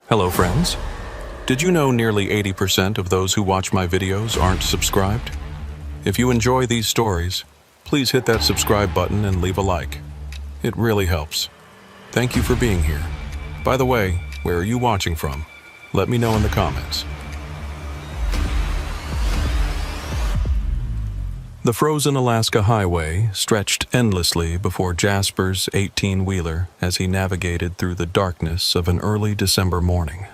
Hello friends. Did you know nearly 80% of those who watch my videos aren't subscribed? If you enjoy these stories, please hit that subscribe button and leave a like. It really helps. Thank you for being here. By the way, where are you watching from? Let me know in the comments. The frozen Alaska highway stretched endlessly before Jasper's 18-wheeler as he navigated through the darkness of an early December morning.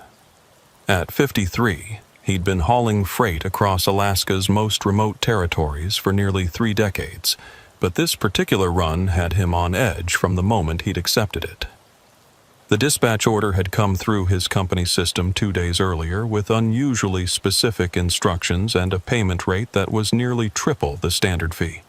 At 53, he'd been hauling freight across Alaska's most remote territories for nearly 3 decades, but this particular run had him on edge from the moment he'd accepted it. The dispatch order had come through his company system 2 days earlier with unusually specific instructions and a payment rate that was nearly triple the standard fee.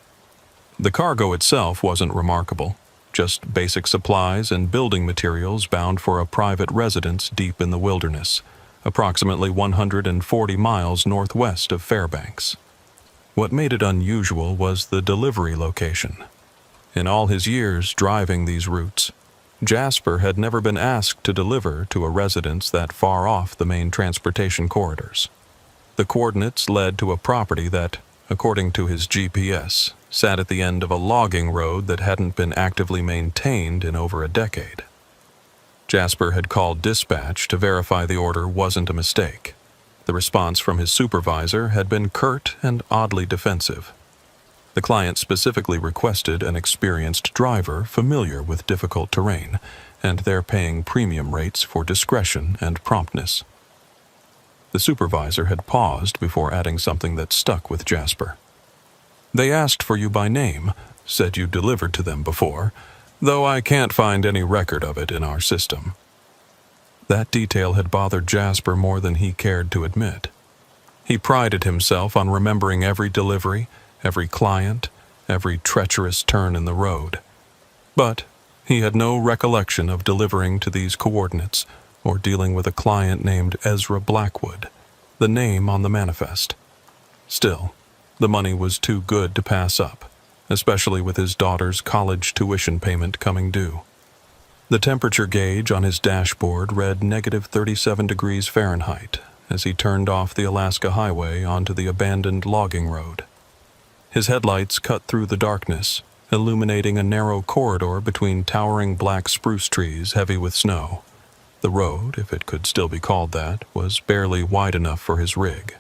The cargo itself wasn't remarkable, just basic supplies and building materials bound for a private residence deep in the wilderness, approximately 140 miles northwest of Fairbanks. What made it unusual was the delivery location. In all his years driving these routes, Jasper had never been asked to deliver to a residence that far off the main transportation corridors. The coordinates led to a property that, according to his GPS, sat at the end of a logging road that hadn't been actively maintained in over a decade. Jasper had called dispatch to verify the order wasn't a mistake. The response from his supervisor had been curt and oddly defensive. The client specifically requested an experienced driver familiar with difficult terrain, and they're paying premium rates for discretion and promptness. The supervisor had paused before adding something that stuck with Jasper. "They asked for you by name, said you delivered to them before, though I can't find any record of it in our system." That detail had bothered Jasper more than he cared to admit. He prided himself on remembering every delivery, every client, every treacherous turn in the road. But he had no recollection of delivering to these coordinates or dealing with a client named Ezra Blackwood, the name on the manifest. Still, the money was too good to pass up, especially with his daughter's college tuition payment coming due. The temperature gauge on his dashboard read -37 degrees Fahrenheit as he turned off the Alaska highway onto the abandoned logging road. His headlights cut through the darkness, illuminating a narrow corridor between towering black spruce trees heavy with snow. The road, if it could still be called that, was barely wide enough for his rig.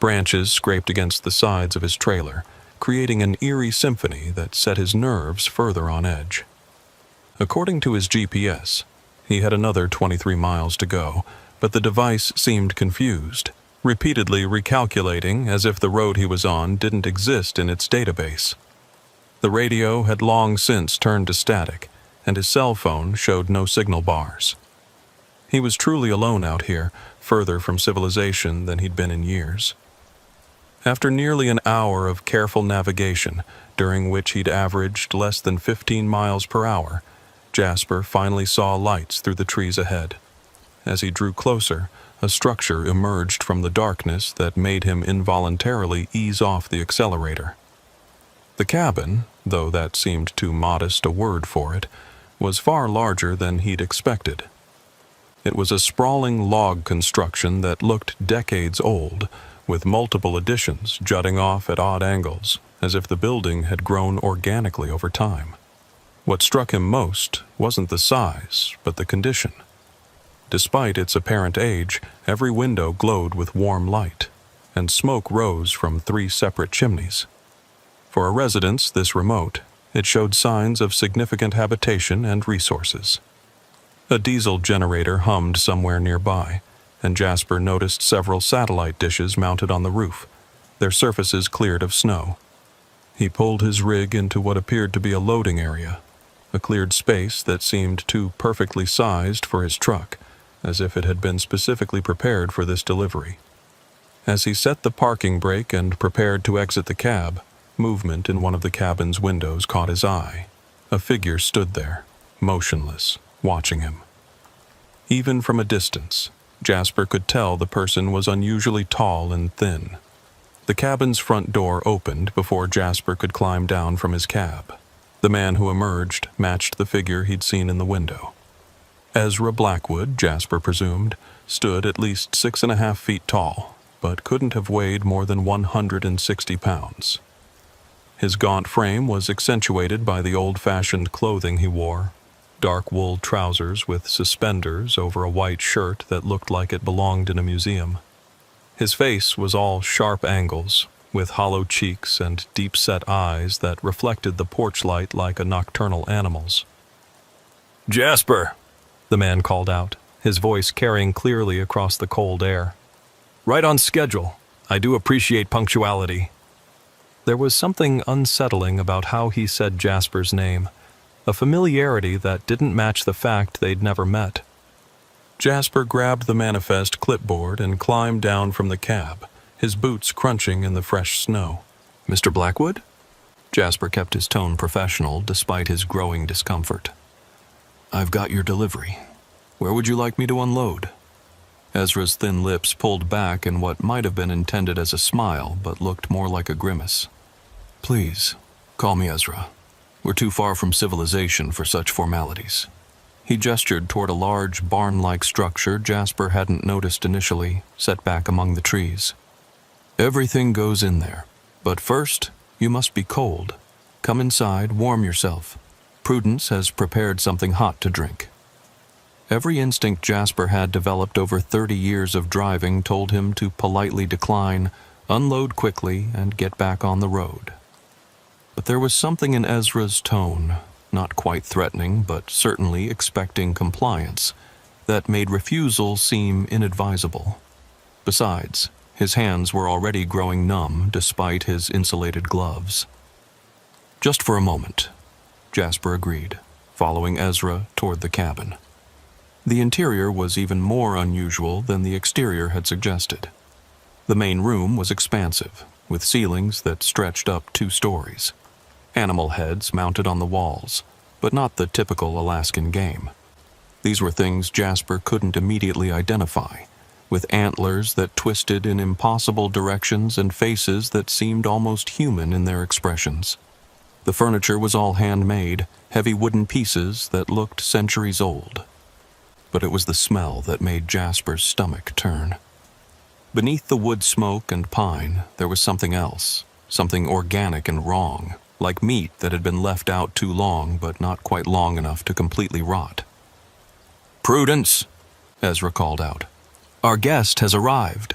Branches scraped against the sides of his trailer, creating an eerie symphony that set his nerves further on edge. According to his GPS, he had another 23 miles to go, but the device seemed confused, repeatedly recalculating as if the road he was on didn't exist in its database. The radio had long since turned to static, and his cell phone showed no signal bars. He was truly alone out here, further from civilization than he'd been in years. After nearly an hour of careful navigation, during which he'd averaged less than 15 miles per hour, Jasper finally saw lights through the trees ahead. As he drew closer, a structure emerged from the darkness that made him involuntarily ease off the accelerator. The cabin, though that seemed too modest a word for it, was far larger than he'd expected. It was a sprawling log construction that looked decades old, with multiple additions jutting off at odd angles, as if the building had grown organically over time. What struck him most wasn't the size, but the condition. Despite its apparent age, every window glowed with warm light, and smoke rose from 3 separate chimneys. For a residence this remote, it showed signs of significant habitation and resources. A diesel generator hummed somewhere nearby, and Jasper noticed several satellite dishes mounted on the roof, their surfaces cleared of snow. He pulled his rig into what appeared to be a loading area, a cleared space that seemed too perfectly sized for his truck, as if it had been specifically prepared for this delivery. As he set the parking brake and prepared to exit the cab, movement in one of the cabin's windows caught his eye. A figure stood there, motionless, watching him. Even from a distance, Jasper could tell the person was unusually tall and thin. The cabin's front door opened before Jasper could climb down from his cab. The man who emerged matched the figure he'd seen in the window. Ezra Blackwood, Jasper presumed, stood at least 6.5 feet tall, but couldn't have weighed more than 160 pounds. His gaunt frame was accentuated by the old-fashioned clothing he wore, dark wool trousers with suspenders over a white shirt that looked like it belonged in a museum. His face was all sharp angles, with hollow cheeks and deep-set eyes that reflected the porch light like a nocturnal animal's. "Jasper," the man called out, his voice carrying clearly across the cold air. "Right on schedule. I do appreciate punctuality." There was something unsettling about how he said Jasper's name, a familiarity that didn't match the fact they'd never met. Jasper grabbed the manifest clipboard and climbed down from the cab, his boots crunching in the fresh snow. "Mr. Blackwood?" Jasper kept his tone professional despite his growing discomfort. "I've got your delivery. Where would you like me to unload?" Ezra's thin lips pulled back in what might have been intended as a smile, but looked more like a grimace. "Please, call me Ezra. We're too far from civilization for such formalities." He gestured toward a large, barn-like structure Jasper hadn't noticed initially, set back among the trees. "Everything goes in there. But first, you must be cold. Come inside, warm yourself. Prudence has prepared something hot to drink." Every instinct Jasper had developed over 30 years of driving told him to politely decline, unload quickly, and get back on the road. But there was something in Ezra's tone, not quite threatening but certainly expecting compliance, that made refusal seem inadvisable. Besides, his hands were already growing numb despite his insulated gloves. "Just for a moment," Jasper agreed, following Ezra toward the cabin. The interior was even more unusual than the exterior had suggested. The main room was expansive, with ceilings that stretched up 2 stories. Animal heads mounted on the walls, but not the typical Alaskan game. These were things Jasper couldn't immediately identify, with antlers that twisted in impossible directions and faces that seemed almost human in their expressions. The furniture was all handmade, heavy wooden pieces that looked centuries old. But it was the smell that made Jasper's stomach turn. Beneath the wood smoke and pine, there was something else, something organic and wrong, like meat that had been left out too long but not quite long enough to completely rot. "Prudence," Ezra called out. "Our guest has arrived."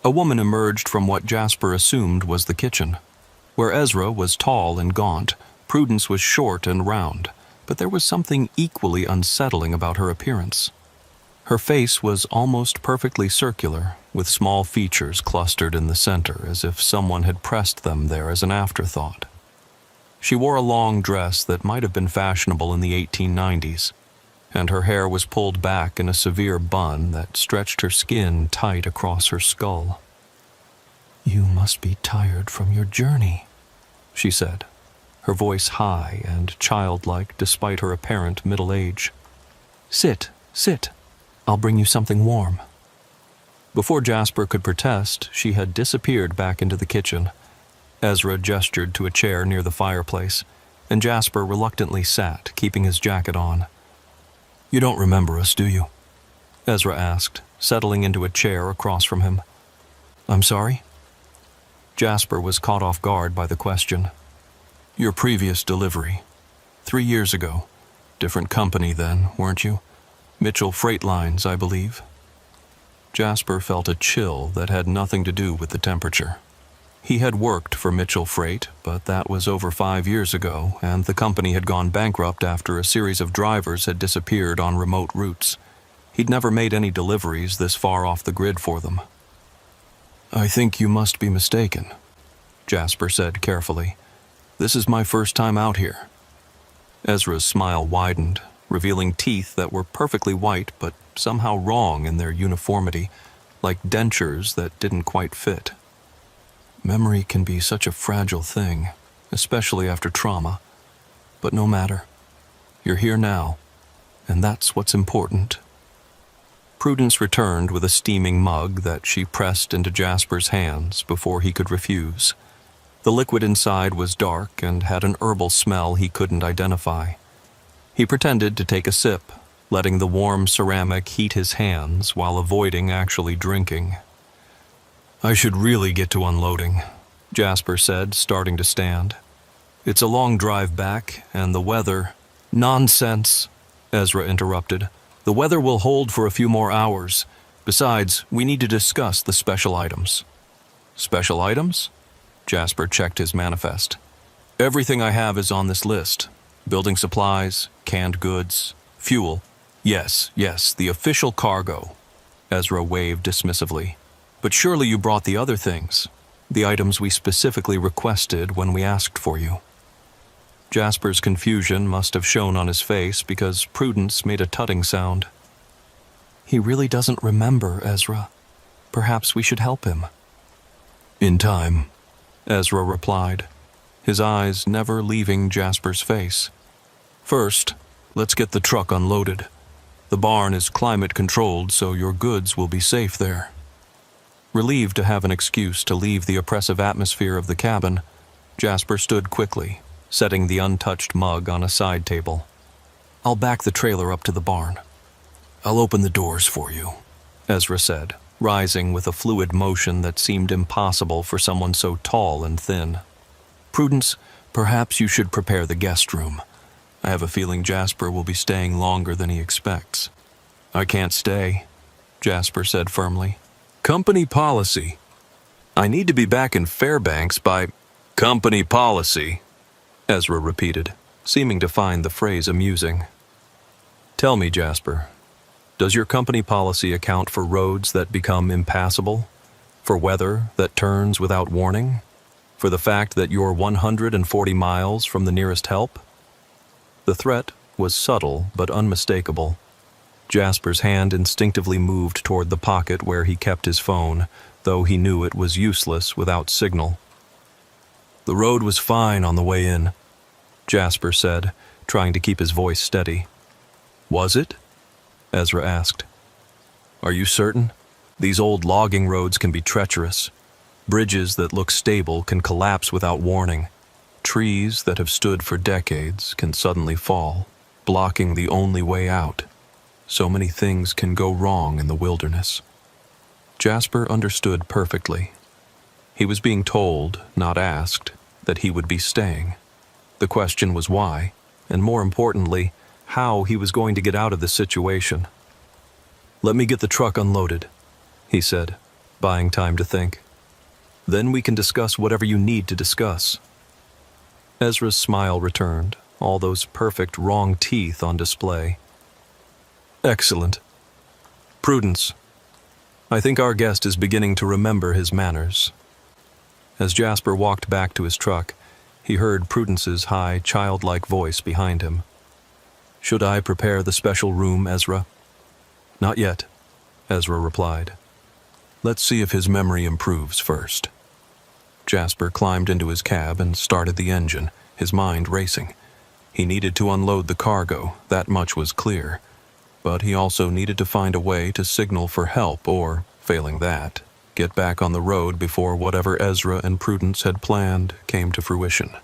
A woman emerged from what Jasper assumed was the kitchen. Where Ezra was tall and gaunt, Prudence was short and round, but there was something equally unsettling about her appearance. Her face was almost perfectly circular, with small features clustered in the center as if someone had pressed them there as an afterthought. She wore a long dress that might have been fashionable in the 1890s, and her hair was pulled back in a severe bun that stretched her skin tight across her skull. "You must be tired from your journey," she said, her voice high and childlike despite her apparent middle age. Sit. I'll bring you something warm." Before Jasper could protest, she had disappeared back into the kitchen. Ezra gestured to a chair near the fireplace, and Jasper reluctantly sat, keeping his jacket on. "You don't remember us, do you?" Ezra asked, settling into a chair across from him. "I'm sorry?" Jasper was caught off guard by the question. "Your previous delivery. 3 years ago. Different company then, weren't you? Mitchell Freight Lines, I believe." Jasper felt a chill that had nothing to do with the temperature. He had worked for Mitchell Freight, but that was over 5 years ago, and the company had gone bankrupt after a series of drivers had disappeared on remote routes. He'd never made any deliveries this far off the grid for them. "I think you must be mistaken," Jasper said carefully. "This is my first time out here." Ezra's smile widened, revealing teeth that were perfectly white but somehow wrong in their uniformity, like dentures that didn't quite fit. "Memory can be such a fragile thing, especially after trauma. But no matter. You're here now, and that's what's important." Prudence returned with a steaming mug that she pressed into Jasper's hands before he could refuse. The liquid inside was dark and had an herbal smell he couldn't identify. He pretended to take a sip, letting the warm ceramic heat his hands while avoiding actually drinking. "I should really get to unloading," Jasper said, starting to stand. "It's a long drive back, and the weather—" "Nonsense," Ezra interrupted. "The weather will hold for a few more hours. Besides, we need to discuss the special items." "Special items?" Jasper checked his manifest. "Everything I have is on this list. Building supplies, canned goods, fuel. Yes, the official cargo." Ezra waved dismissively. "But surely you brought the other things, the items we specifically requested when we asked for you." Jasper's confusion must have shown on his face because Prudence made a tutting sound. "He really doesn't remember, Ezra. Perhaps we should help him." "In time," Ezra replied, his eyes never leaving Jasper's face. "First, let's get the truck unloaded. The barn is climate-controlled, so your goods will be safe there." Relieved to have an excuse to leave the oppressive atmosphere of the cabin, Jasper stood quickly, setting the untouched mug on a side table. "I'll back the trailer up to the barn." "I'll open the doors for you," Ezra said, rising with a fluid motion that seemed impossible for someone so tall and thin. "Prudence, perhaps you should prepare the guest room. I have a feeling Jasper will be staying longer than he expects." "I can't stay," Jasper said firmly. "Company policy. I need to be back in Fairbanks by—" "Company policy," Ezra repeated, seeming to find the phrase amusing. "Tell me, Jasper, does your company policy account for roads that become impassable? For weather that turns without warning? For the fact that you're 140 miles from the nearest help?" The threat was subtle but unmistakable. Jasper's hand instinctively moved toward the pocket where he kept his phone, though he knew it was useless without signal. "The road was fine on the way in," Jasper said, trying to keep his voice steady. "Was it?" Ezra asked. "Are you certain? These old logging roads can be treacherous. Bridges that look stable can collapse without warning. Trees that have stood for decades can suddenly fall, blocking the only way out. So many things can go wrong in the wilderness." Jasper understood perfectly. He was being told, not asked, that he would be staying. The question was why, and more importantly, how he was going to get out of the situation. "Let me get the truck unloaded," he said, buying time to think. "Then we can discuss whatever you need to discuss." Ezra's smile returned, all those perfect wrong teeth on display. "Excellent. Prudence, I think our guest is beginning to remember his manners." As Jasper walked back to his truck, he heard Prudence's high, childlike voice behind him. "Should I prepare the special room, Ezra?" "Not yet," Ezra replied. "Let's see if his memory improves first." Jasper climbed into his cab and started the engine, his mind racing. He needed to unload the cargo, that much was clear. But he also needed to find a way to signal for help or, failing that, get back on the road before whatever Ezra and Prudence had planned came to fruition.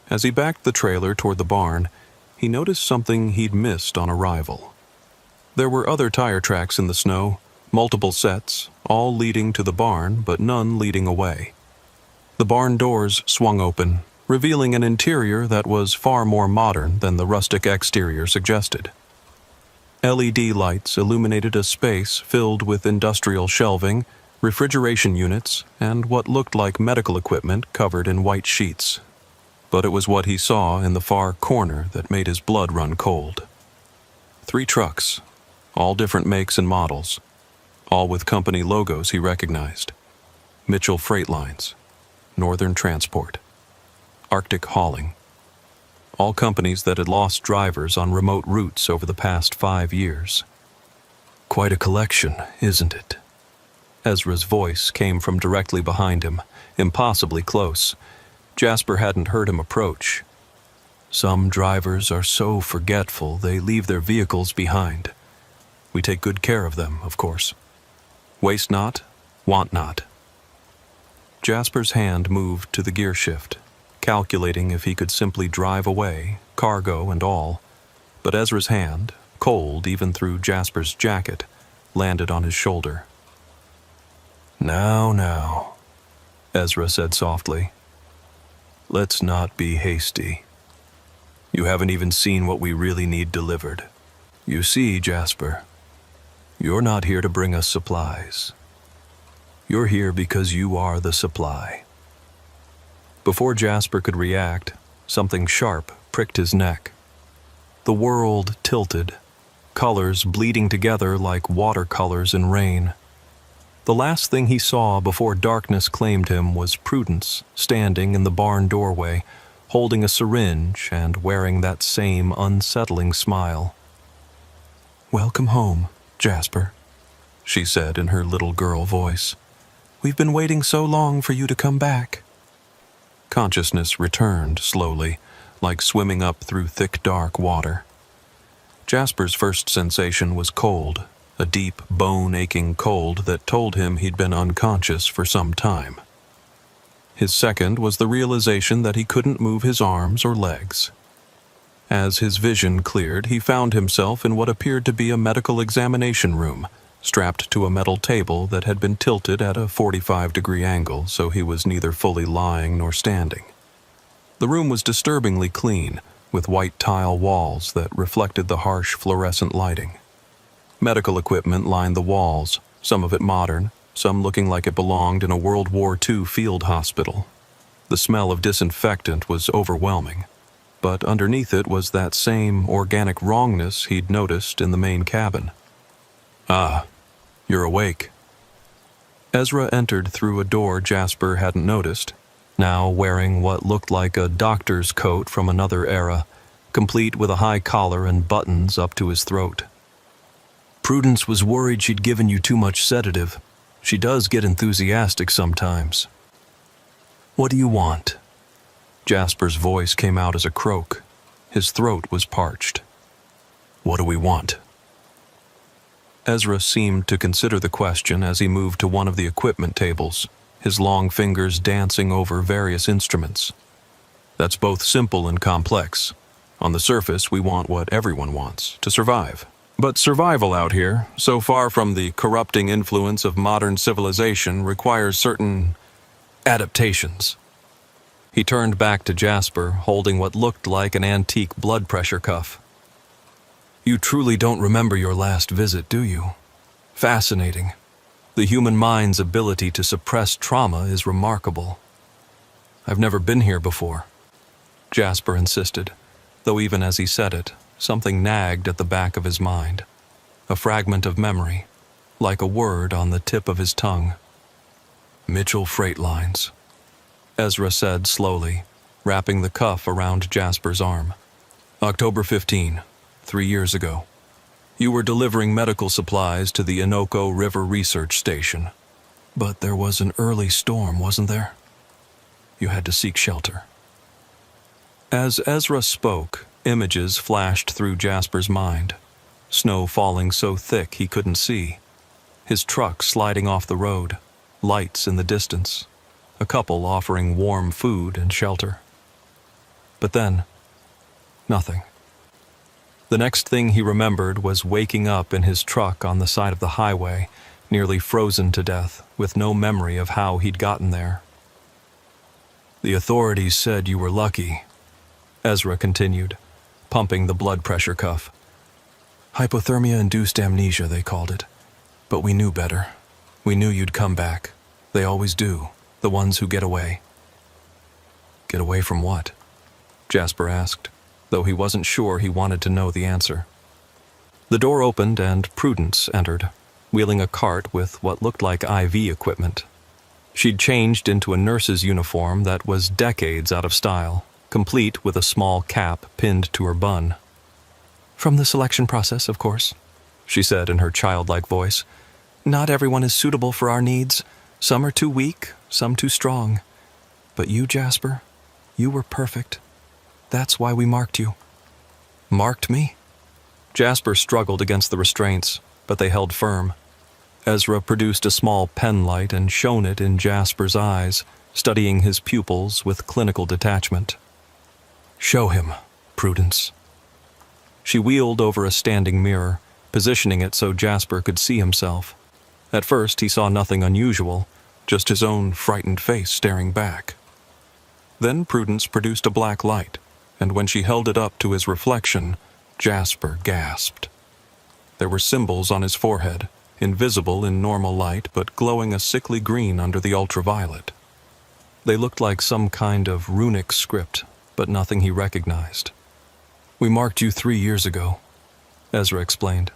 As he backed the trailer toward the barn, he noticed something he'd missed on arrival. There were other tire tracks in the snow, multiple sets, all leading to the barn but none leading away. The barn doors swung open, revealing an interior that was far more modern than the rustic exterior suggested. LED lights illuminated a space filled with industrial shelving, refrigeration units, and what looked like medical equipment covered in white sheets. But it was what he saw in the far corner that made his blood run cold. 3 trucks, all different makes and models, all with company logos he recognized. Mitchell Freight Lines, Northern Transport, Arctic Hauling. All companies that had lost drivers on remote routes over the past 5 years. "Quite a collection, isn't it?" Ezra's voice came from directly behind him, impossibly close. Jasper hadn't heard him approach. "Some drivers are so forgetful they leave their vehicles behind. We take good care of them, of course. Waste not, want not." Jasper's hand moved to the gear shift, calculating if he could simply drive away, cargo and all. But Ezra's hand, cold even through Jasper's jacket, landed on his shoulder. Now, Ezra said softly. Let's not be hasty. You haven't even seen what we really need delivered. You see, Jasper, you're not here to bring us supplies. You're here because you are the supply. Before Jasper could react, something sharp pricked his neck. The world tilted, colors bleeding together like watercolors in rain. The last thing he saw before darkness claimed him was Prudence standing in the barn doorway, holding a syringe and wearing that same unsettling smile. Welcome home, Jasper, she said in her little girl voice. We've been waiting so long for you to come back. Consciousness returned slowly, like swimming up through thick dark water. Jasper's first sensation was cold, a deep, bone-aching cold that told him he'd been unconscious for some time. His second was the realization that he couldn't move his arms or legs. As his vision cleared, he found himself in what appeared to be a medical examination room, strapped to a metal table that had been tilted at a 45-degree angle so he was neither fully lying nor standing. The room was disturbingly clean, with white tile walls that reflected the harsh fluorescent lighting. Medical equipment lined the walls, some of it modern, some looking like it belonged in a World War II field hospital. The smell of disinfectant was overwhelming, but underneath it was that same organic wrongness he'd noticed in the main cabin. Ah, you're awake. Ezra entered through a door Jasper hadn't noticed, now wearing what looked like a doctor's coat from another era, complete with a high collar and buttons up to his throat. Prudence was worried she'd given you too much sedative. She does get enthusiastic sometimes. What do you want? Jasper's voice came out as a croak. His throat was parched. What do we want? Ezra seemed to consider the question as he moved to one of the equipment tables, his long fingers dancing over various instruments. That's both simple and complex. On the surface, we want what everyone wants, to survive. But survival out here, so far from the corrupting influence of modern civilization, requires certain adaptations. He turned back to Jasper, holding what looked like an antique blood pressure cuff. You truly don't remember your last visit, do you? Fascinating. The human mind's ability to suppress trauma is remarkable. I've never been here before, Jasper insisted, though even as he said it, something nagged at the back of his mind. A fragment of memory, like a word on the tip of his tongue. Mitchell Freight Lines, Ezra said slowly, wrapping the cuff around Jasper's arm. October 15, 3 years ago. You were delivering medical supplies to the Innoko River Research Station. But there was an early storm, wasn't there? You had to seek shelter. As Ezra spoke, images flashed through Jasper's mind. Snow falling so thick he couldn't see. His truck sliding off the road, lights in the distance, a couple offering warm food and shelter. But then, nothing. The next thing he remembered was waking up in his truck on the side of the highway, nearly frozen to death, with no memory of how he'd gotten there. The authorities said you were lucky, Ezra continued, pumping the blood pressure cuff. Hypothermia-induced amnesia, they called it. But we knew better. We knew you'd come back. They always do, the ones who get away. Get away from what? Jasper asked, though he wasn't sure he wanted to know the answer. The door opened and Prudence entered, wheeling a cart with what looked like IV equipment. She'd changed into a nurse's uniform that was decades out of style, complete with a small cap pinned to her bun. From the selection process, of course, she said in her childlike voice. Not everyone is suitable for our needs. Some are too weak, some too strong. But you, Jasper, you were perfect. That's why we marked you. Marked me? Jasper struggled against the restraints, but they held firm. Ezra produced a small pen light and shone it in Jasper's eyes, studying his pupils with clinical detachment. Show him, Prudence. She wheeled over a standing mirror, positioning it so Jasper could see himself. At first, he saw nothing unusual, just his own frightened face staring back. Then Prudence produced a black light, and when she held it up to his reflection, Jasper gasped. There were symbols on his forehead, invisible in normal light but glowing a sickly green under the ultraviolet. They looked like some kind of runic script, but nothing he recognized. "We marked you 3 years ago," Ezra explained.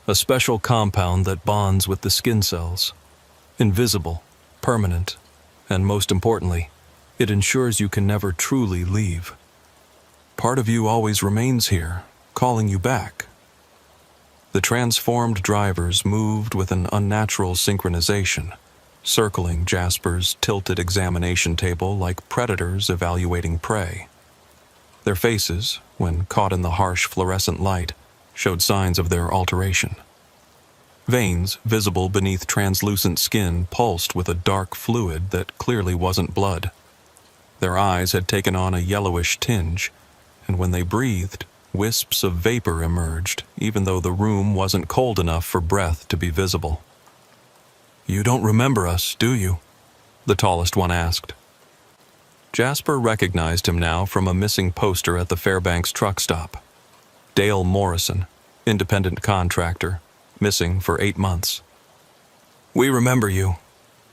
"A special compound that bonds with the skin cells. Invisible, permanent, and most importantly, it ensures you can never truly leave. Part of you always remains here, calling you back." The transformed drivers moved with an unnatural synchronization, circling Jasper's tilted examination table like predators evaluating prey. Their faces, when caught in the harsh fluorescent light, showed signs of their alteration. Veins, visible beneath translucent skin, pulsed with a dark fluid that clearly wasn't blood. Their eyes had taken on a yellowish tinge, and when they breathed, wisps of vapor emerged, even though the room wasn't cold enough for breath to be visible. "You don't remember us, do you?" the tallest one asked. Jasper recognized him now from a missing poster at the Fairbanks truck stop. Dale Morrison, independent contractor, missing for 8 months. "We remember you.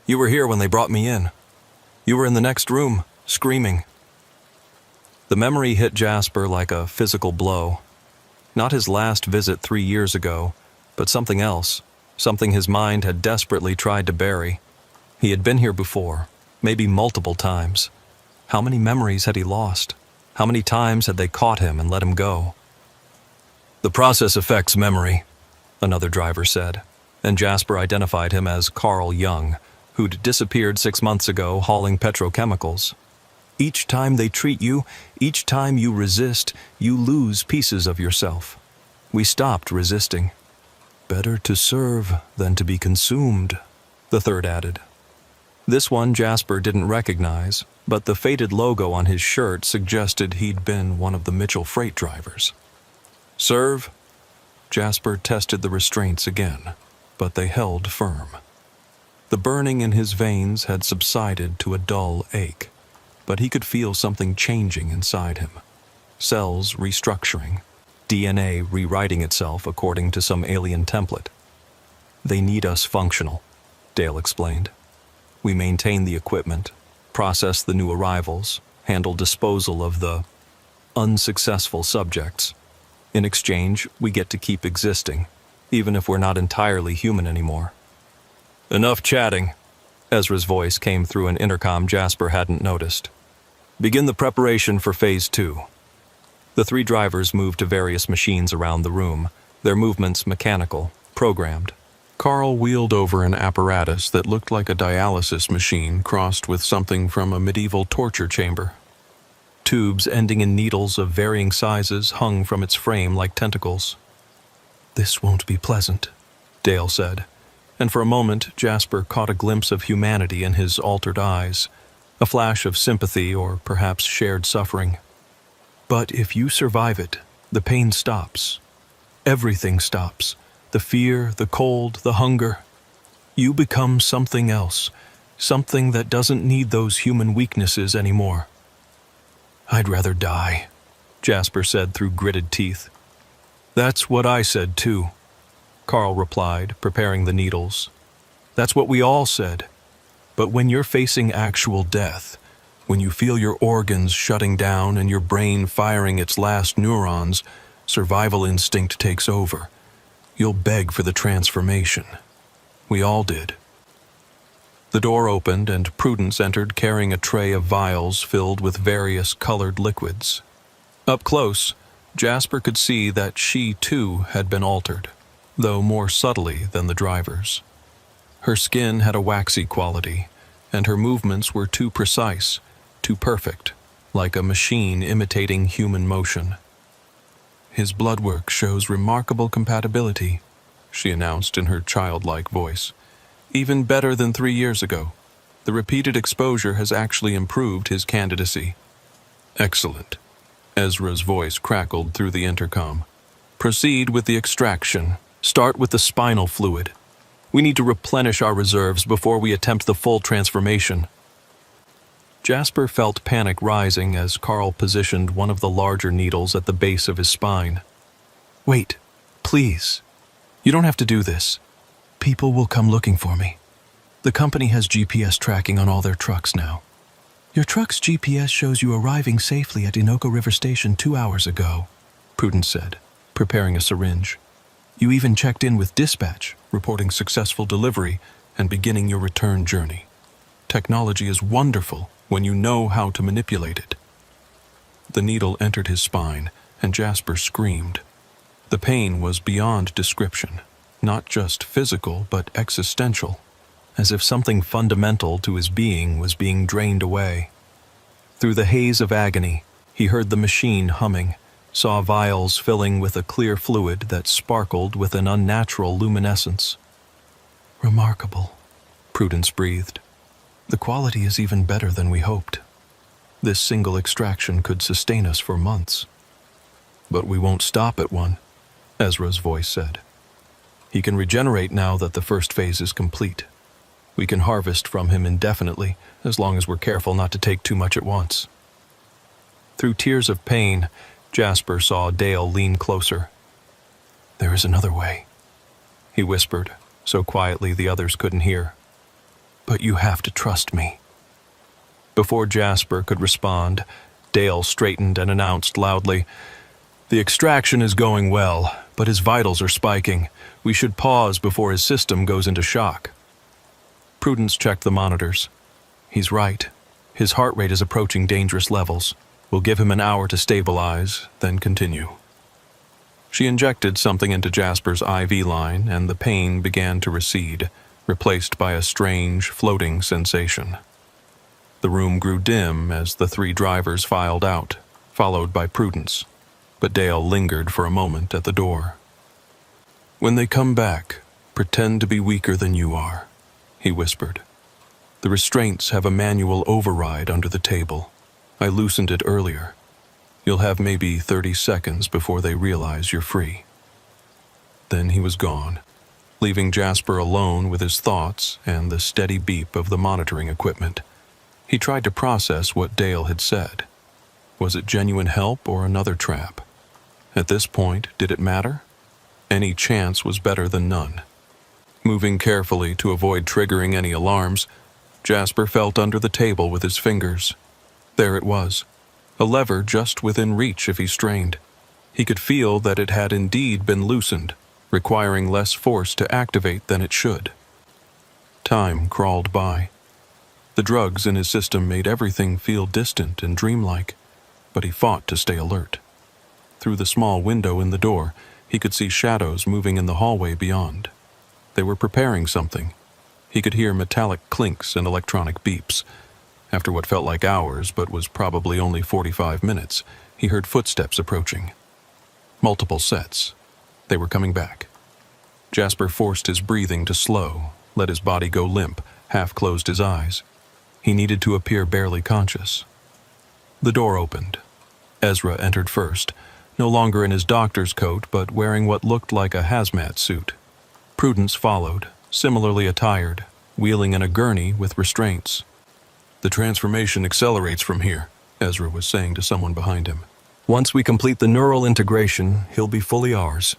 You were here when they brought me in. You were in the next room, screaming." The memory hit Jasper like a physical blow. Not his last visit 3 years ago, but something else, something his mind had desperately tried to bury. He had been here before, maybe multiple times. How many memories had he lost? How many times had they caught him and let him go? "The process affects memory," another driver said, and Jasper identified him as Carl Young, who'd disappeared 6 months ago hauling petrochemicals. "Each time they treat you, each time you resist, you lose pieces of yourself. We stopped resisting." "Better to serve than to be consumed," the third added. This one Jasper didn't recognize, but the faded logo on his shirt suggested he'd been one of the Mitchell freight drivers. "Serve?" Jasper tested the restraints again, but they held firm. The burning in his veins had subsided to a dull ache, but he could feel something changing inside him. Cells restructuring, DNA rewriting itself according to some alien template. "They need us functional," Dale explained. "We maintain the equipment, process the new arrivals, handle disposal of the unsuccessful subjects. In exchange, we get to keep existing, even if we're not entirely human anymore." "Enough chatting." Ezra's voice came through an intercom Jasper hadn't noticed. "Begin the preparation for Phase 2. The 3 drivers moved to various machines around the room, their movements mechanical, programmed. Carl wheeled over an apparatus that looked like a dialysis machine crossed with something from a medieval torture chamber. Tubes ending in needles of varying sizes hung from its frame like tentacles. "This won't be pleasant," Dale said, and for a moment Jasper caught a glimpse of humanity in his altered eyes, a flash of sympathy or perhaps shared suffering. "But if you survive it, the pain stops. Everything stops. The fear, the cold, the hunger. You become something else, something that doesn't need those human weaknesses anymore." "I'd rather die," Jasper said through gritted teeth. "That's what I said too," Carl replied, preparing the needles. "That's what we all said. But when you're facing actual death, when you feel your organs shutting down and your brain firing its last neurons, survival instinct takes over. You'll beg for the transformation. We all did." The door opened and Prudence entered carrying a tray of vials filled with various colored liquids. Up close, Jasper could see that she too had been altered, though more subtly than the drivers. Her skin had a waxy quality, and her movements were too precise, too perfect, like a machine imitating human motion. "His blood work shows remarkable compatibility," she announced in her childlike voice. "Even better than 3 years ago. The repeated exposure has actually improved his candidacy." "Excellent," Ezra's voice crackled through the intercom. Proceed with the extraction. Start with the spinal fluid. We need to replenish our reserves before we attempt the full transformation. Jasper felt panic rising as Carl positioned one of the larger needles at the base of his spine. Wait, please. You don't have to do this. People will come looking for me. The company has GPS tracking on all their trucks now. Your truck's GPS shows you arriving safely at Innoko River Station 2 hours ago, Prudence said, preparing a syringe. You even checked in with dispatch, reporting successful delivery and beginning your return journey. Technology is wonderful when you know how to manipulate it. The needle entered his spine, and Jasper screamed. The pain was beyond description, not just physical but existential, as if something fundamental to his being was being drained away. Through the haze of agony, he heard the machine humming, saw vials filling with a clear fluid that sparkled with an unnatural luminescence. Remarkable, Prudence breathed. The quality is even better than we hoped. This single extraction could sustain us for months. But we won't stop at one, Ezra's voice said. He can regenerate now that the first phase is complete. We can harvest from him indefinitely, as long as we're careful not to take too much at once. Through tears of pain, Jasper saw Dale lean closer. There is another way, he whispered, so quietly the others couldn't hear. But you have to trust me. Before Jasper could respond, Dale straightened and announced loudly, The extraction is going well, but his vitals are spiking. We should pause before his system goes into shock. Prudence checked the monitors. He's right. His heart rate is approaching dangerous levels. We'll give him an hour to stabilize, then continue. She injected something into Jasper's IV line, and the pain began to recede, replaced by a strange, floating sensation. The room grew dim as the 3 drivers filed out, followed by Prudence, but Dale lingered for a moment at the door. When they come back, pretend to be weaker than you are, he whispered. The restraints have a manual override under the table. I loosened it earlier. You'll have maybe 30 seconds before they realize you're free. Then he was gone, leaving Jasper alone with his thoughts and the steady beep of the monitoring equipment. He tried to process what Dale had said. Was it genuine help or another trap? At this point, did it matter? Any chance was better than none. Moving carefully to avoid triggering any alarms, Jasper felt under the table with his fingers. There it was, a lever just within reach if he strained. He could feel that it had indeed been loosened, requiring less force to activate than it should. Time crawled by. The drugs in his system made everything feel distant and dreamlike, but he fought to stay alert. Through the small window in the door, he could see shadows moving in the hallway beyond. They were preparing something. He could hear metallic clinks and electronic beeps. After what felt like hours, but was probably only 45 minutes, he heard footsteps approaching. Multiple sets. They were coming back. Jasper forced his breathing to slow, let his body go limp, half-closed his eyes. He needed to appear barely conscious. The door opened. Ezra entered first, no longer in his doctor's coat, but wearing what looked like a hazmat suit. Prudence followed, similarly attired, wheeling in a gurney with restraints. The transformation accelerates from here, Ezra was saying to someone behind him. Once we complete the neural integration, he'll be fully ours.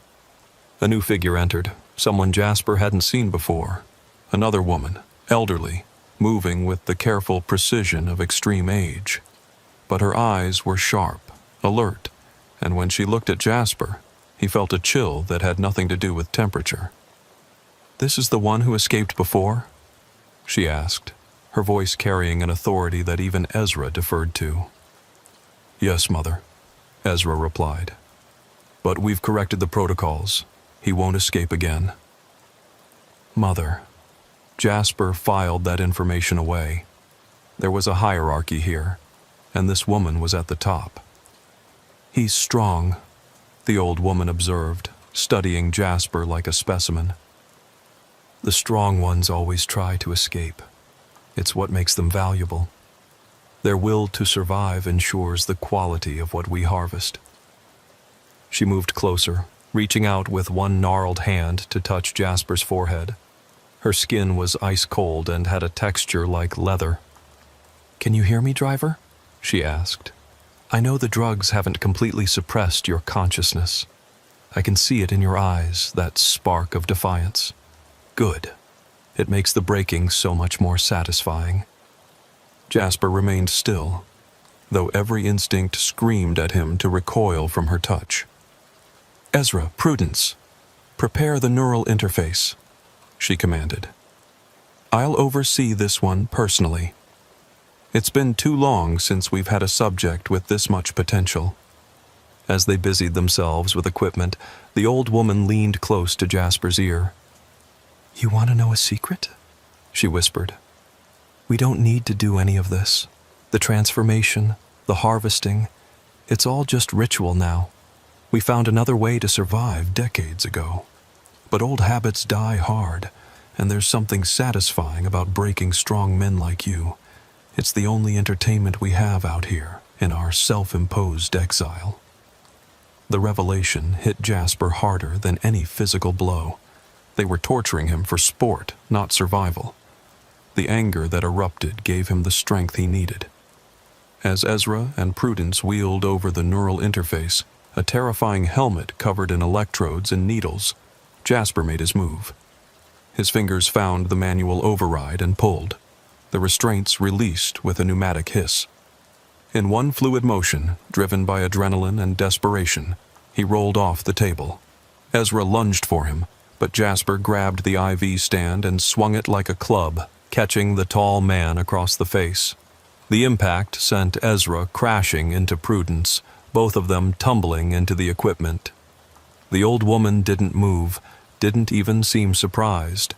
A new figure entered, someone Jasper hadn't seen before. Another woman, elderly, moving with the careful precision of extreme age. But her eyes were sharp, alert, and when she looked at Jasper, he felt a chill that had nothing to do with temperature. This is the one who escaped before? She asked, her voice carrying an authority that even Ezra deferred to. Yes, Mother, Ezra replied. But we've corrected the protocols. He won't escape again. Mother. Jasper filed that information away. There was a hierarchy here, and this woman was at the top. He's strong, the old woman observed, studying Jasper like a specimen. The strong ones always try to escape. It's what makes them valuable. Their will to survive ensures the quality of what we harvest. She moved closer, reaching out with one gnarled hand to touch Jasper's forehead. Her skin was ice cold and had a texture like leather. "Can you hear me, driver?" she asked. "I know the drugs haven't completely suppressed your consciousness. I can see it in your eyes, that spark of defiance. Good. It makes the breaking so much more satisfying." Jasper remained still, though every instinct screamed at him to recoil from her touch. "Ezra, Prudence, prepare the neural interface," she commanded. "I'll oversee this one personally. It's been too long since we've had a subject with this much potential." As they busied themselves with equipment, the old woman leaned close to Jasper's ear. "You want to know a secret?" she whispered. "We don't need to do any of this. The transformation, the harvesting, it's all just ritual now. We found another way to survive decades ago. But old habits die hard, and there's something satisfying about breaking strong men like you. It's the only entertainment we have out here in our self-imposed exile." The revelation hit Jasper harder than any physical blow. They were torturing him for sport, not survival. The anger that erupted gave him the strength he needed. As Ezra and Prudence wheeled over the neural interface, a terrifying helmet covered in electrodes and needles, Jasper made his move. His fingers found the manual override and pulled. The restraints released with a pneumatic hiss. In one fluid motion, driven by adrenaline and desperation, he rolled off the table. Ezra lunged for him, but Jasper grabbed the IV stand and swung it like a club, catching the tall man across the face. The impact sent Ezra crashing into Prudence, both of them tumbling into the equipment. The old woman didn't move, didn't even seem surprised.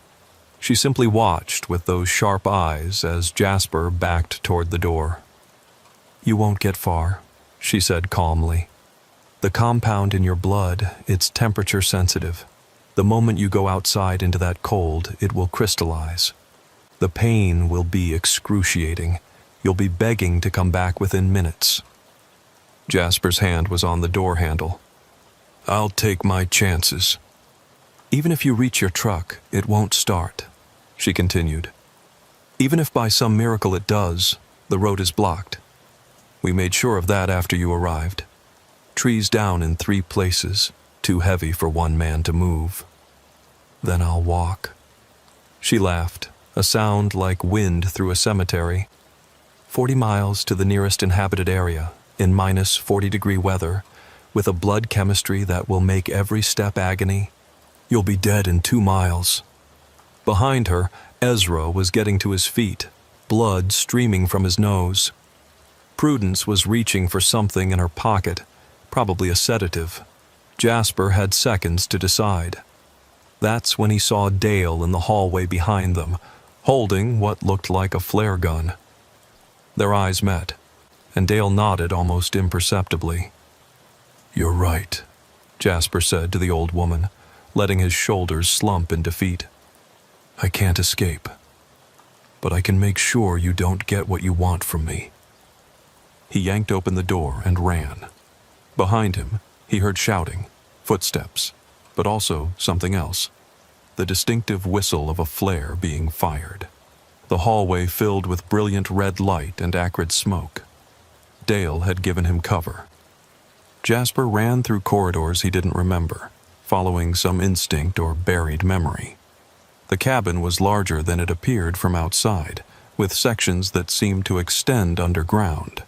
She simply watched with those sharp eyes as Jasper backed toward the door. "You won't get far," she said calmly. "The compound in your blood, it's temperature sensitive. The moment you go outside into that cold, it will crystallize. The pain will be excruciating. You'll be begging to come back within minutes." Jasper's hand was on the door handle. "I'll take my chances." "Even if you reach your truck, it won't start," she continued. "Even if by some miracle it does, the road is blocked. We made sure of that after you arrived. Trees down in 3 places, too heavy for one man to move. Then I'll walk." She laughed, a sound like wind through a cemetery. 40 miles to the nearest inhabited area, in minus 40-degree weather, with a blood chemistry that will make every step agony. You'll be dead in 2 miles. Behind her, Ezra was getting to his feet, blood streaming from his nose. Prudence was reaching for something in her pocket, probably a sedative. Jasper had seconds to decide. That's when he saw Dale in the hallway behind them, holding what looked like a flare gun. Their eyes met, and Dale nodded almost imperceptibly. "You're right," Jasper said to the old woman, letting his shoulders slump in defeat. "I can't escape, but I can make sure you don't get what you want from me." He yanked open the door and ran. Behind him, he heard shouting, footsteps, but also something else. The distinctive whistle of a flare being fired. The hallway filled with brilliant red light and acrid smoke. Dale had given him cover. Jasper ran through corridors he didn't remember, following some instinct or buried memory. The cabin was larger than it appeared from outside, with sections that seemed to extend underground.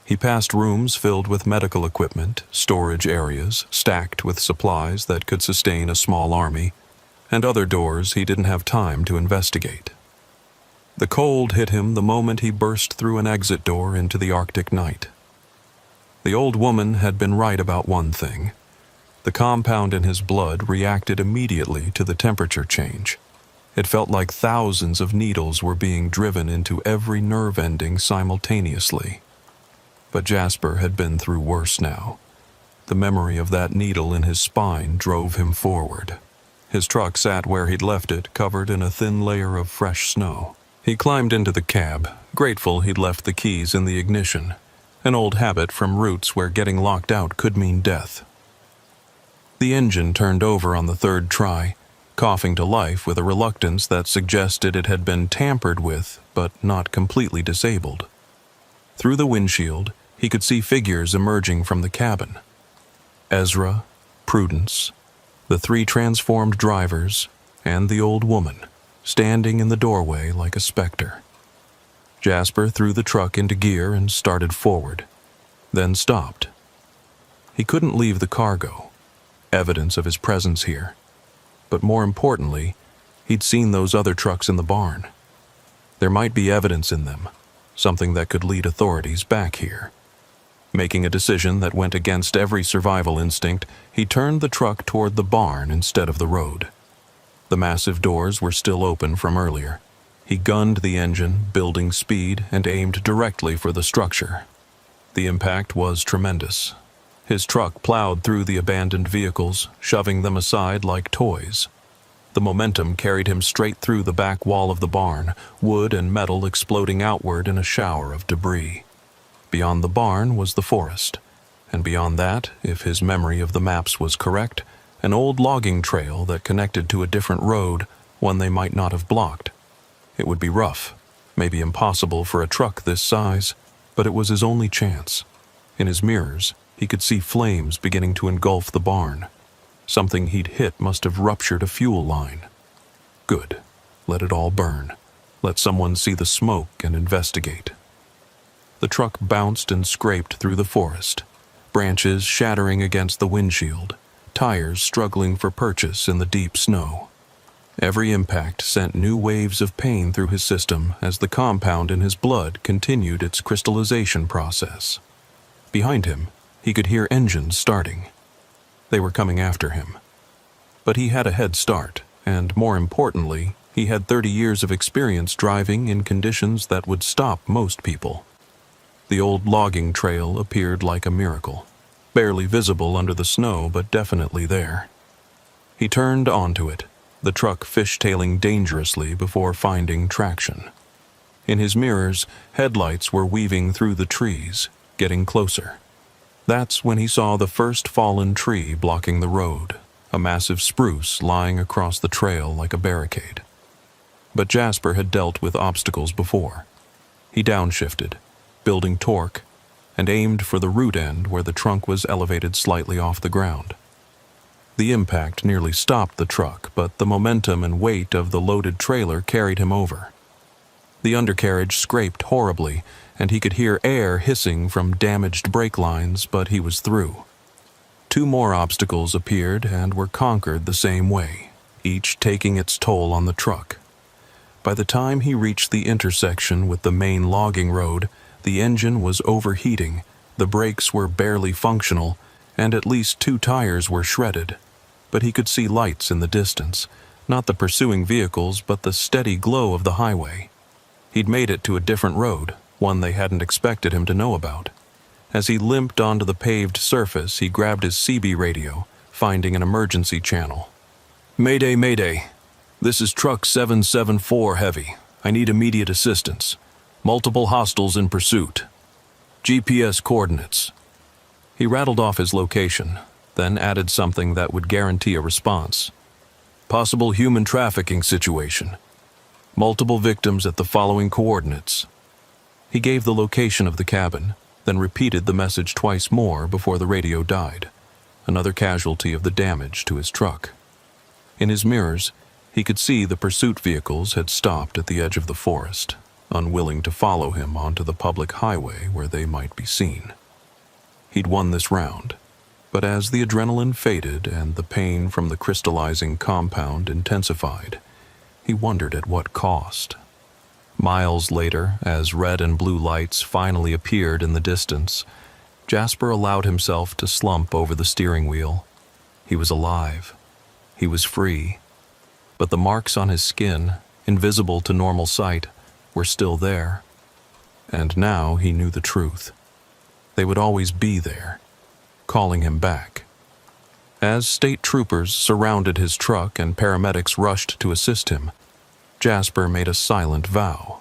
He passed rooms filled with medical equipment, storage areas stacked with supplies that could sustain a small army, and other doors he didn't have time to investigate. The cold hit him the moment he burst through an exit door into the Arctic night. The old woman had been right about one thing. The compound in his blood reacted immediately to the temperature change. It felt like thousands of needles were being driven into every nerve ending simultaneously. But Jasper had been through worse now. The memory of that needle in his spine drove him forward. His truck sat where he'd left it, covered in a thin layer of fresh snow. He climbed into the cab, grateful he'd left the keys in the ignition, an old habit from routes where getting locked out could mean death. The engine turned over on the third try, coughing to life with a reluctance that suggested it had been tampered with but not completely disabled. Through the windshield, he could see figures emerging from the cabin. Ezra, Prudence, the three transformed drivers, and the old woman, standing in the doorway like a specter. Jasper threw the truck into gear and started forward, then stopped. He couldn't leave the cargo, evidence of his presence here. But more importantly, he'd seen those other trucks in the barn. There might be evidence in them, something that could lead authorities back here. Making a decision that went against every survival instinct, he turned the truck toward the barn instead of the road. The massive doors were still open from earlier. He gunned the engine, building speed, and aimed directly for the structure. The impact was tremendous. His truck plowed through the abandoned vehicles, shoving them aside like toys. The momentum carried him straight through the back wall of the barn, wood and metal exploding outward in a shower of debris. Beyond the barn was the forest, and beyond that, if his memory of the maps was correct, an old logging trail that connected to a different road, one they might not have blocked. It would be rough, maybe impossible for a truck this size, but it was his only chance. In his mirrors, he could see flames beginning to engulf the barn. Something he'd hit must have ruptured a fuel line. Good. Let it all burn. Let someone see the smoke and investigate. The truck bounced and scraped through the forest, branches shattering against the windshield, tires struggling for purchase in the deep snow. Every impact sent new waves of pain through his system as the compound in his blood continued its crystallization process. Behind him, he could hear engines starting. They were coming after him. But he had a head start, and more importantly, he had 30 years of experience driving in conditions that would stop most people. The old logging trail appeared like a miracle, barely visible under the snow, but definitely there. He turned onto it, the truck fishtailing dangerously before finding traction. In his mirrors, headlights were weaving through the trees, getting closer. That's when he saw the first fallen tree blocking the road, a massive spruce lying across the trail like a barricade. But Jasper had dealt with obstacles before. He downshifted, building torque, and aimed for the root end where the trunk was elevated slightly off the ground. The impact nearly stopped the truck, but the momentum and weight of the loaded trailer carried him over. The undercarriage scraped horribly, and he could hear air hissing from damaged brake lines, but he was through. Two more obstacles appeared and were conquered the same way, each taking its toll on the truck. By the time he reached the intersection with the main logging road, the engine was overheating, the brakes were barely functional, and at least 2 tires were shredded. But he could see lights in the distance, not the pursuing vehicles, but the steady glow of the highway. He'd made it to a different road, one they hadn't expected him to know about. As he limped onto the paved surface, he grabbed his CB radio, finding an emergency channel. "Mayday, mayday. This is Truck 774 Heavy. I need immediate assistance. Multiple hostiles in pursuit. GPS coordinates." He rattled off his location, then added something that would guarantee a response. "Possible human trafficking situation. Multiple victims at the following coordinates." He gave the location of the cabin, then repeated the message twice more before the radio died, another casualty of the damage to his truck. In his mirrors, he could see the pursuit vehicles had stopped at the edge of the forest, unwilling to follow him onto the public highway where they might be seen. He'd won this round, but as the adrenaline faded and the pain from the crystallizing compound intensified, he wondered at what cost. Miles later, as red and blue lights finally appeared in the distance, Jasper allowed himself to slump over the steering wheel. He was alive. He was free. But the marks on his skin, invisible to normal sight, were still there. And now he knew the truth. They would always be there, calling him back. As state troopers surrounded his truck and paramedics rushed to assist him, Jasper made a silent vow.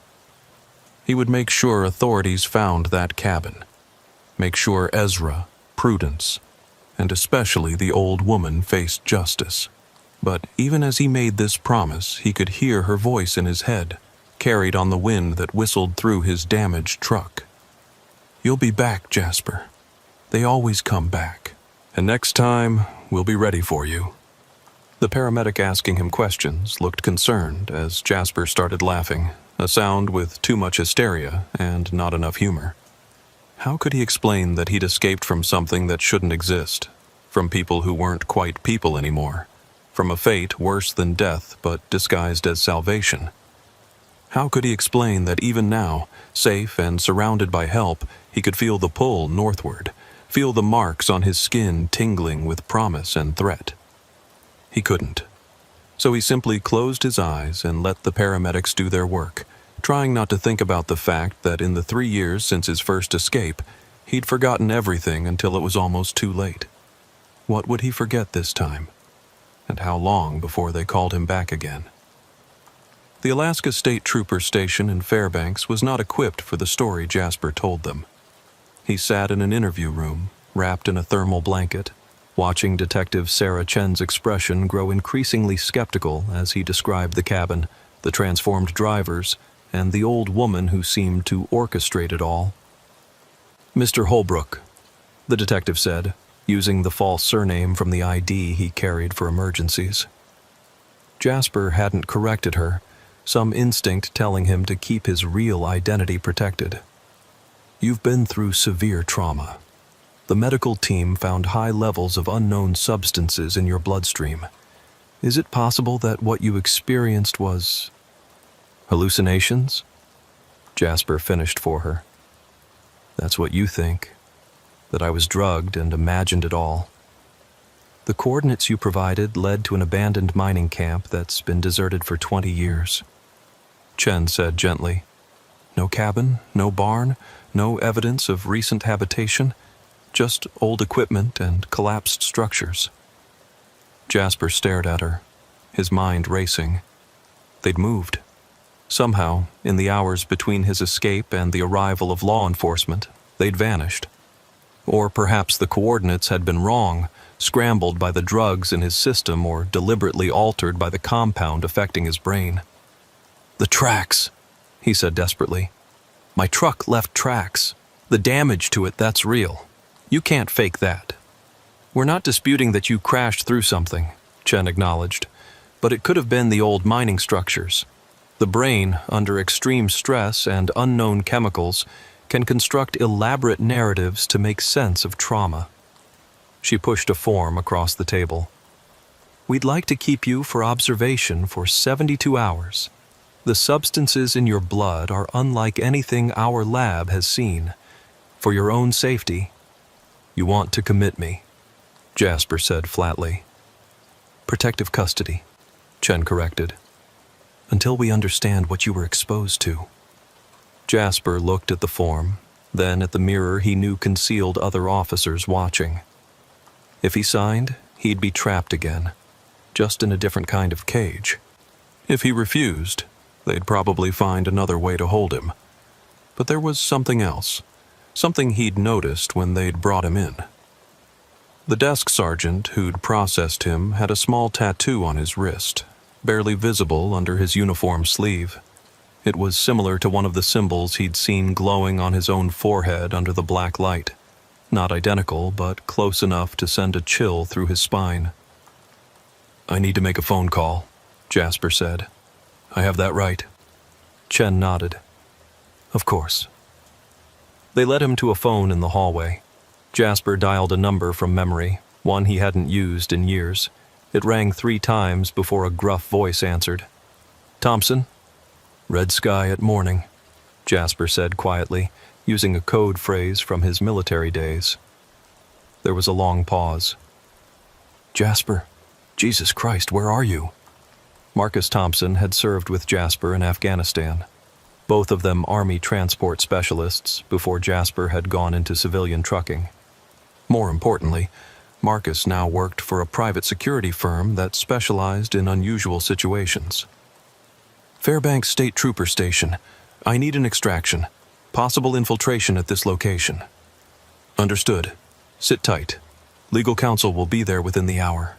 He would make sure authorities found that cabin, make sure Ezra, Prudence, and especially the old woman faced justice. But even as he made this promise, he could hear her voice in his head, carried on the wind that whistled through his damaged truck. "You'll be back, Jasper. They always come back. And next time, we'll be ready for you." The paramedic asking him questions looked concerned as Jasper started laughing, a sound with too much hysteria and not enough humor. How could he explain that he'd escaped from something that shouldn't exist, from people who weren't quite people anymore, from a fate worse than death but disguised as salvation? How could he explain that even now, safe and surrounded by help, he could feel the pull northward, feel the marks on his skin tingling with promise and threat? He couldn't. So he simply closed his eyes and let the paramedics do their work, trying not to think about the fact that in the 3 years since his first escape, he'd forgotten everything until it was almost too late. What would he forget this time? And how long before they called him back again? The Alaska State Trooper Station in Fairbanks was not equipped for the story Jasper told them. He sat in an interview room, wrapped in a thermal blanket, watching Detective Sarah Chen's expression grow increasingly skeptical as he described the cabin, the transformed drivers, and the old woman who seemed to orchestrate it all. "Mr. Holbrook," the detective said, using the false surname from the ID he carried for emergencies. Jasper hadn't corrected her, some instinct telling him to keep his real identity protected. "You've been through severe trauma. The medical team found high levels of unknown substances in your bloodstream. Is it possible that what you experienced was hallucinations?" Jasper finished for her. "That's what you think, that I was drugged and imagined it all. The coordinates you provided led to an abandoned mining camp that's been deserted for 20 years. Chen said gently. "No cabin, no barn, no evidence of recent habitation, just old equipment and collapsed structures." Jasper stared at her, his mind racing. They'd moved. Somehow, in the hours between his escape and the arrival of law enforcement, they'd vanished. Or perhaps the coordinates had been wrong, scrambled by the drugs in his system or deliberately altered by the compound affecting his brain. "The tracks," he said desperately. "My truck left tracks. The damage to it, that's real. You can't fake that." "We're not disputing that you crashed through something," Chen acknowledged, "but it could have been the old mining structures. The brain, under extreme stress and unknown chemicals, can construct elaborate narratives to make sense of trauma." She pushed a form across the table. "We'd like to keep you for observation for 72 hours. The substances in your blood are unlike anything our lab has seen. For your own safety, you want to commit me," Jasper said flatly. "Protective custody," Chen corrected. "Until we understand what you were exposed to." Jasper looked at the form, then at the mirror he knew concealed other officers watching. If he signed, he'd be trapped again, just in a different kind of cage. If he refused, they'd probably find another way to hold him. But there was something else, something he'd noticed when they'd brought him in. The desk sergeant who'd processed him had a small tattoo on his wrist, barely visible under his uniform sleeve. It was similar to one of the symbols he'd seen glowing on his own forehead under the black light. Not identical, but close enough to send a chill through his spine. "I need to make a phone call," Jasper said. "I have that right?" Chen nodded. "Of course." They led him to a phone in the hallway. Jasper dialed a number from memory, one he hadn't used in years. It rang 3 times before a gruff voice answered. "Thompson?" "Red sky at morning," Jasper said quietly, using a code phrase from his military days. There was a long pause. "Jasper, Jesus Christ, where are you?" Marcus Thompson had served with Jasper in Afghanistan, both of them Army transport specialists before Jasper had gone into civilian trucking. More importantly, Marcus now worked for a private security firm that specialized in unusual situations. "Fairbanks State Trooper Station. I need an extraction. Possible infiltration at this location." "Understood. Sit tight. Legal counsel will be there within the hour.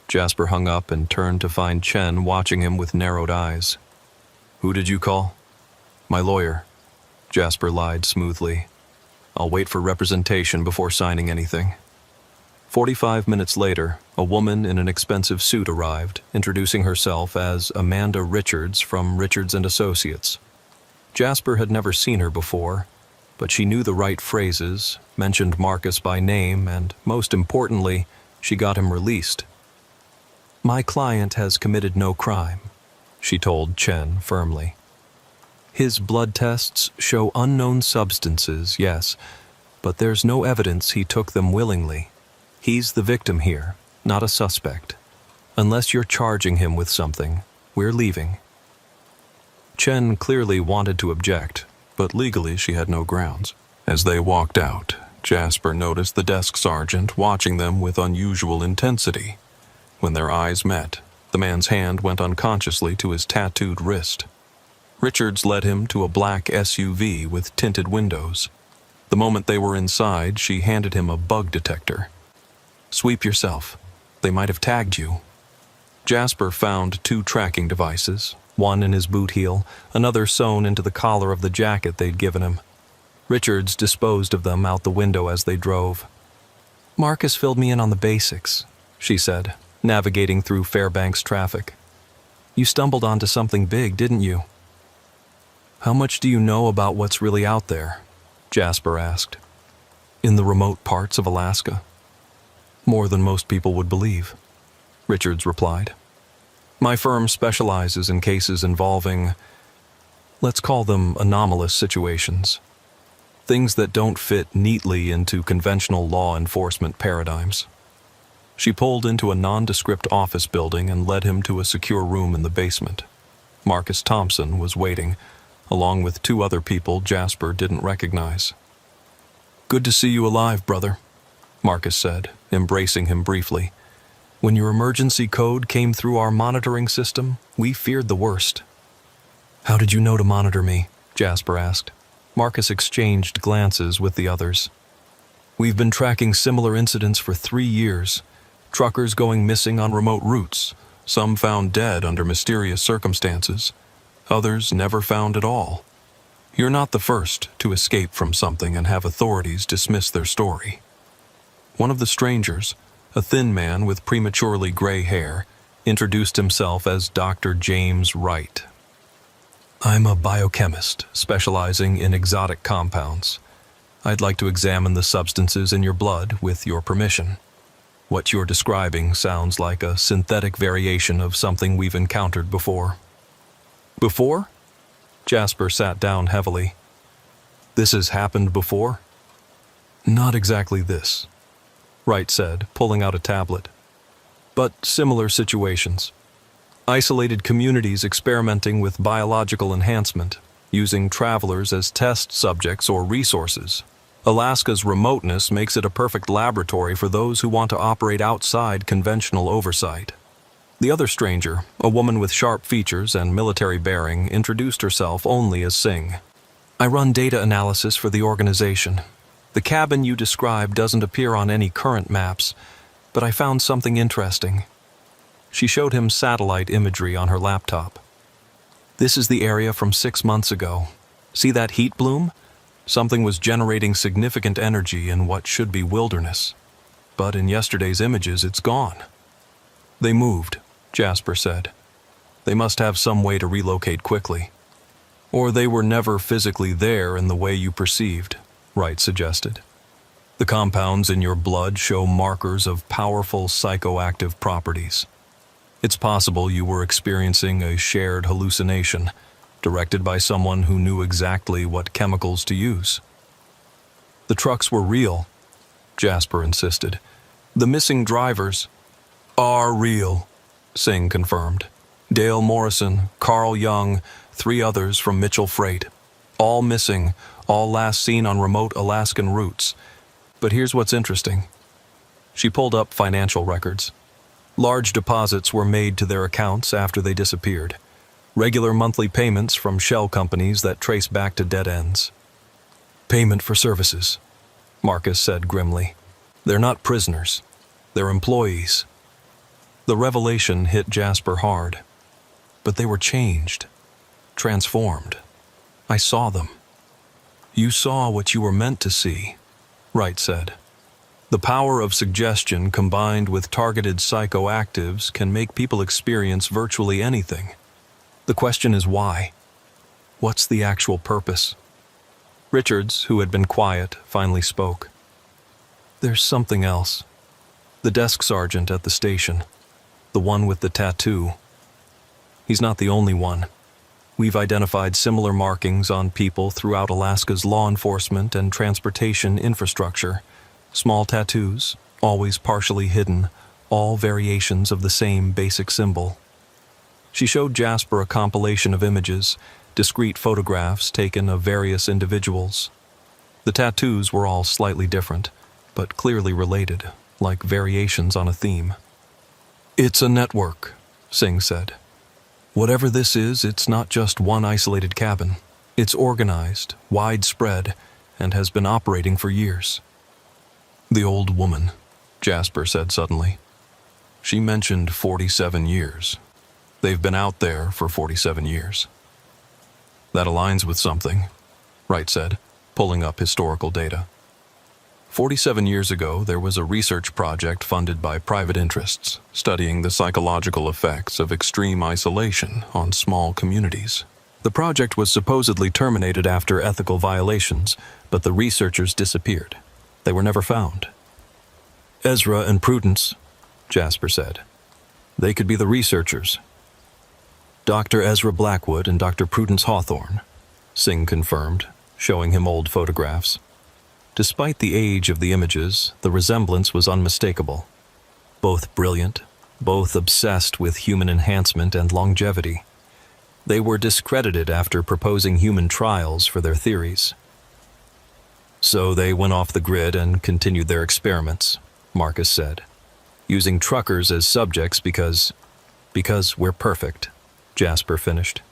Jasper hung up and turned to find Chen watching him with narrowed eyes. Who did you call? My lawyer. Jasper lied smoothly. I'll wait for representation before signing anything. 45 minutes later, a woman in an expensive suit arrived, introducing herself as Amanda Richards from Richards & Associates. Jasper had never seen her before, but she knew the right phrases, mentioned Marcus by name, and, most importantly, she got him released. My client has committed no crime, she told Chen firmly. His blood tests show unknown substances, yes, but there's no evidence he took them willingly. He's the victim here, not a suspect. Unless you're charging him with something, we're leaving. Chen clearly wanted to object, but legally she had no grounds. As they walked out, Jasper noticed the desk sergeant watching them with unusual intensity. When their eyes met, the man's hand went unconsciously to his tattooed wrist. Richards led him to a black SUV with tinted windows. The moment they were inside, she handed him a bug detector. Sweep yourself. They might have tagged you. Jasper found 2 tracking devices, one in his boot heel, another sewn into the collar of the jacket they'd given him. Richards disposed of them out the window as they drove. Marcus filled me in on the basics, she said, navigating through Fairbanks traffic. You stumbled onto something big, didn't you? How much do you know about what's really out there? Jasper asked. In the remote parts of Alaska? More than most people would believe, Richards replied. My firm specializes in cases involving, let's call them anomalous situations. Things that don't fit neatly into conventional law enforcement paradigms. She pulled into a nondescript office building and led him to a secure room in the basement. Marcus Thompson was waiting, along with 2 other people Jasper didn't recognize. Good to see you alive, brother, Marcus said, embracing him briefly. When your emergency code came through our monitoring system, we feared the worst. How did you know to monitor me? Jasper asked. Marcus exchanged glances with the others. We've been tracking similar incidents for 3 years. Truckers going missing on remote routes, some found dead under mysterious circumstances, others never found at all. You're not the first to escape from something and have authorities dismiss their story. One of the strangers, a thin man with prematurely gray hair, introduced himself as Dr. James Wright. I'm a biochemist specializing in exotic compounds. I'd like to examine the substances in your blood with your permission. What you're describing sounds like a synthetic variation of something we've encountered before. Before? Jasper sat down heavily. This has happened before? Not exactly this, Wright said, pulling out a tablet. But similar situations. Isolated communities experimenting with biological enhancement, using travelers as test subjects or resources. Alaska's remoteness makes it a perfect laboratory for those who want to operate outside conventional oversight. The other stranger, a woman with sharp features and military bearing, introduced herself only as Singh. I run data analysis for the organization. The cabin you described doesn't appear on any current maps, but I found something interesting. She showed him satellite imagery on her laptop. This is the area from 6 months ago. See that heat bloom? Something was generating significant energy in what should be wilderness. But in yesterday's images, it's gone. They moved, Jasper said. They must have some way to relocate quickly. Or they were never physically there in the way you perceived, Wright suggested. The compounds in your blood show markers of powerful psychoactive properties. It's possible you were experiencing a shared hallucination, directed by someone who knew exactly what chemicals to use. The trucks were real, Jasper insisted. The missing drivers are real, Singh confirmed. Dale Morrison, Carl Young, 3 others from Mitchell Freight. All missing, all last seen on remote Alaskan routes. But here's what's interesting. She pulled up financial records. Large deposits were made to their accounts after they disappeared. Regular monthly payments from shell companies that trace back to dead ends. Payment for services, Marcus said grimly. They're not prisoners. They're employees. The revelation hit Jasper hard, but they were changed, transformed. I saw them. You saw what you were meant to see, Wright said. The power of suggestion combined with targeted psychoactives can make people experience virtually anything. The question is why? What's the actual purpose? Richards, who had been quiet, finally spoke. There's something else. The desk sergeant at the station, the one with the tattoo. He's not the only one. We've identified similar markings on people throughout Alaska's law enforcement and transportation infrastructure. Small tattoos, always partially hidden, all variations of the same basic symbol. She showed Jasper a compilation of images, discrete photographs taken of various individuals. The tattoos were all slightly different, but clearly related, like variations on a theme. It's a network, Singh said. Whatever this is, it's not just one isolated cabin. It's organized, widespread, and has been operating for years. The old woman, Jasper said suddenly. She mentioned 47 years. They've been out there for 47 years. That aligns with something, Wright said, pulling up historical data. 47 years ago, there was a research project funded by private interests, studying the psychological effects of extreme isolation on small communities. The project was supposedly terminated after ethical violations, but the researchers disappeared. They were never found. Ezra and Prudence, Jasper said. They could be the researchers. Dr. Ezra Blackwood and Dr. Prudence Hawthorne, Singh confirmed, showing him old photographs. Despite the age of the images, the resemblance was unmistakable. Both brilliant, both obsessed with human enhancement and longevity. They were discredited after proposing human trials for their theories. So they went off the grid and continued their experiments, Marcus said, using truckers as subjects because we're perfect, Jasper finished.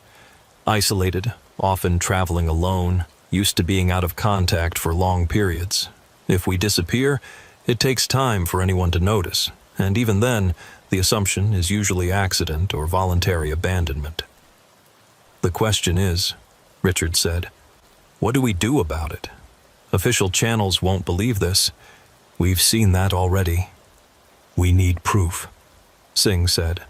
Isolated, often traveling alone, used to being out of contact for long periods. If we disappear, it takes time for anyone to notice, and even then, the assumption is usually accident or voluntary abandonment. The question is, Richard said, what do we do about it? Official channels won't believe this. We've seen that already. We need proof, Singh said.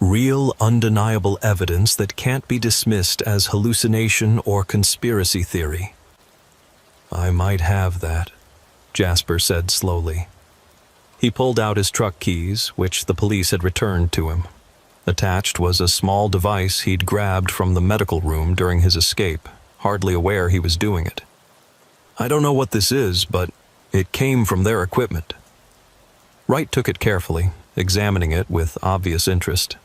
Real, undeniable evidence that can't be dismissed as hallucination or conspiracy theory. I might have that, Jasper said slowly. He pulled out his truck keys, which the police had returned to him. Attached was a small device he'd grabbed from the medical room during his escape, hardly aware he was doing it. I don't know what this is, but it came from their equipment. Wright took it carefully, examining it with obvious interest.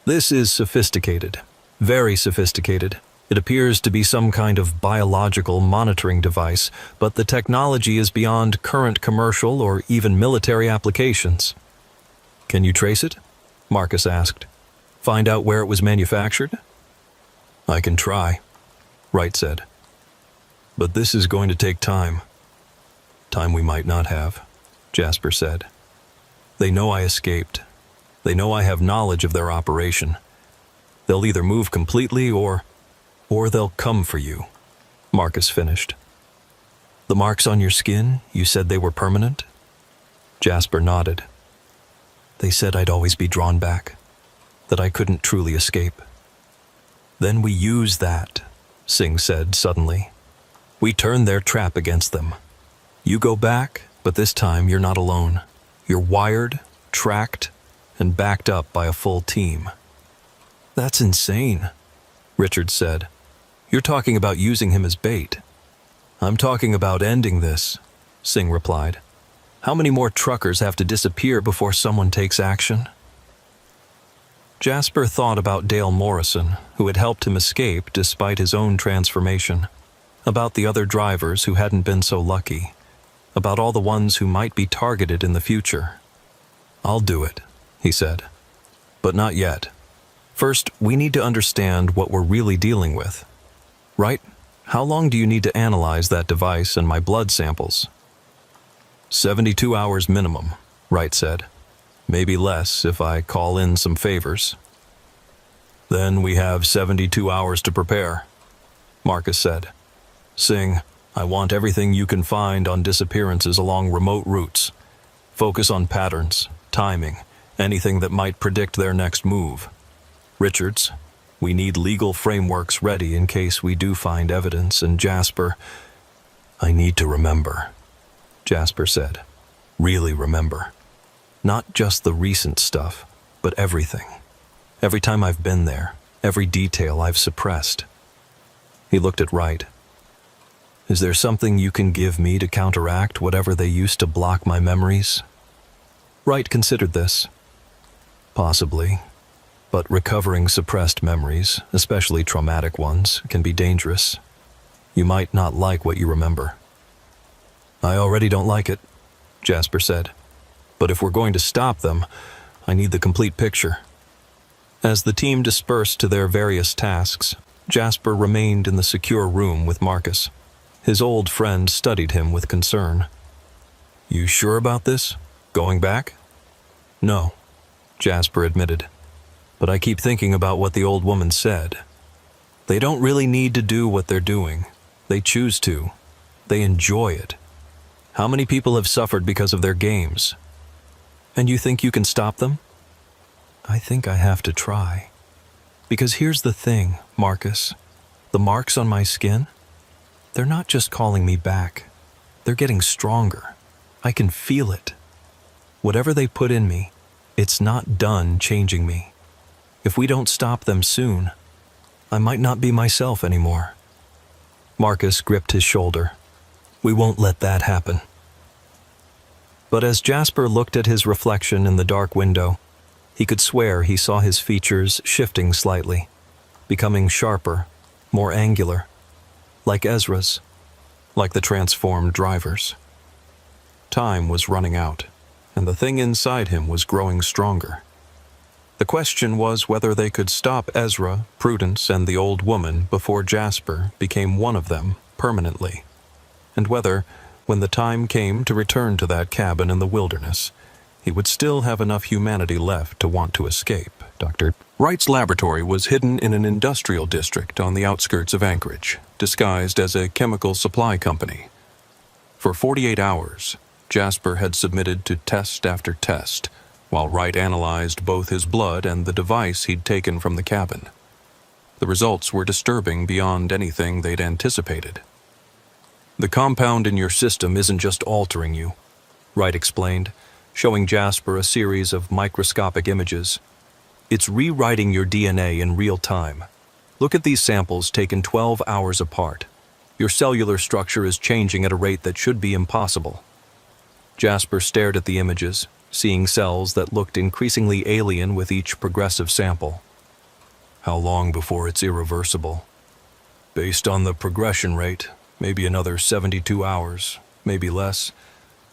This is sophisticated, very sophisticated. It appears to be some kind of biological monitoring device, but the technology is beyond current commercial or even military applications. Can you trace it? Marcus asked. Find out where it was manufactured? I can try, Wright said. But this is going to take time. Time we might not have, Jasper said. They know I escaped. They know I have knowledge of their operation. They'll either move completely or they'll come for you, Marcus finished. The marks on your skin, you said they were permanent? Jasper nodded. They said I'd always be drawn back, that I couldn't truly escape. Then we use that, Singh said suddenly. We turn their trap against them. You go back, but this time you're not alone. You're wired, tracked, and backed up by a full team. That's insane, Richard said. You're talking about using him as bait. I'm talking about ending this, Singh replied. How many more truckers have to disappear before someone takes action? Jasper thought about Dale Morrison, who had helped him escape despite his own transformation. About the other drivers who hadn't been so lucky. About all the ones who might be targeted in the future. I'll do it, he said. But not yet. First, we need to understand what we're really dealing with. Right? How long do you need to analyze that device and my blood samples? "72 hours minimum," Wright said. "Maybe less if I call in some favors." "Then we have 72 hours to prepare," Marcus said. "Singh, I want everything you can find on disappearances along remote routes. Focus on patterns, timing, anything that might predict their next move. Richards, we need legal frameworks ready in case we do find evidence, and Jasper, I need to remember," Jasper said. "Really remember. Not just the recent stuff, but everything. Every time I've been there, every detail I've suppressed." He looked at Wright. "Is there something you can give me to counteract whatever they used to block my memories?" Wright considered this. "Possibly. But recovering suppressed memories, especially traumatic ones, can be dangerous. You might not like what you remember." "I already don't like it," Jasper said. "But if we're going to stop them, I need the complete picture." As the team dispersed to their various tasks, Jasper remained in the secure room with Marcus. His old friend studied him with concern. "You sure about this? Going back?" "No," Jasper admitted. "But I keep thinking about what the old woman said. They don't really need to do what they're doing. They choose to. They enjoy it. How many people have suffered because of their games? And you think you can stop them?" "I think I have to try. Because here's the thing, Marcus. The marks on my skin, they're not just calling me back. They're getting stronger. I can feel it. Whatever they put in me, it's not done changing me. If we don't stop them soon, I might not be myself anymore." Marcus gripped his shoulder. "We won't let that happen." But as Jasper looked at his reflection in the dark window, he could swear he saw his features shifting slightly, becoming sharper, more angular, like Ezra's, like the transformed driver's. Time was running out, and the thing inside him was growing stronger. The question was whether they could stop Ezra, Prudence, and the old woman before Jasper became one of them permanently, and whether, when the time came to return to that cabin in the wilderness, he would still have enough humanity left to want to escape. Dr. Wright's laboratory was hidden in an industrial district on the outskirts of Anchorage, disguised as a chemical supply company. For 48 hours, Jasper had submitted to test after test, while Wright analyzed both his blood and the device he'd taken from the cabin. The results were disturbing beyond anything they'd anticipated. "The compound in your system isn't just altering you," Wright explained, showing Jasper a series of microscopic images. "It's rewriting your DNA in real time. Look at these samples taken 12 hours apart. Your cellular structure is changing at a rate that should be impossible." Jasper stared at the images, seeing cells that looked increasingly alien with each progressive sample. "How long before it's irreversible?" "Based on the progression rate, maybe another 72 hours, maybe less.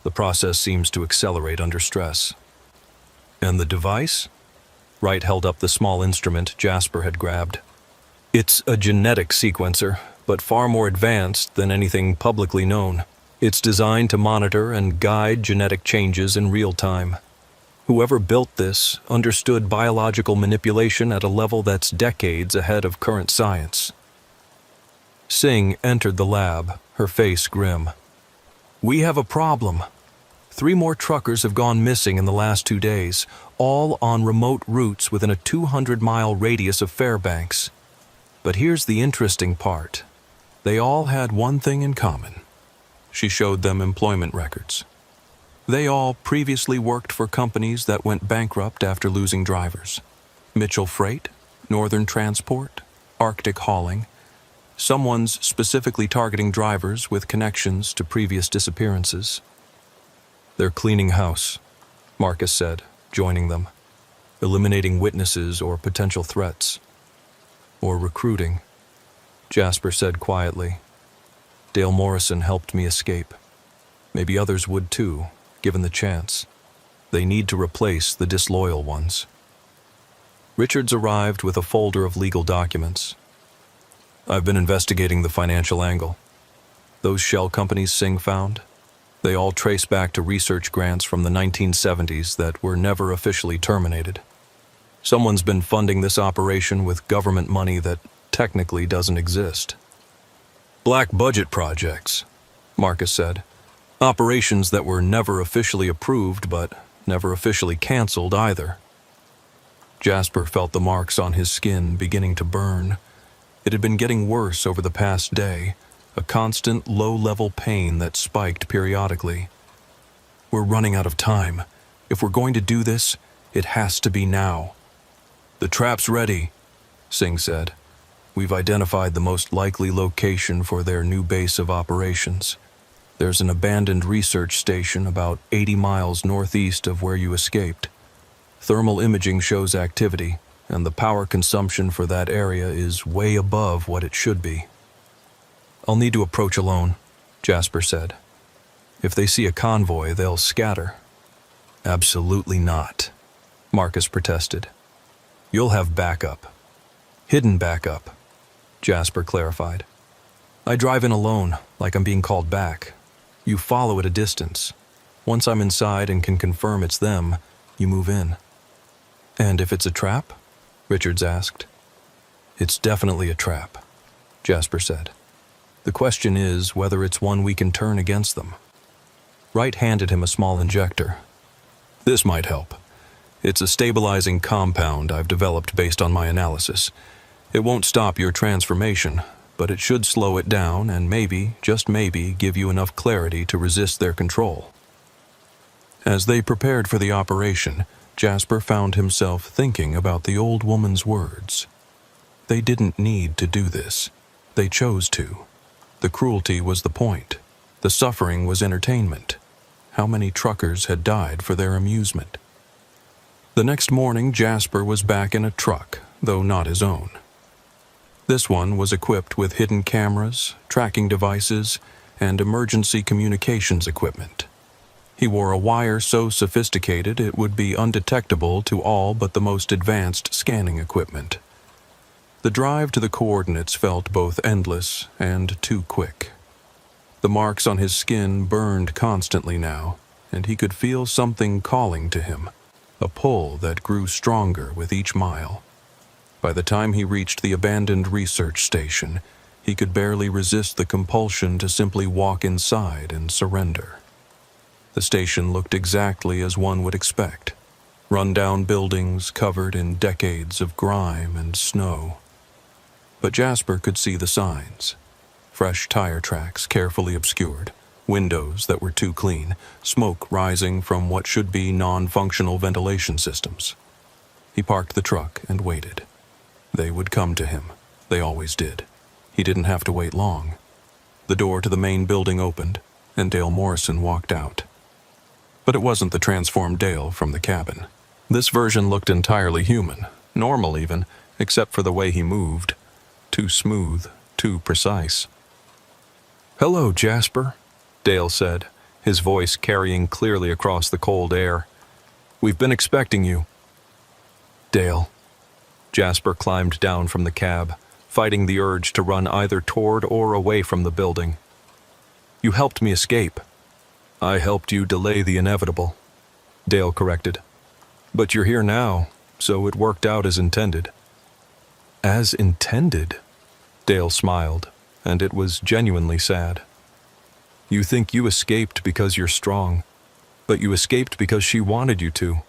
The process seems to accelerate under stress." "And the device?" Wright held up the small instrument Jasper had grabbed. "It's a genetic sequencer, but far more advanced than anything publicly known. It's designed to monitor and guide genetic changes in real time. Whoever built this understood biological manipulation at a level that's decades ahead of current science." Singh entered the lab, her face grim. "We have a problem. 3 more truckers have gone missing in the last 2 days, all on remote routes within a 200-mile radius of Fairbanks. But here's the interesting part. They all had one thing in common." She showed them employment records. They all previously worked for companies that went bankrupt after losing drivers. Mitchell Freight, Northern Transport, Arctic Hauling. Someone's specifically targeting drivers with connections to previous disappearances. "They're cleaning house," Marcus said, joining them. "Eliminating witnesses or potential threats." "Or recruiting," Jasper said quietly. "Dale Morrison helped me escape. Maybe others would too, given the chance. They need to replace the disloyal ones." Richards arrived with a folder of legal documents. "I've been investigating the financial angle. Those shell companies Singh found, They all trace back to research grants from the 1970s that were never officially terminated. Someone's been funding this operation with government money that technically doesn't exist. Black budget projects, Marcus said. Operations that were never officially approved but never officially canceled either. Jasper felt the marks on his skin beginning to burn. It had been getting worse over the past day, a constant low-level pain that spiked periodically. We're running out of time. If we're going to do this, it has to be now. The trap's ready, Singh said. We've identified the most likely location for their new base of operations. There's an abandoned research station about 80 miles northeast of where you escaped. Thermal imaging shows activity, and the power consumption for that area is way above what it should be. I'll need to approach alone, Jasper said. If they see a convoy, they'll scatter. Absolutely not, Marcus protested. You'll have backup. Hidden backup, Jasper clarified. I drive in alone, like I'm being called back. You follow at a distance. Once I'm inside and can confirm it's them, you move in. And if it's a trap? Richards asked. It's definitely a trap, Jasper said. The question is whether it's one we can turn against them. Wright handed him a small injector. This might help. It's a stabilizing compound I've developed based on my analysis. It won't stop your transformation, but it should slow it down and maybe, just maybe, give you enough clarity to resist their control. As they prepared for the operation, Jasper found himself thinking about the old woman's words. They didn't need to do this. They chose to. The cruelty was the point. The suffering was entertainment. How many truckers had died for their amusement? The next morning, Jasper was back in a truck, though not his own. This one was equipped with hidden cameras, tracking devices, and emergency communications equipment. He wore a wire so sophisticated it would be undetectable to all but the most advanced scanning equipment. The drive to the coordinates felt both endless and too quick. The marks on his skin burned constantly now, and he could feel something calling to him, a pull that grew stronger with each mile. By the time he reached the abandoned research station, he could barely resist the compulsion to simply walk inside and surrender. The station looked exactly as one would expect. Run-down buildings covered in decades of grime and snow. But Jasper could see the signs. Fresh tire tracks carefully obscured, windows that were too clean, smoke rising from what should be non-functional ventilation systems. He parked the truck and waited. They would come to him. They always did. He didn't have to wait long. The door to the main building opened, and Dale Morrison walked out. But it wasn't the transformed Dale from the cabin. This version looked entirely human, normal even, except for the way he moved. Too smooth, too precise. "Hello, Jasper," Dale said, his voice carrying clearly across the cold air. "We've been expecting you." "Dale." Jasper climbed down from the cab, fighting the urge to run either toward or away from the building. "You helped me escape." "I helped you delay the inevitable," Dale corrected. "But you're here now, so it worked out as intended." "As intended?" Dale smiled, and it was genuinely sad. "You think you escaped because you're strong, but you escaped because she wanted you to.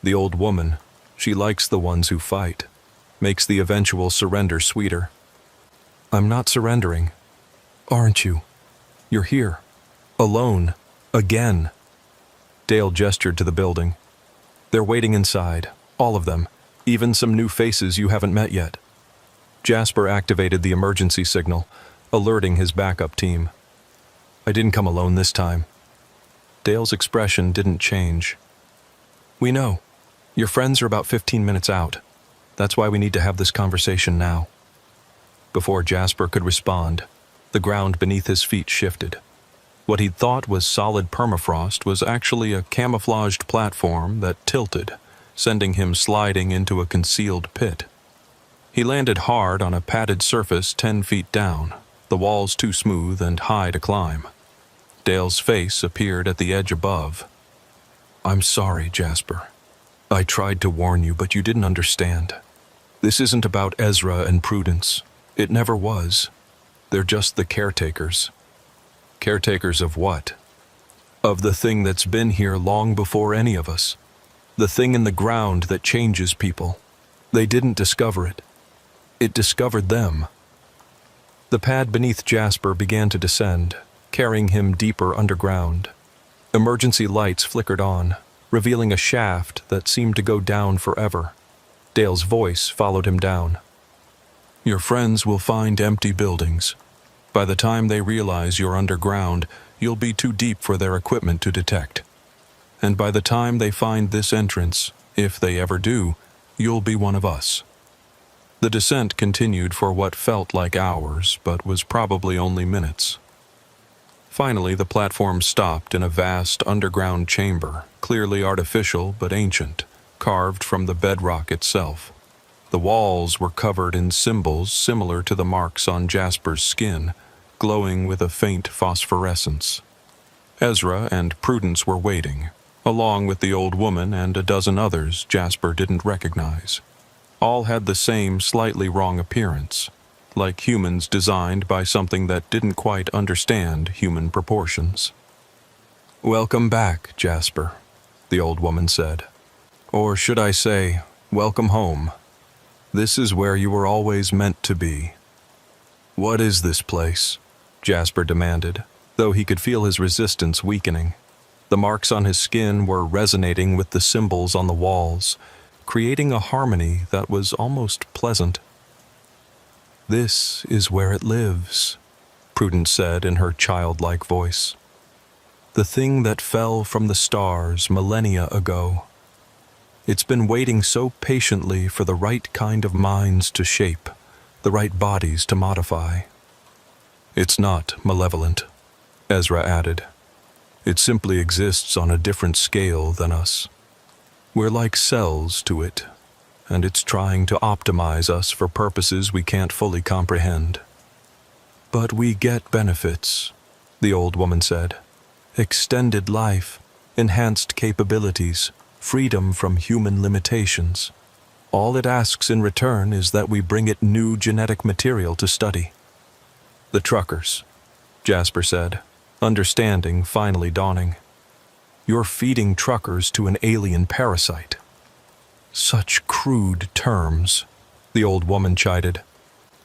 The old woman, she likes the ones who fight, makes the eventual surrender sweeter." "I'm not surrendering." "Aren't you? You're here, alone, again." Dale gestured to the building. "They're waiting inside, all of them, even some new faces you haven't met yet." Jasper activated the emergency signal, alerting his backup team. "I didn't come alone this time." Dale's expression didn't change. "We know. Your friends are about 15 minutes out. That's why we need to have this conversation now." Before Jasper could respond, the ground beneath his feet shifted. What he'd thought was solid permafrost was actually a camouflaged platform that tilted, sending him sliding into a concealed pit. He landed hard on a padded surface 10 feet down, the walls too smooth and high to climb. Dale's face appeared at the edge above. "I'm sorry, Jasper. I tried to warn you, but you didn't understand. This isn't about Ezra and Prudence. It never was. They're just the caretakers." "Caretakers of what?" "Of the thing that's been here long before any of us. The thing in the ground that changes people. They didn't discover it. It discovered them." The pad beneath Jasper began to descend, carrying him deeper underground. Emergency lights flickered on, revealing a shaft that seemed to go down forever. Dale's voice followed him down. "Your friends will find empty buildings. By the time they realize you're underground, you'll be too deep for their equipment to detect. And by the time they find this entrance, if they ever do, you'll be one of us." The descent continued for what felt like hours, but was probably only minutes. Finally, the platform stopped in a vast underground chamber, clearly artificial but ancient, carved from the bedrock itself. The walls were covered in symbols similar to the marks on Jasper's skin, glowing with a faint phosphorescence. Ezra and Prudence were waiting, along with the old woman and a dozen others Jasper didn't recognize. All had the same slightly wrong appearance, like humans designed by something that didn't quite understand human proportions. "Welcome back, Jasper," the old woman said. "Or should I say, welcome home. This is where you were always meant to be." "What is this place?" Jasper demanded, though he could feel his resistance weakening. The marks on his skin were resonating with the symbols on the walls, creating a harmony that was almost pleasant. "This is where it lives," Prudence said in her childlike voice. "The thing that fell from the stars millennia ago. It's been waiting so patiently for the right kind of minds to shape, the right bodies to modify." "It's not malevolent," Ezra added. "It simply exists on a different scale than us. We're like cells to it, and it's trying to optimize us for purposes we can't fully comprehend. But we get benefits," the old woman said. "Extended life, enhanced capabilities, freedom from human limitations. All it asks in return is that we bring it new genetic material to study." "The truckers," Jasper said, understanding finally dawning. "You're feeding truckers to an alien parasite." "Such crude terms," the old woman chided.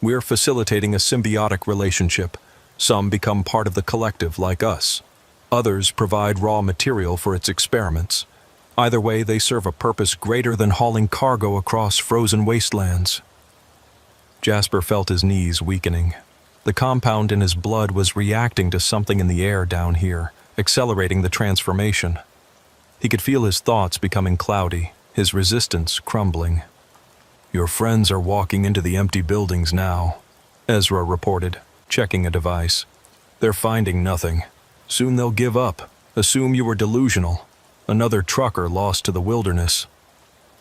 "We're facilitating a symbiotic relationship. Some become part of the collective like us. Others provide raw material for its experiments. Either way, they serve a purpose greater than hauling cargo across frozen wastelands." Jasper felt his knees weakening. The compound in his blood was reacting to something in the air down here, accelerating the transformation. He could feel his thoughts becoming cloudy, his resistance crumbling. "Your friends are walking into the empty buildings now," Ezra reported, checking a device. "They're finding nothing. Soon they'll give up, assume you were delusional. Another trucker lost to the wilderness."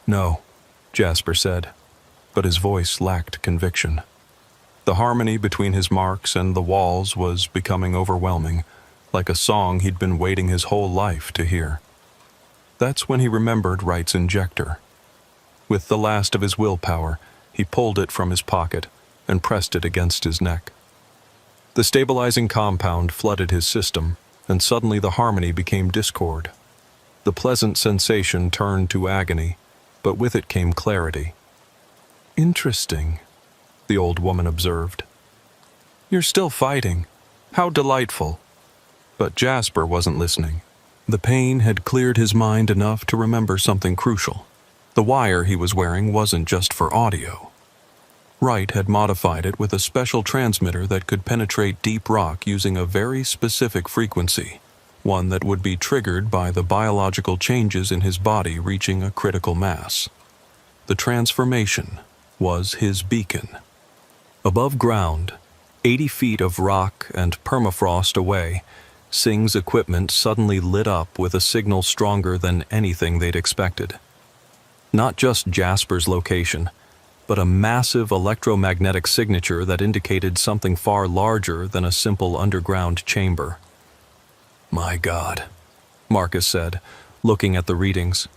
"No," Jasper said, but his voice lacked conviction. The harmony between his marks and the walls was becoming overwhelming, like a song he'd been waiting his whole life to hear. That's when he remembered Wright's injector. With the last of his willpower, he pulled it from his pocket and pressed it against his neck. The stabilizing compound flooded his system, and suddenly the harmony became discord. The pleasant sensation turned to agony, but with it came clarity. "Interesting," the old woman observed. "You're still fighting. How delightful." But Jasper wasn't listening. The pain had cleared his mind enough to remember something crucial. The wire he was wearing wasn't just for audio. Wright had modified it with a special transmitter that could penetrate deep rock using a very specific frequency, one that would be triggered by the biological changes in his body reaching a critical mass. The transformation was his beacon. Above ground, 80 feet of rock and permafrost away, Singh's equipment suddenly lit up with a signal stronger than anything they'd expected. Not just Jasper's location, but a massive electromagnetic signature that indicated something far larger than a simple underground chamber. My God, Marcus said, looking at the readings.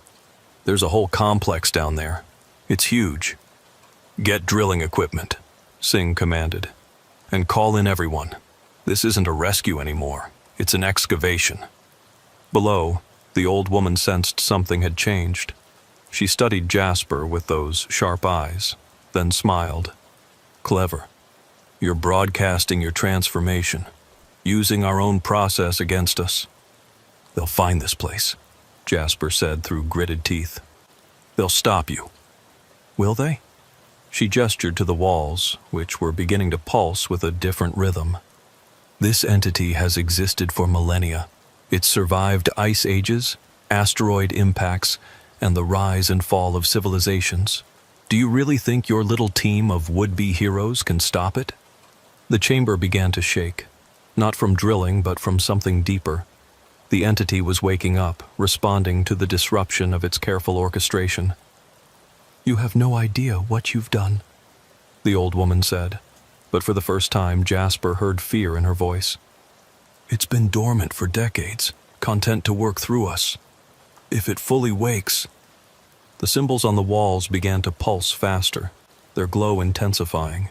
There's a whole complex down there. It's huge. Get drilling equipment, Singh commanded. And call in everyone. This isn't a rescue anymore. It's an excavation. Below, the old woman sensed something had changed. She studied Jasper with those sharp eyes, then smiled. Clever. You're broadcasting your transformation, using our own process against us. They'll find this place, Jasper said through gritted teeth. They'll stop you. Will they? She gestured to the walls, which were beginning to pulse with a different rhythm. This entity has existed for millennia. It's survived ice ages, asteroid impacts, and the rise and fall of civilizations. Do you really think your little team of would-be heroes can stop it? The chamber began to shake, not from drilling but from something deeper. The entity was waking up, responding to the disruption of its careful orchestration. You have no idea what you've done, the old woman said, but for the first time Jasper heard fear in her voice. It's been dormant for decades, content to work through us. If it fully wakes... The symbols on the walls began to pulse faster, their glow intensifying.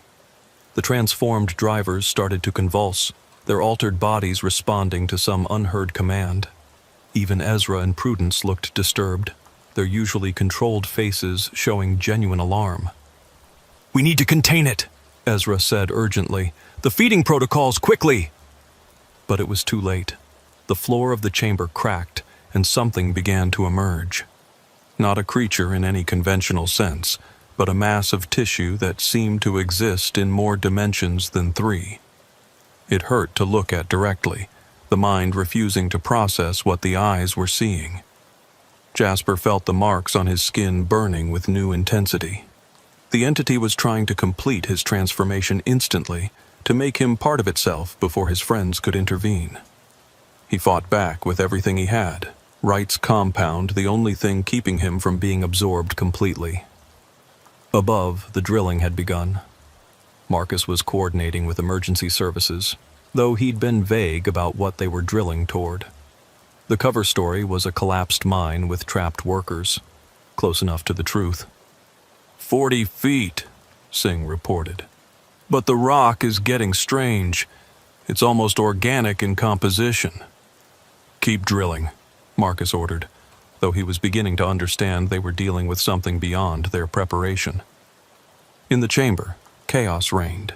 The transformed drivers started to convulse, their altered bodies responding to some unheard command. Even Ezra and Prudence looked disturbed, their usually controlled faces showing genuine alarm. We need to contain it, Ezra said urgently. The feeding protocols, quickly! But it was too late. The floor of the chamber cracked, and something began to emerge. Not a creature in any conventional sense, but a mass of tissue that seemed to exist in more dimensions than 3. It hurt to look at directly, the mind refusing to process what the eyes were seeing. Jasper felt the marks on his skin burning with new intensity. The entity was trying to complete his transformation instantly, to make him part of itself before his friends could intervene. He fought back with everything he had, Wright's compound the only thing keeping him from being absorbed completely. Above, the drilling had begun. Marcus was coordinating with emergency services, though he'd been vague about what they were drilling toward. The cover story was a collapsed mine with trapped workers, close enough to the truth. 40 feet, Singh reported. But the rock is getting strange. It's almost organic in composition. Keep drilling, Marcus ordered, though he was beginning to understand they were dealing with something beyond their preparation. In the chamber, chaos reigned.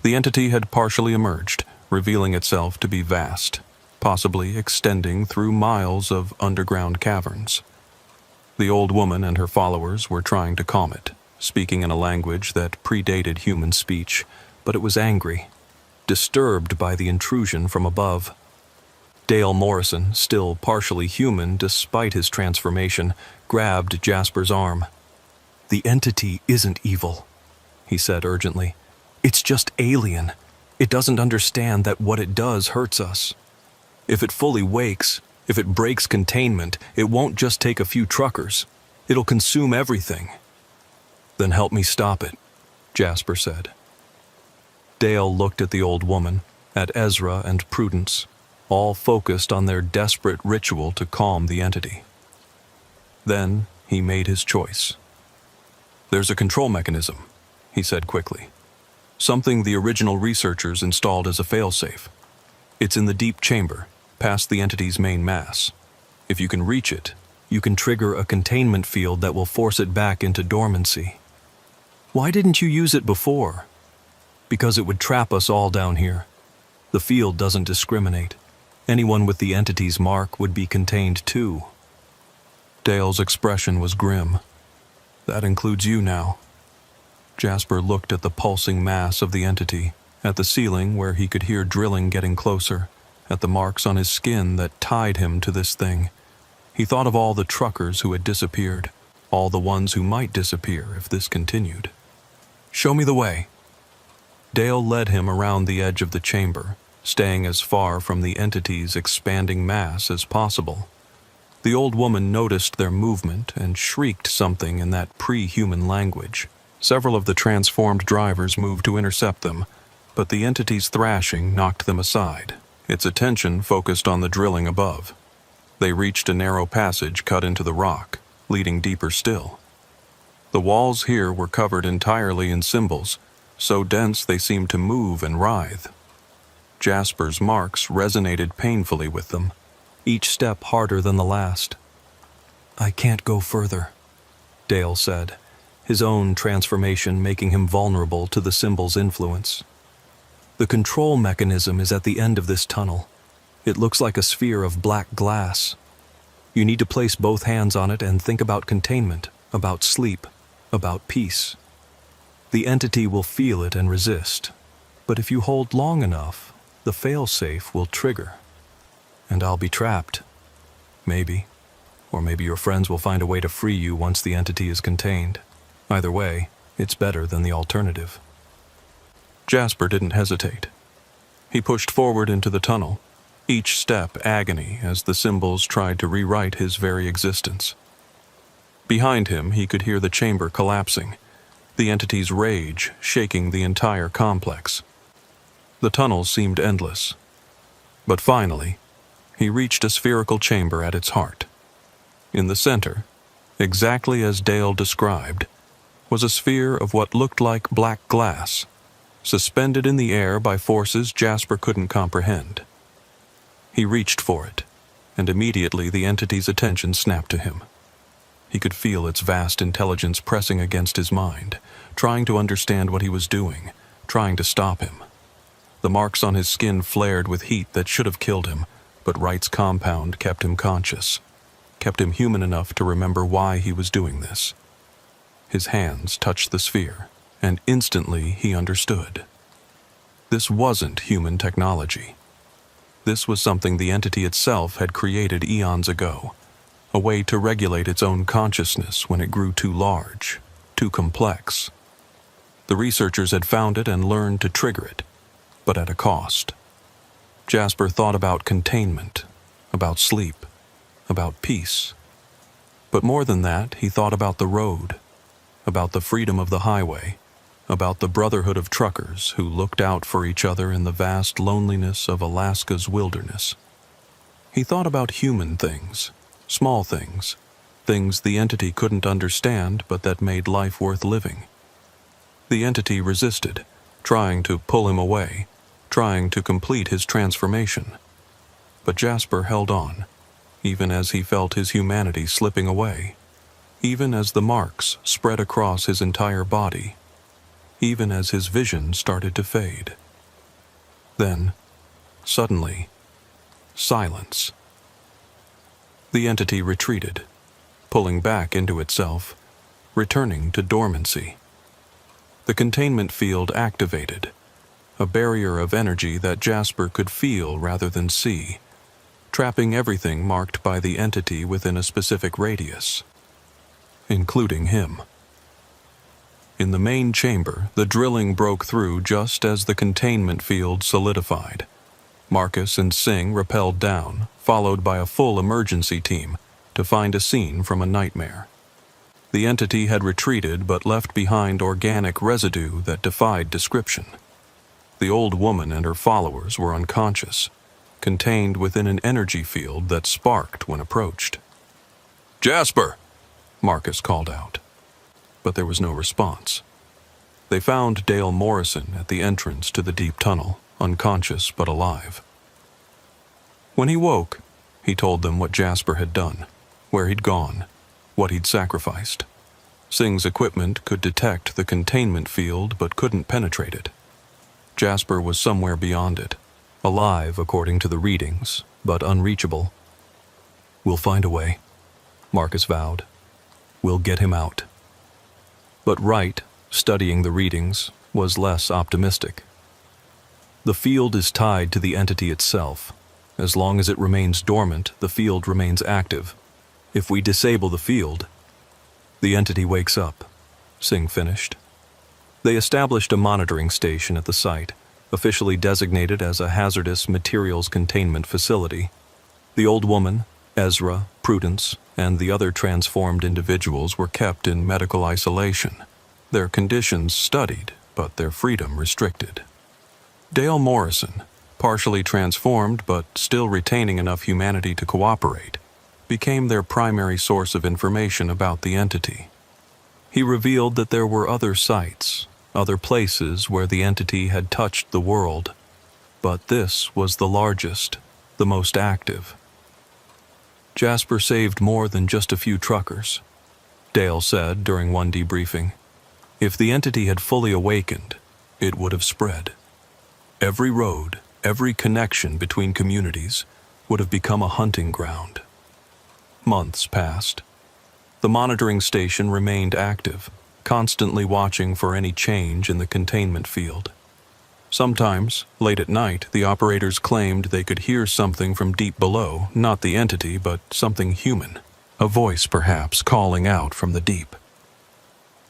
The entity had partially emerged, revealing itself to be vast, possibly extending through miles of underground caverns. The old woman and her followers were trying to calm it, speaking in a language that predated human speech, but it was angry, disturbed by the intrusion from above. Dale Morrison, still partially human despite his transformation, grabbed Jasper's arm. The entity isn't evil, he said urgently. It's just alien. It doesn't understand that what it does hurts us. If it fully wakes, if it breaks containment, it won't just take a few truckers. It'll consume everything. Then help me stop it, Jasper said. Dale looked at the old woman, at Ezra and Prudence, all focused on their desperate ritual to calm the entity. Then he made his choice. There's a control mechanism, he said quickly. Something the original researchers installed as a failsafe. It's in the deep chamber, past the entity's main mass. If you can reach it, you can trigger a containment field that will force it back into dormancy. Why didn't you use it before? Because it would trap us all down here. The field doesn't discriminate. Anyone with the entity's mark would be contained too. Dale's expression was grim. That includes you now. Jasper looked at the pulsing mass of the entity, at the ceiling where he could hear drilling getting closer, at the marks on his skin that tied him to this thing. He thought of all the truckers who had disappeared, all the ones who might disappear if this continued. Show me the way. Dale led him around the edge of the chamber, staying as far from the entity's expanding mass as possible. The old woman noticed their movement and shrieked something in that pre-human language. Several of the transformed drivers moved to intercept them, but the entity's thrashing knocked them aside, its attention focused on the drilling above. They reached a narrow passage cut into the rock, leading deeper still. The walls here were covered entirely in symbols, so dense they seemed to move and writhe. Jasper's marks resonated painfully with them, each step harder than the last. "I can't go further," Dale said, his own transformation making him vulnerable to the symbol's influence. "The control mechanism is at the end of this tunnel. It looks like a sphere of black glass. You need to place both hands on it and think about containment, about sleep, about peace. The entity will feel it and resist, but if you hold long enough, the failsafe will trigger. And I'll be trapped. Maybe. Or maybe your friends will find a way to free you once the entity is contained. Either way, it's better than the alternative." Jasper didn't hesitate. He pushed forward into the tunnel, each step agony as the symbols tried to rewrite his very existence. Behind him, he could hear the chamber collapsing, the entity's rage shaking the entire complex. The tunnel seemed endless. But finally, he reached a spherical chamber at its heart. In the center, exactly as Dale described, was a sphere of what looked like black glass, suspended in the air by forces Jasper couldn't comprehend. He reached for it, and immediately the entity's attention snapped to him. He could feel its vast intelligence pressing against his mind, trying to understand what he was doing, trying to stop him. The marks on his skin flared with heat that should have killed him, but Wright's compound kept him conscious, kept him human enough to remember why he was doing this. His hands touched the sphere, and instantly he understood. This wasn't human technology. This was something the entity itself had created eons ago, a way to regulate its own consciousness when it grew too large, too complex. The researchers had found it and learned to trigger it, but at a cost. Jasper thought about containment, about sleep, about peace. But more than that, he thought about the road, about the freedom of the highway, about the brotherhood of truckers who looked out for each other in the vast loneliness of Alaska's wilderness. He thought about human things, small things, things the entity couldn't understand but that made life worth living. The entity resisted, trying to pull him away, trying to complete his transformation. But Jasper held on, even as he felt his humanity slipping away, even as the marks spread across his entire body, even as his vision started to fade. Then, suddenly, silence. The entity retreated, pulling back into itself, returning to dormancy. The containment field activated, a barrier of energy that Jasper could feel rather than see, trapping everything marked by the entity within a specific radius, including him. In the main chamber, the drilling broke through just as the containment field solidified. Marcus and Singh rappelled down, followed by a full emergency team, to find a scene from a nightmare. The entity had retreated but left behind organic residue that defied description. The old woman and her followers were unconscious, contained within an energy field that sparked when approached. "Jasper!" Marcus called out. But there was no response. They found Dale Morrison at the entrance to the deep tunnel, unconscious but alive. When he woke, he told them what Jasper had done, where he'd gone, what he'd sacrificed. Singh's equipment could detect the containment field but couldn't penetrate it. Jasper was somewhere beyond it, alive according to the readings, but unreachable. "We'll find a way," Marcus vowed. "We'll get him out." But Wright, studying the readings, was less optimistic. "The field is tied to the entity itself. As long as it remains dormant, the field remains active. If we disable the field, the entity wakes up," Singh finished. They established a monitoring station at the site, officially designated as a hazardous materials containment facility. The old woman, Ezra, Prudence, and the other transformed individuals were kept in medical isolation, their conditions studied, but their freedom restricted. Dale Morrison, partially transformed but still retaining enough humanity to cooperate, became their primary source of information about the entity. He revealed that there were other sites, other places where the entity had touched the world, but this was the largest, the most active. Jasper saved more than just a few truckers. Dale said during one debriefing, if the entity had fully awakened, it would have spread. Every road, every connection between communities would have become a hunting ground. Months passed. The monitoring station remained active, constantly watching for any change in the containment field. Sometimes, late at night, the operators claimed they could hear something from deep below, not the entity, but something human, a voice perhaps calling out from the deep.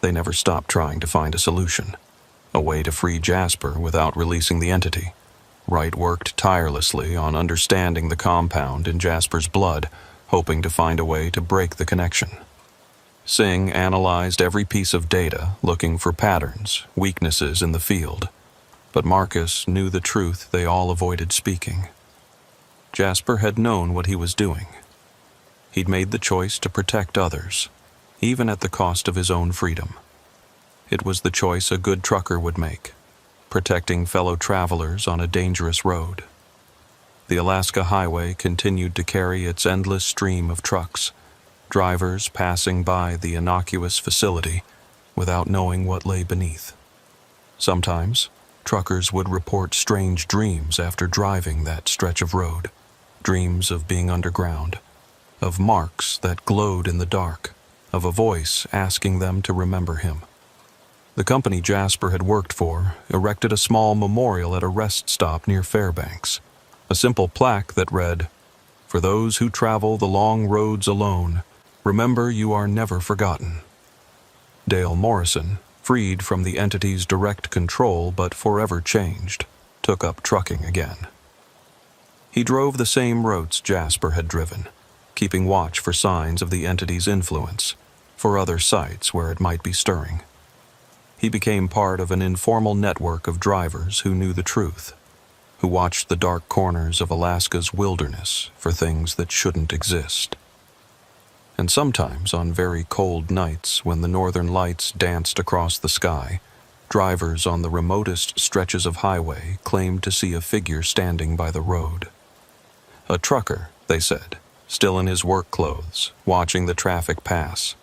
They never stopped trying to find a solution, a way to free Jasper without releasing the entity. Wright worked tirelessly on understanding the compound in Jasper's blood, hoping to find a way to break the connection. Singh analyzed every piece of data, looking for patterns, weaknesses in the field. But Marcus knew the truth they all avoided speaking. Jasper had known what he was doing. He'd made the choice to protect others, even at the cost of his own freedom. It was the choice a good trucker would make, protecting fellow travelers on a dangerous road. The Alaska Highway continued to carry its endless stream of trucks, drivers passing by the innocuous facility without knowing what lay beneath. Sometimes, truckers would report strange dreams after driving that stretch of road, dreams of being underground, of marks that glowed in the dark, of a voice asking them to remember him. The company Jasper had worked for erected a small memorial at a rest stop near Fairbanks, a simple plaque that read, "For those who travel the long roads alone, remember you are never forgotten." Dale Morrison, freed from the entity's direct control but forever changed, took up trucking again. He drove the same routes Jasper had driven, keeping watch for signs of the entity's influence, for other sites where it might be stirring. He became part of an informal network of drivers who knew the truth, who watched the dark corners of Alaska's wilderness for things that shouldn't exist. And sometimes on very cold nights when the northern lights danced across the sky, drivers on the remotest stretches of highway claimed to see a figure standing by the road. A trucker, they said, still in his work clothes, watching the traffic pass.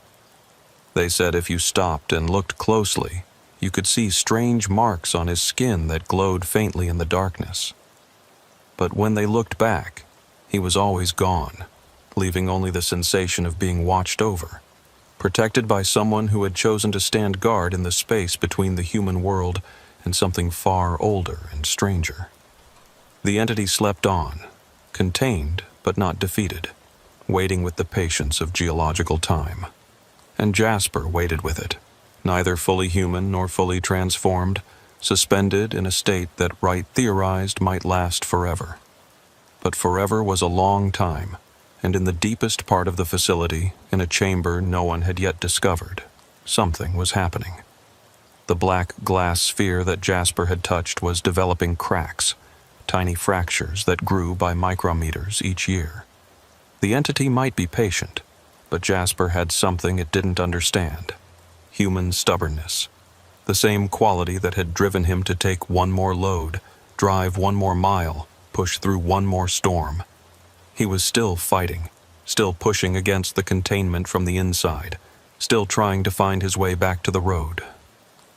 They said if you stopped and looked closely, you could see strange marks on his skin that glowed faintly in the darkness. But when they looked back, he was always gone, leaving only the sensation of being watched over, protected by someone who had chosen to stand guard in the space between the human world and something far older and stranger. The entity slept on, contained but not defeated, waiting with the patience of geological time. And Jasper waited with it, neither fully human nor fully transformed, suspended in a state that Wright theorized might last forever. But forever was a long time, and in the deepest part of the facility, in a chamber no one had yet discovered, something was happening. The black glass sphere that Jasper had touched was developing cracks, tiny fractures that grew by micrometers each year. The entity might be patient, but Jasper had something it didn't understand: human stubbornness, the same quality that had driven him to take one more load, drive one more mile, push through one more storm. He was still fighting, still pushing against the containment from the inside, still trying to find his way back to the road.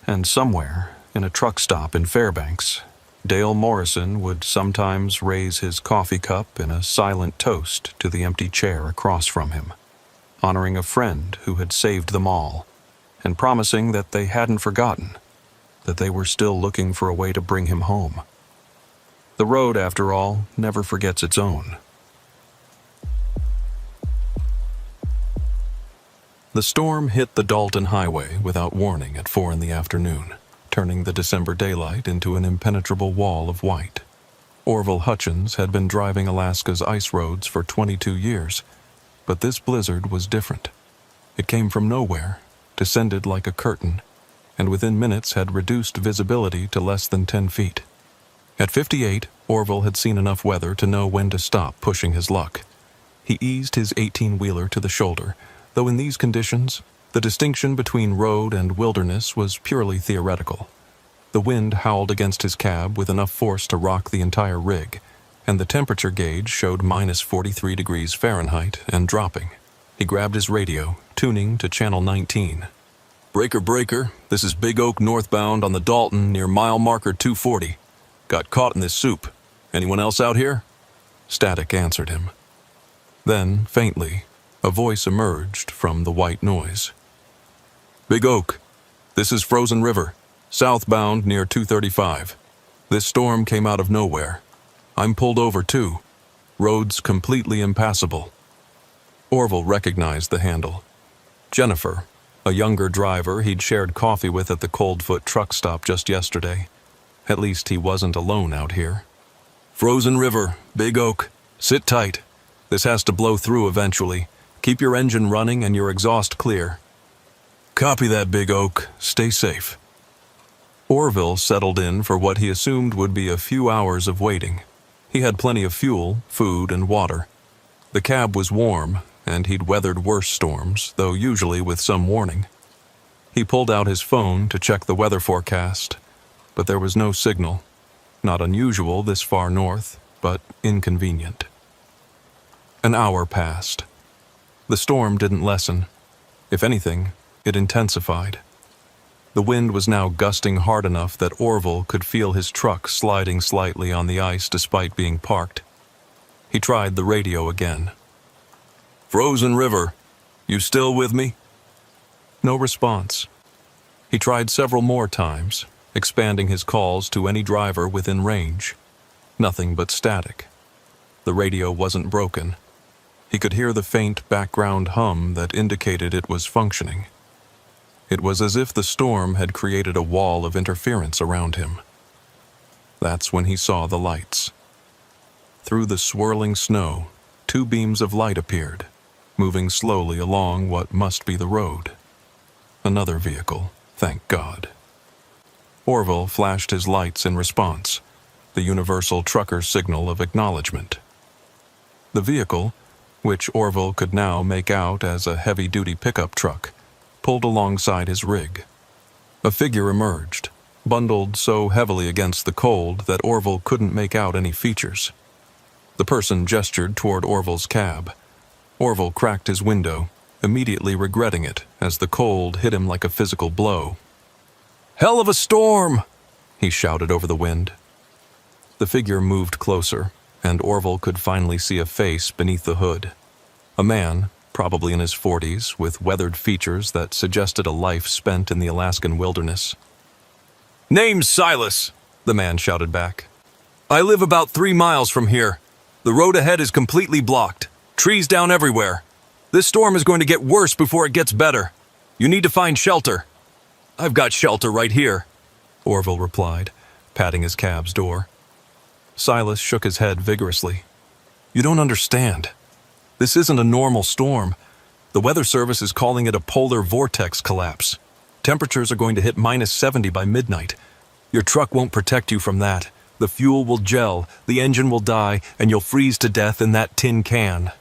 And somewhere, in a truck stop in Fairbanks, Dale Morrison would sometimes raise his coffee cup in a silent toast to the empty chair across from him, honoring a friend who had saved them all, and promising that they hadn't forgotten, that they were still looking for a way to bring him home. The road, after all, never forgets its own. The storm hit the Dalton Highway without warning at 4 p.m, turning the December daylight into an impenetrable wall of white. Orville Hutchins had been driving Alaska's ice roads for 22 years, but this blizzard was different. It came from nowhere, descended like a curtain, and within minutes had reduced visibility to less than 10 feet. At 58, Orville had seen enough weather to know when to stop pushing his luck. He eased his 18-wheeler to the shoulder, though in these conditions, the distinction between road and wilderness was purely theoretical. The wind howled against his cab with enough force to rock the entire rig, and the temperature gauge showed minus 43 degrees Fahrenheit and dropping. He grabbed his radio, tuning to channel 19. "Breaker, breaker, this is Big Oak northbound on the Dalton near mile marker 240. Got caught in this soup. Anyone else out here?" Static answered him. Then, faintly, a voice emerged from the white noise. "Big Oak, this is Frozen River, southbound near 235. This storm came out of nowhere. I'm pulled over too. Road's completely impassable." Orville recognized the handle. Jennifer, a younger driver he'd shared coffee with at the Coldfoot truck stop just yesterday. At least he wasn't alone out here. "Frozen River, Big Oak. Sit tight. This has to blow through eventually. Keep your engine running and your exhaust clear." "Copy that, Big Oak. Stay safe." Orville settled in for what he assumed would be a few hours of waiting. He had plenty of fuel, food, and water. The cab was warm, and he'd weathered worse storms, though usually with some warning. He pulled out his phone to check the weather forecast, but there was no signal. Not unusual this far north, but inconvenient. An hour passed. The storm didn't lessen. If anything, it intensified. The wind was now gusting hard enough that Orville could feel his truck sliding slightly on the ice despite being parked. He tried the radio again. "Frozen River, you still with me?" No response. He tried several more times, expanding his calls to any driver within range. Nothing but static. The radio wasn't broken. He could hear the faint background hum that indicated it was functioning. It was as if the storm had created a wall of interference around him. That's when he saw the lights. Through the swirling snow, two beams of light appeared, moving slowly along what must be the road. Another vehicle, thank God. Orville flashed his lights in response, the universal trucker signal of acknowledgement. The vehicle, which Orville could now make out as a heavy-duty pickup truck, pulled alongside his rig. A figure emerged, bundled so heavily against the cold that Orville couldn't make out any features. The person gestured toward Orville's cab. Orville cracked his window, immediately regretting it as the cold hit him like a physical blow. "Hell of a storm!" he shouted over the wind. The figure moved closer, and Orville could finally see a face beneath the hood. A man, probably in his 40s, with weathered features that suggested a life spent in the Alaskan wilderness. "Name's Silas," the man shouted back. "I live about 3 miles from here. The road ahead is completely blocked. Trees down everywhere. This storm is going to get worse before it gets better. You need to find shelter." "I've got shelter right here," Orville replied, patting his cab's door. Silas shook his head vigorously. "You don't understand. This isn't a normal storm. The Weather Service is calling it a polar vortex collapse. Temperatures are going to hit minus 70 by midnight. Your truck won't protect you from that. The fuel will gel, the engine will die, and you'll freeze to death in that tin can."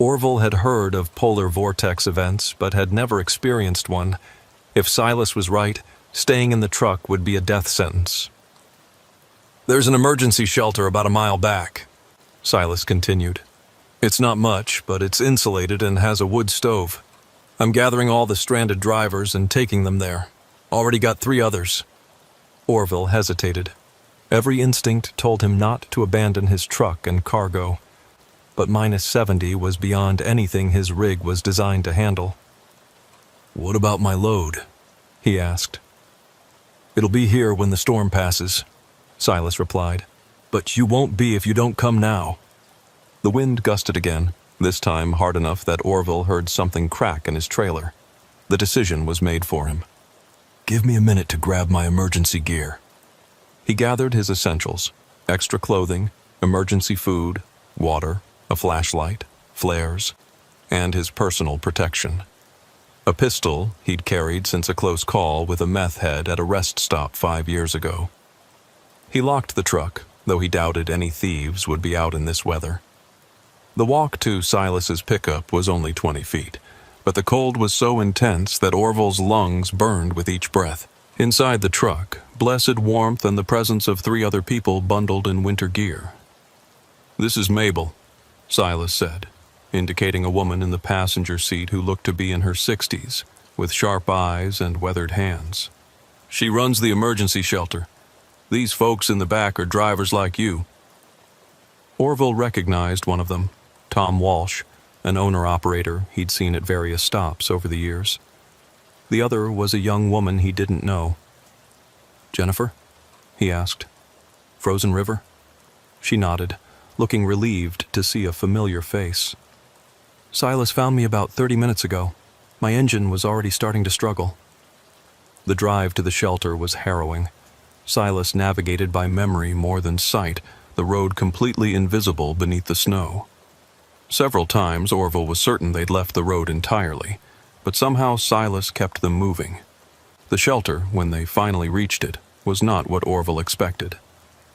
Orville had heard of polar vortex events, but had never experienced one. If Silas was right, staying in the truck would be a death sentence. "There's an emergency shelter about a mile back," Silas continued. "It's not much, but it's insulated and has a wood stove. I'm gathering all the stranded drivers and taking them there. Already got 3 others. Orville hesitated. Every instinct told him not to abandon his truck and cargo. But minus 70 was beyond anything his rig was designed to handle. "What about my load?" he asked. "It'll be here when the storm passes," Silas replied. "But you won't be if you don't come now." The wind gusted again, this time hard enough that Orville heard something crack in his trailer. The decision was made for him. "Give me a minute to grab my emergency gear." He gathered his essentials, extra clothing, emergency food, water, a flashlight, flares, and his personal protection. A pistol he'd carried since a close call with a meth head at a rest stop 5 years ago. He locked the truck, though he doubted any thieves would be out in this weather. The walk to Silas's pickup was only 20 feet, but the cold was so intense that Orville's lungs burned with each breath. Inside the truck, blessed warmth and the presence of 3 other people bundled in winter gear. "This is Mabel," Silas said, indicating a woman in the passenger seat who looked to be in her 60s, with sharp eyes and weathered hands. "She runs the emergency shelter. These folks in the back are drivers like you." Orville recognized one of them, Tom Walsh, an owner-operator he'd seen at various stops over the years. The other was a young woman he didn't know. "Jennifer?" he asked. "Frozen River?" She nodded, looking relieved to see a familiar face. "Silas found me about 30 minutes ago. My engine was already starting to struggle." The drive to the shelter was harrowing. Silas navigated by memory more than sight, the road completely invisible beneath the snow. Several times Orville was certain they'd left the road entirely, but somehow Silas kept them moving. The shelter, when they finally reached it, was not what Orville expected.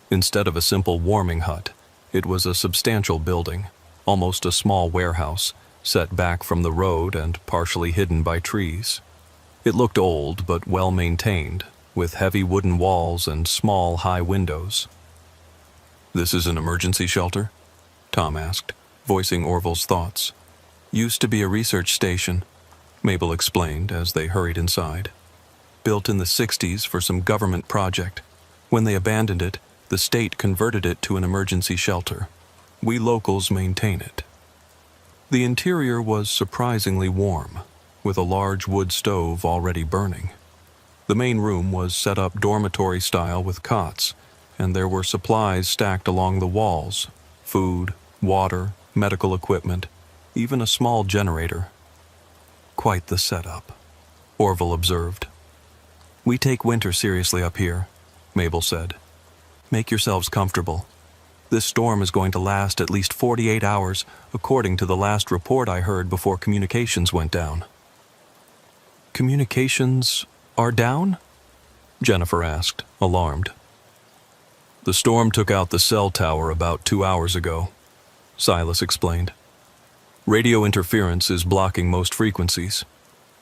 Instead of a simple warming hut, it was a substantial building, almost a small warehouse, set back from the road and partially hidden by trees. It looked old but well-maintained, with heavy wooden walls and small, high windows. "This is an emergency shelter?" Tom asked, voicing Orville's thoughts. "Used to be a research station," Mabel explained as they hurried inside. "Built in the 60s for some government project. When they abandoned it, the state converted it to an emergency shelter. We locals maintain it." The interior was surprisingly warm, with a large wood stove already burning. The main room was set up dormitory style with cots, and there were supplies stacked along the walls: food, water, medical equipment, even a small generator. "Quite the setup," Orville observed. "We take winter seriously up here," Mabel said. "Make yourselves comfortable. This storm is going to last at least 48 hours, according to the last report I heard before communications went down." "Communications are down?" Jennifer asked, alarmed. "The storm took out the cell tower about 2 hours ago," Silas explained. "Radio interference is blocking most frequencies.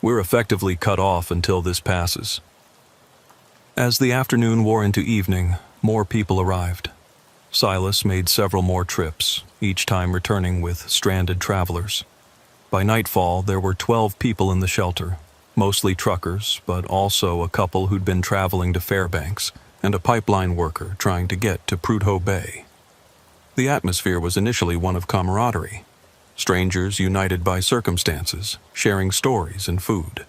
We're effectively cut off until this passes." As the afternoon wore into evening, more people arrived. Silas made several more trips, each time returning with stranded travelers. By nightfall, there were 12 people in the shelter, mostly truckers, but also a couple who'd been traveling to Fairbanks, and a pipeline worker trying to get to Prudhoe Bay. The atmosphere was initially one of camaraderie, strangers united by circumstances, sharing stories and food.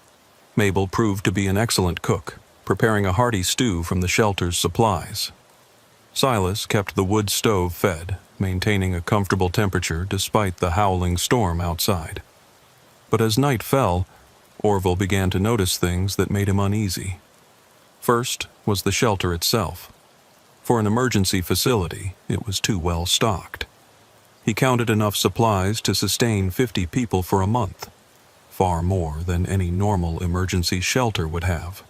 Mabel proved to be an excellent cook, preparing a hearty stew from the shelter's supplies. Silas kept the wood stove fed, maintaining a comfortable temperature despite the howling storm outside. But as night fell, Orville began to notice things that made him uneasy. First was the shelter itself. For an emergency facility, it was too well stocked. He counted enough supplies to sustain 50 people for a month, far more than any normal emergency shelter would have.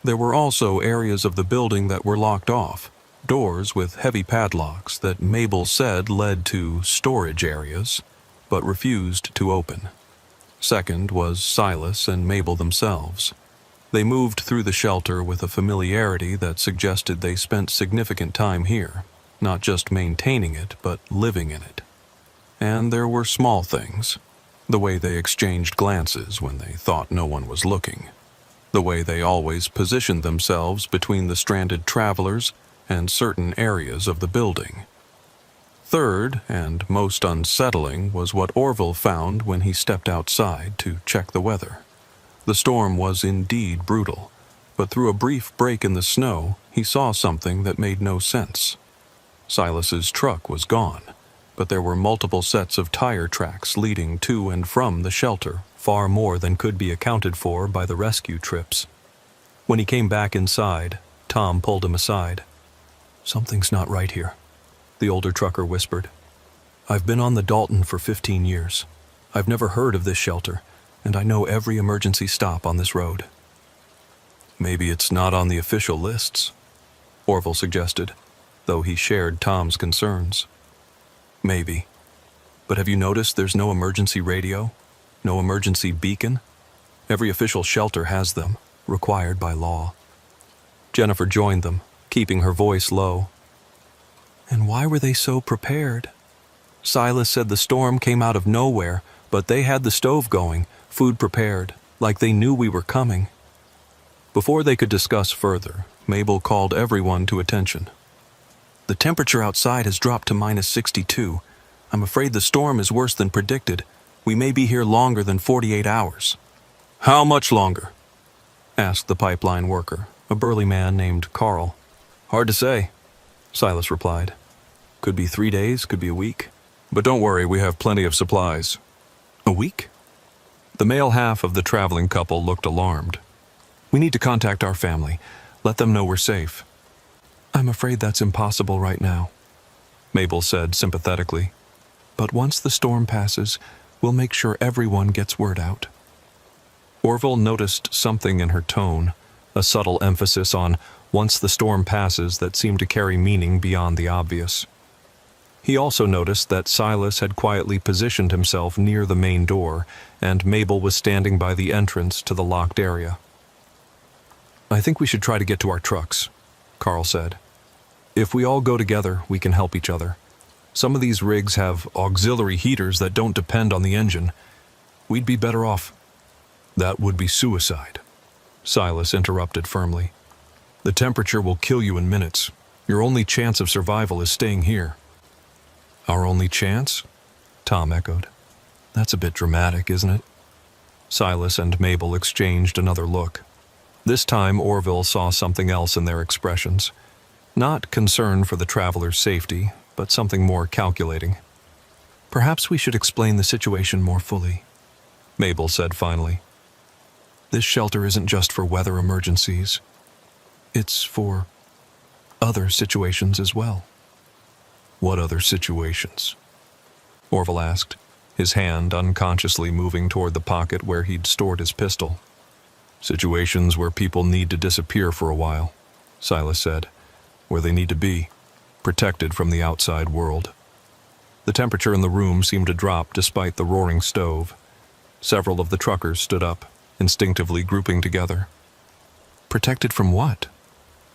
There were also areas of the building that were locked off, doors with heavy padlocks that Mabel said led to storage areas, but refused to open. Second was Silas and Mabel themselves. They moved through the shelter with a familiarity that suggested they spent significant time here, not just maintaining it, but living in it. And there were small things, the way they exchanged glances when they thought no one was looking, the way they always positioned themselves between the stranded travelers and certain areas of the building. Third, and most unsettling, was what Orville found when he stepped outside to check the weather. The storm was indeed brutal, but through a brief break in the snow, he saw something that made no sense. Silas's truck was gone, but there were multiple sets of tire tracks leading to and from the shelter, far more than could be accounted for by the rescue trips. When he came back inside, Tom pulled him aside. "Something's not right here," the older trucker whispered. "I've been on the Dalton for 15 years. I've never heard of this shelter, and I know every emergency stop on this road." "Maybe it's not on the official lists," Orville suggested. though he shared Tom's concerns. Maybe. But have you noticed there's no emergency radio? No emergency beacon? Every official shelter has them, required by law. Jennifer joined them, keeping her voice low. And why were they so prepared? Silas said the storm came out of nowhere, but they had the stove going, food prepared, like they knew we were coming. Before they could discuss further, Mabel called everyone to attention. The temperature outside has dropped to -62. I'm afraid the storm is worse than predicted. We may be here longer than 48 hours. How much longer? Asked the pipeline worker, a burly man named Carl. Hard to say, Silas replied. Could be 3 days, could be a week. But don't worry, we have plenty of supplies. A week? The male half of the traveling couple looked alarmed. We need to contact our family. Let them know we're safe. I'm afraid that's impossible right now, Mabel said sympathetically. But once the storm passes, we'll make sure everyone gets word out. Orville noticed something in her tone, a subtle emphasis on once the storm passes that seemed to carry meaning beyond the obvious. He also noticed that Silas had quietly positioned himself near the main door, and Mabel was standing by the entrance to the locked area. I think we should try to get to our trucks, Carl said. If we all go together, we can help each other. Some of these rigs have auxiliary heaters that don't depend on the engine. We'd be better off. That would be suicide, Silas interrupted firmly. The temperature will kill you in minutes. Your only chance of survival is staying here. Our only chance? Tom echoed. That's a bit dramatic, isn't it? Silas and Mabel exchanged another look. This time Orville saw something else in their expressions. Not concern for the traveler's safety, but something more calculating. Perhaps we should explain the situation more fully, Mabel said finally. This shelter isn't just for weather emergencies. It's for other situations as well. What other situations? Orville asked, his hand unconsciously moving toward the pocket where he'd stored his pistol. Situations where people need to disappear for a while, Silas said, where they need to be, protected from the outside world. The temperature in the room seemed to drop despite the roaring stove. Several of the truckers stood up, instinctively grouping together. Protected from what?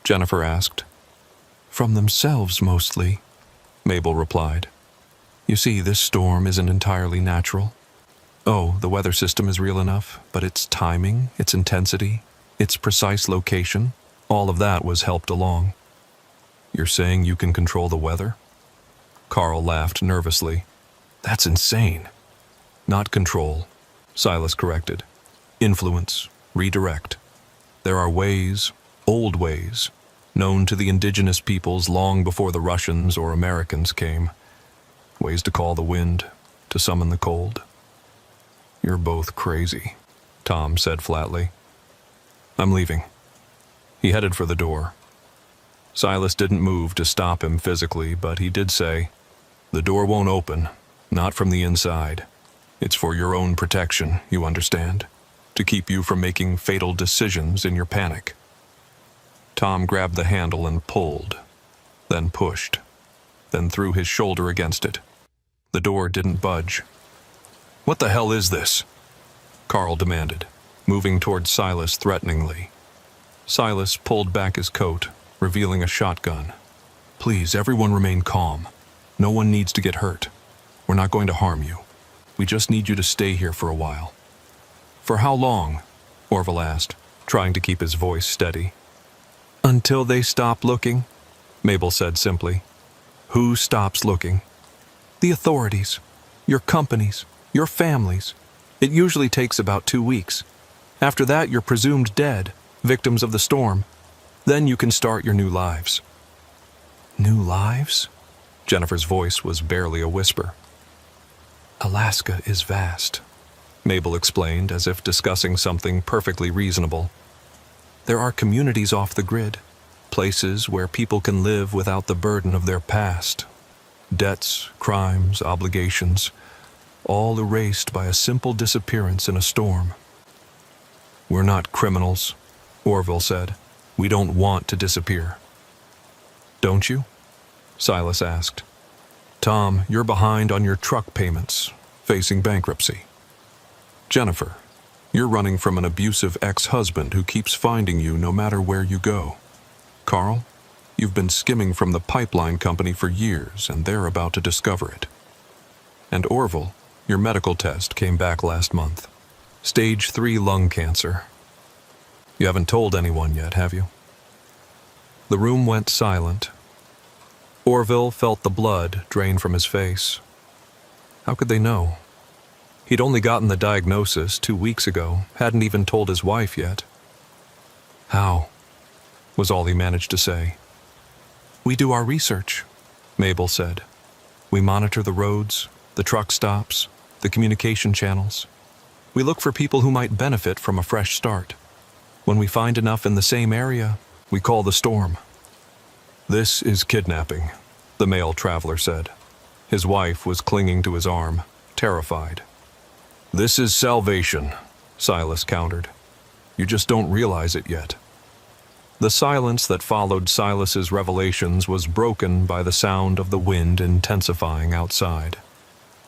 Jennifer asked. From themselves, mostly, Mabel replied. You see, this storm isn't entirely natural. Oh, the weather system is real enough, but its timing, its intensity, its precise location, all of that was helped along. You're saying you can control the weather? Carl laughed nervously. That's insane. Not control, Silas corrected. Influence, redirect. There are ways, old ways, known to the indigenous peoples long before the Russians or Americans came. Ways to call the wind, to summon the cold. You're both crazy, Tom said flatly. I'm leaving. He headed for the door. Silas didn't move to stop him physically, but he did say, The door won't open, not from the inside. It's for your own protection, you understand? To keep you from making fatal decisions in your panic. Tom grabbed the handle and pulled, then pushed, then threw his shoulder against it. The door didn't budge. What the hell is this? Carl demanded, moving toward Silas threateningly. Silas pulled back his coat, revealing a shotgun. Please, everyone remain calm. No one needs to get hurt. We're not going to harm you. We just need you to stay here for a while. For how long? Orville asked, trying to keep his voice steady. Until they stop looking, Mabel said simply. Who stops looking? The authorities, your companies, your families. It usually takes about 2 weeks. After that, you're presumed dead, victims of the storm. Then you can start your new lives. New lives? Jennifer's voice was barely a whisper. Alaska is vast, Mabel explained as if discussing something perfectly reasonable. There are communities off the grid, places where people can live without the burden of their past. Debts, crimes, obligations, all erased by a simple disappearance in a storm. We're not criminals, Orville said. We don't want to disappear. Don't you? Silas asked. Tom, you're behind on your truck payments, facing bankruptcy. Jennifer, you're running from an abusive ex-husband who keeps finding you no matter where you go. Carl, you've been skimming from the pipeline company for years and they're about to discover it. And Orville, your medical test came back last month. Stage 3 lung cancer. You haven't told anyone yet, have you? The room went silent. Orville felt the blood drain from his face. How could they know? He'd only gotten the diagnosis 2 weeks ago, hadn't even told his wife yet. How? Was all he managed to say. We do our research, Mabel said. We monitor the roads, the truck stops, the communication channels. We look for people who might benefit from a fresh start. When we find enough in the same area, we call the storm. This is kidnapping, the male traveler said. His wife was clinging to his arm, terrified. This is salvation, Silas countered. You just don't realize it yet. The silence that followed Silas's revelations was broken by the sound of the wind intensifying outside.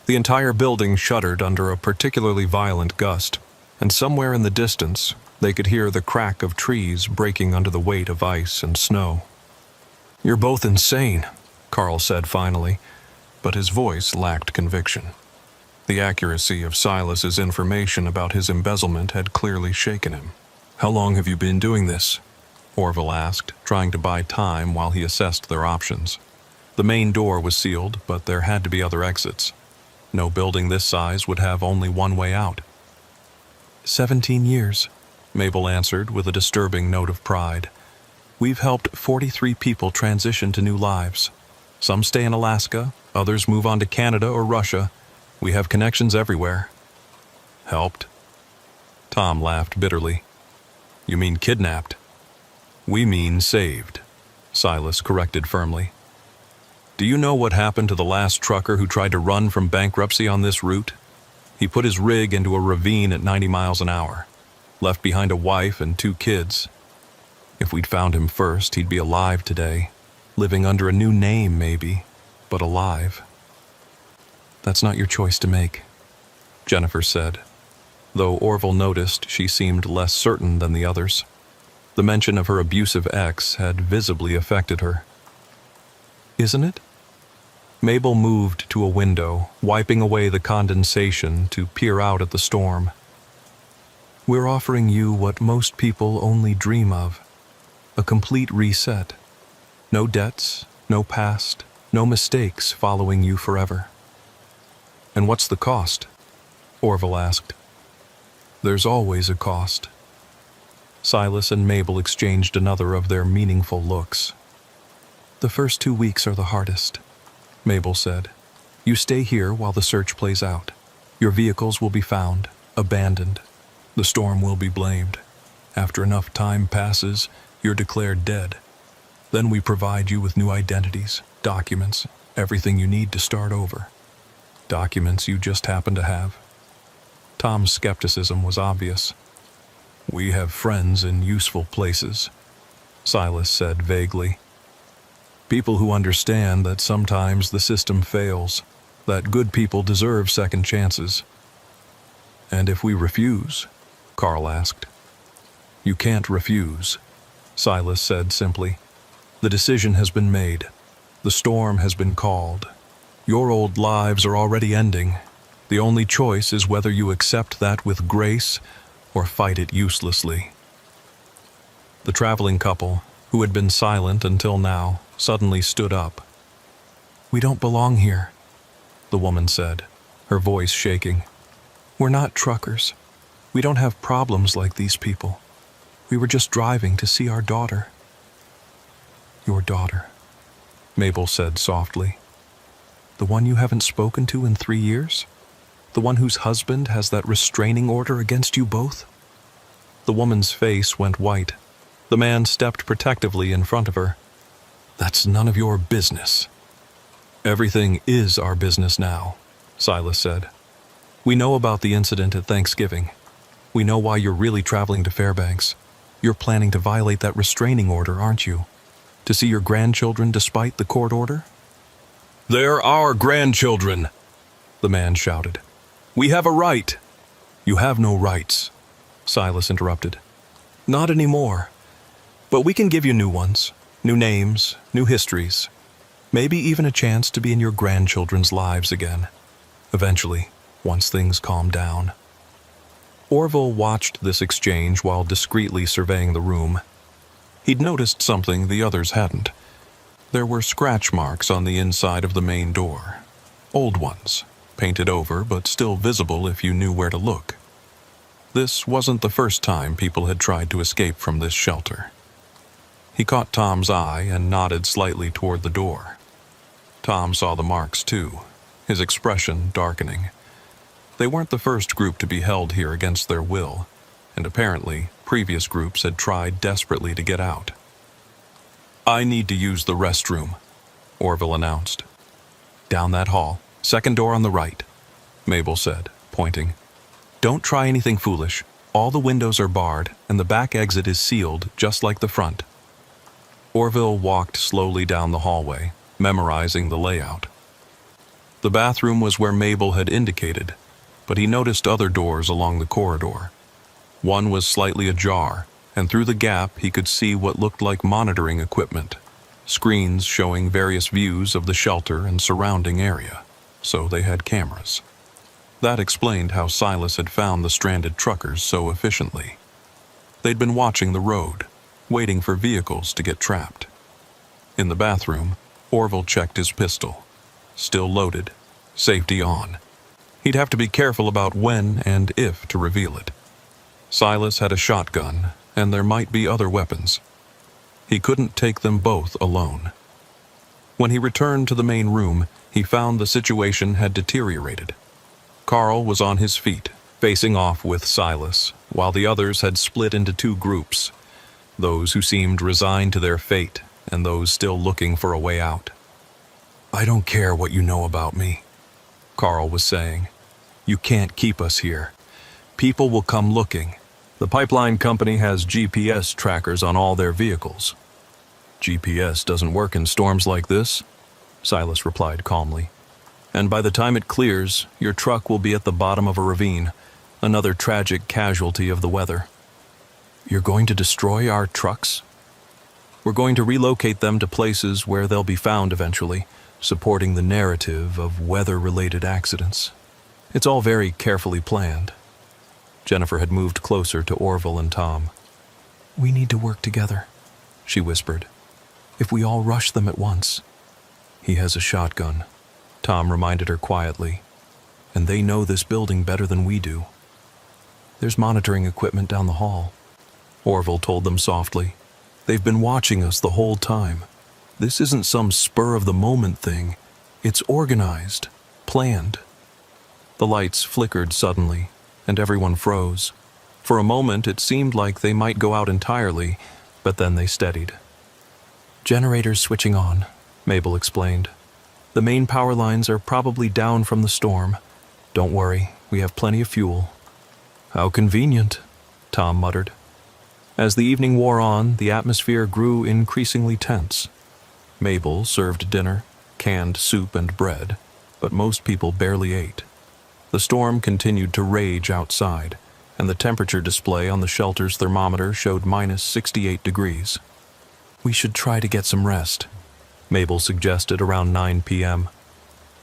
The entire building shuddered under a particularly violent gust, and somewhere in the distance, they could hear the crack of trees breaking under the weight of ice and snow. You're both insane, Carl said finally, but his voice lacked conviction. The accuracy of Silas's information about his embezzlement had clearly shaken him. How long have you been doing this? Orville asked, trying to buy time while he assessed their options. The main door was sealed, but there had to be other exits. No building this size would have only one way out. 17 years, Mabel answered with a disturbing note of pride. We've helped 43 people transition to new lives. Some stay in Alaska, others move on to Canada or Russia. We have connections everywhere. Helped? Tom laughed bitterly. You mean kidnapped? We mean saved, Silas corrected firmly. Do you know what happened to the last trucker who tried to run from bankruptcy on this route? He put his rig into a ravine at 90 miles an hour, left behind a wife and 2 kids. If we'd found him first, he'd be alive today, living under a new name maybe, but alive. That's not your choice to make, Jennifer said, though Orville noticed she seemed less certain than the others. The mention of her abusive ex had visibly affected her. Isn't it? Mabel moved to a window, wiping away the condensation to peer out at the storm. We're offering you what most people only dream of. A complete reset. No debts, no past, no mistakes following you forever. And what's the cost? Orville asked. There's always a cost. Silas and Mabel exchanged another of their meaningful looks. The first 2 weeks are the hardest, Mabel said. You stay here while the search plays out. Your vehicles will be found, abandoned. The storm will be blamed. After enough time passes, you're declared dead. Then we provide you with new identities, documents, everything you need to start over. Documents you just happen to have. Tom's skepticism was obvious. We have friends in useful places, Silas said vaguely. People who understand that sometimes the system fails, that good people deserve second chances. And if we refuse? Carl asked. You can't refuse, Silas said simply. The decision has been made. The storm has been called. Your old lives are already ending. The only choice is whether you accept that with grace or fight it uselessly. The traveling couple, who had been silent until now, suddenly stood up. We don't belong here, the woman said, her voice shaking. We're not truckers. We don't have problems like these people. We were just driving to see our daughter. Your daughter, Mabel said softly. The one you haven't spoken to in 3 years? The one whose husband has that restraining order against you both? The woman's face went white. The man stepped protectively in front of her. That's none of your business. Everything is our business now, Silas said. We know about the incident at Thanksgiving. We know why you're really traveling to Fairbanks. You're planning to violate that restraining order, aren't you? To see your grandchildren despite the court order? They're our grandchildren, the man shouted. We have a right. You have no rights, Silas interrupted. Not anymore. But we can give you new ones, new names, new histories. Maybe even a chance to be in your grandchildren's lives again. Eventually, once things calm down. Orville watched this exchange while discreetly surveying the room. He'd noticed something the others hadn't. There were scratch marks on the inside of the main door. Old ones, painted over but still visible if you knew where to look. This wasn't the first time people had tried to escape from this shelter. He caught Tom's eye and nodded slightly toward the door. Tom saw the marks too, his expression darkening. They weren't the first group to be held here against their will, and apparently previous groups had tried desperately to get out. I need to use the restroom, Orville announced. Down that hall, second door on the right, Mabel said, pointing. Don't try anything foolish. All the windows are barred, and the back exit is sealed, just like the front. Orville walked slowly down the hallway, memorizing the layout. The bathroom was where Mabel had indicated, but he noticed other doors along the corridor. One was slightly ajar, and through the gap he could see what looked like monitoring equipment, screens showing various views of the shelter and surrounding area, so they had cameras. That explained how Silas had found the stranded truckers so efficiently. They'd been watching the road, waiting for vehicles to get trapped. In the bathroom, Orville checked his pistol. Still loaded, safety on. He'd have to be careful about when and if to reveal it. Silas had a shotgun, and there might be other weapons. He couldn't take them both alone. When he returned to the main room, he found the situation had deteriorated. Carl was on his feet, facing off with Silas, while the others had split into two groups, those who seemed resigned to their fate and those still looking for a way out. I don't care what you know about me, Carl was saying. You can't keep us here. People will come looking. The pipeline company has GPS trackers on all their vehicles. GPS doesn't work in storms like this, Silas replied calmly. And by the time it clears, your truck will be at the bottom of a ravine, another tragic casualty of the weather. You're going to destroy our trucks? We're going to relocate them to places where they'll be found eventually, supporting the narrative of weather-related accidents. It's all very carefully planned. Jennifer had moved closer to Orville and Tom. We need to work together, she whispered. If we all rush them at once. He has a shotgun, Tom reminded her quietly. And they know this building better than we do. There's monitoring equipment down the hall, Orville told them softly. They've been watching us the whole time. This isn't some spur-of-the-moment thing. It's organized, planned. The lights flickered suddenly, and everyone froze. For a moment, it seemed like they might go out entirely, but then they steadied. Generators switching on, Mabel explained. The main power lines are probably down from the storm. Don't worry, we have plenty of fuel. How convenient, Tom muttered. As the evening wore on, the atmosphere grew increasingly tense. Mabel served dinner, canned soup and bread, but most people barely ate. The storm continued to rage outside, and the temperature display on the shelter's thermometer showed minus 68 degrees. We should try to get some rest, Mabel suggested around 9 p.m.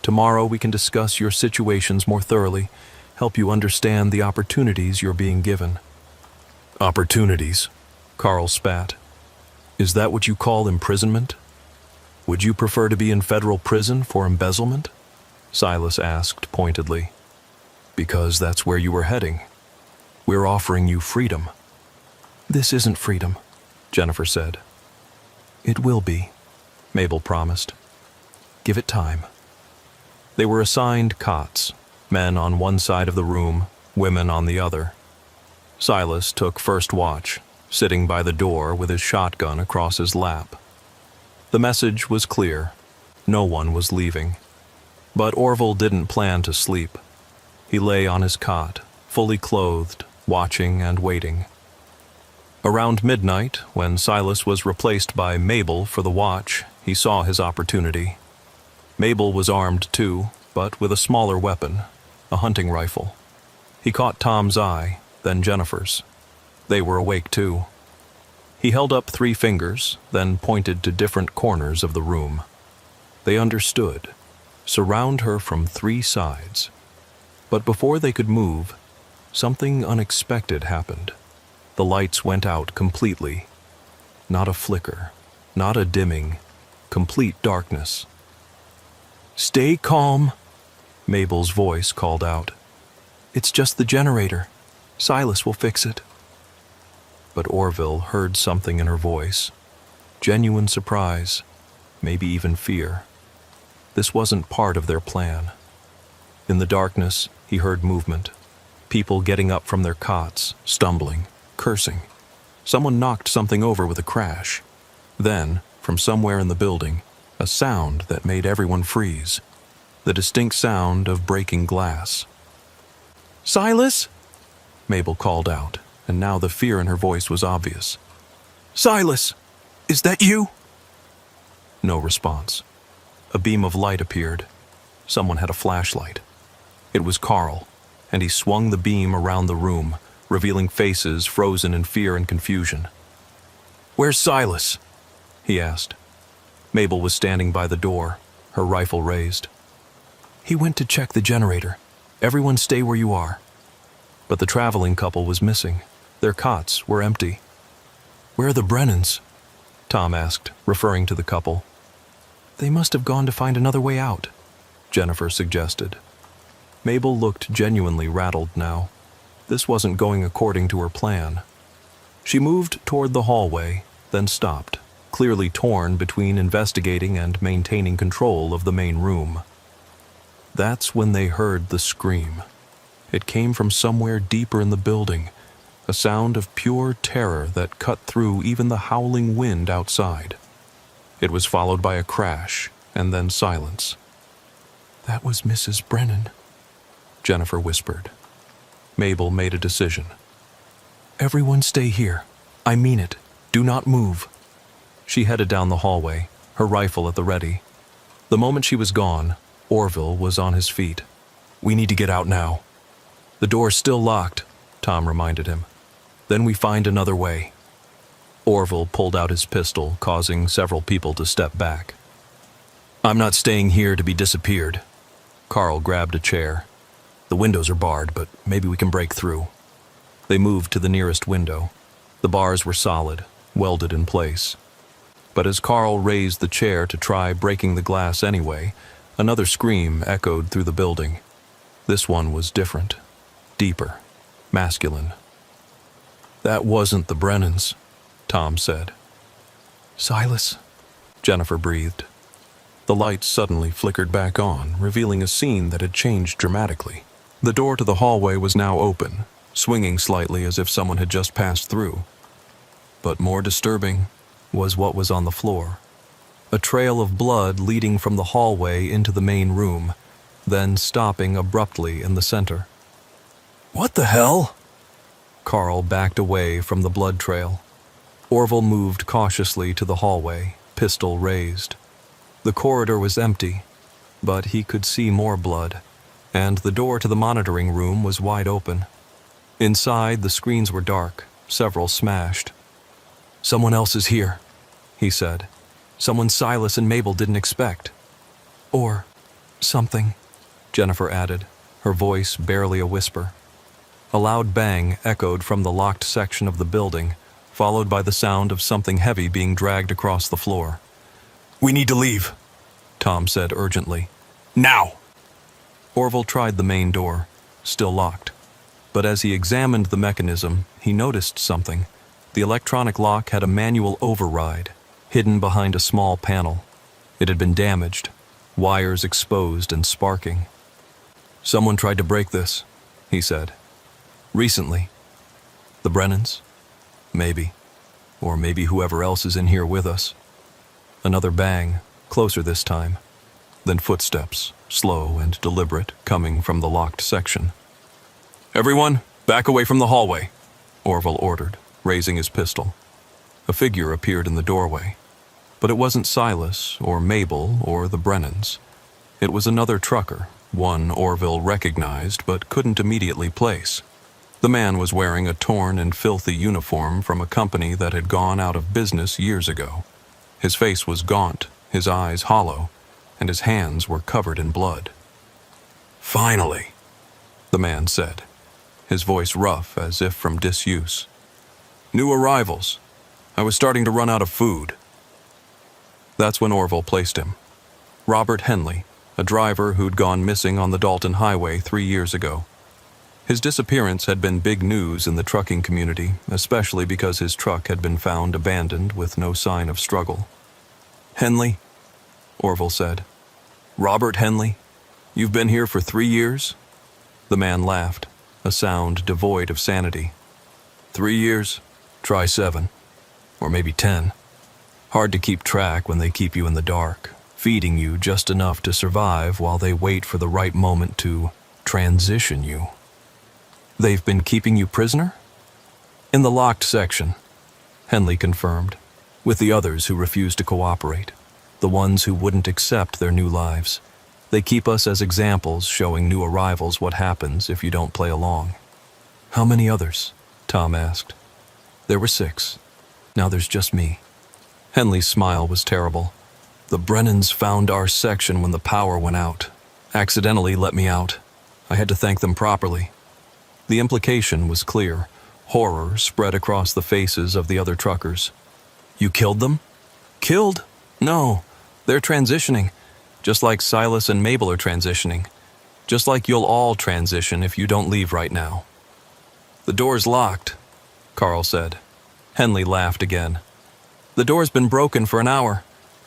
Tomorrow we can discuss your situations more thoroughly, help you understand the opportunities you're being given. Opportunities, Carl spat. Is that what you call imprisonment? Would you prefer to be in federal prison for embezzlement? Silas asked pointedly. Because that's where you were heading. We're offering you freedom. This isn't freedom, Jennifer said. It will be, Mabel promised. Give it time. They were assigned cots, men on one side of the room, women on the other. Silas took first watch, sitting by the door with his shotgun across his lap. The message was clear. No one was leaving. But Orville didn't plan to sleep. He lay on his cot, fully clothed, watching and waiting. Around midnight, when Silas was replaced by Mabel for the watch, he saw his opportunity. Mabel was armed too, but with a smaller weapon, a hunting rifle. He caught Tom's eye, then Jennifer's. They were awake too. He held up 3 fingers, then pointed to different corners of the room. They understood. Surround her from 3 sides. But before they could move, something unexpected happened. The lights went out completely. Not a flicker, not a dimming, complete darkness. "Stay calm," Mabel's voice called out. "It's just the generator. Silas will fix it." But Orville heard something in her voice. Genuine surprise, maybe even fear. This wasn't part of their plan. In the darkness, he heard movement. People getting up from their cots, stumbling, cursing. Someone knocked something over with a crash. Then, from somewhere in the building, a sound that made everyone freeze. The distinct sound of breaking glass. "Silas?" Mabel called out, and now the fear in her voice was obvious. "Silas, is that you?" No response. A beam of light appeared. Someone had a flashlight. It was Carl, and he swung the beam around the room, revealing faces frozen in fear and confusion. "Where's Silas?" he asked. Mabel was standing by the door, her rifle raised. "He went to check the generator. Everyone stay where you are." But the traveling couple was missing. Their cots were empty. "Where are the Brennans?" Tom asked, referring to the couple. "They must have gone to find another way out," Jennifer suggested. Mabel looked genuinely rattled now. This wasn't going according to her plan. She moved toward the hallway, then stopped, clearly torn between investigating and maintaining control of the main room. That's when they heard the scream. It came from somewhere deeper in the building, a sound of pure terror that cut through even the howling wind outside. It was followed by a crash, and then silence. "That was Mrs. Brennan," Jennifer whispered. Mabel made a decision. "Everyone stay here. I mean it. Do not move." She headed down the hallway, her rifle at the ready. The moment she was gone, Orville was on his feet. "We need to get out now." "The door's still locked," Tom reminded him. "Then we find another way." Orville pulled out his pistol, causing several people to step back. "I'm not staying here to be disappeared." Carl grabbed a chair. "The windows are barred, but maybe we can break through." They moved to the nearest window. The bars were solid, welded in place. But as Carl raised the chair to try breaking the glass anyway, another scream echoed through the building. This one was different, deeper, masculine. "That wasn't the Brennans," Tom said. "Silas," Jennifer breathed. The lights suddenly flickered back on, revealing a scene that had changed dramatically. The door to the hallway was now open, swinging slightly as if someone had just passed through. But more disturbing was what was on the floor. A trail of blood leading from the hallway into the main room, then stopping abruptly in the center. "What the hell?" Carl backed away from the blood trail. Orville moved cautiously to the hallway, pistol raised. The corridor was empty, but he could see more blood, and the door to the monitoring room was wide open. Inside, the screens were dark, several smashed. "Someone else is here," he said. "Someone Silas and Mabel didn't expect." "Or something," Jennifer added, her voice barely a whisper. A loud bang echoed from the locked section of the building, followed by the sound of something heavy being dragged across the floor. "We need to leave," Tom said urgently. "Now!" Orville tried the main door, still locked. But as he examined the mechanism, he noticed something. The electronic lock had a manual override, hidden behind a small panel. It had been damaged, wires exposed and sparking. "Someone tried to break this," he said. "Recently. The Brennans? Maybe. Or maybe whoever else is in here with us." Another bang, closer this time. Then footsteps, slow and deliberate, coming from the locked section. "Everyone, back away from the hallway," Orville ordered, raising his pistol. A figure appeared in the doorway. But it wasn't Silas, or Mabel, or the Brennans. It was another trucker, one Orville recognized but couldn't immediately place. The man was wearing a torn and filthy uniform from a company that had gone out of business years ago. His face was gaunt, his eyes hollow, and his hands were covered in blood. "Finally," the man said, his voice rough as if from disuse. "New arrivals. I was starting to run out of food." That's when Orville placed him. Robert Henley, a driver who'd gone missing on the Dalton Highway 3 years ago. His disappearance had been big news in the trucking community, especially because his truck had been found abandoned with no sign of struggle. "Henley," Orville said. "Robert Henley, you've been here for 3 years?" The man laughed, a sound devoid of sanity. 3 years? Try 7. Or maybe 10. Hard to keep track when they keep you in the dark, feeding you just enough to survive while they wait for the right moment to transition you. "They've been keeping you prisoner?" "In the locked section," Henley confirmed, "with the others who refused to cooperate, the ones who wouldn't accept their new lives. They keep us as examples, showing new arrivals what happens if you don't play along." "How many others?" Tom asked. "There were 6. Now there's just me." Henley's smile was terrible. "The Brennans found our section when the power went out. Accidentally let me out. I had to thank them properly." The implication was clear. Horror spread across the faces of the other truckers. "You killed them?" "Killed? No. They're transitioning. Just like Silas and Mabel are transitioning. Just like you'll all transition if you don't leave right now." "The door's locked," Carl said. Henley laughed again. "The door's been broken for an hour.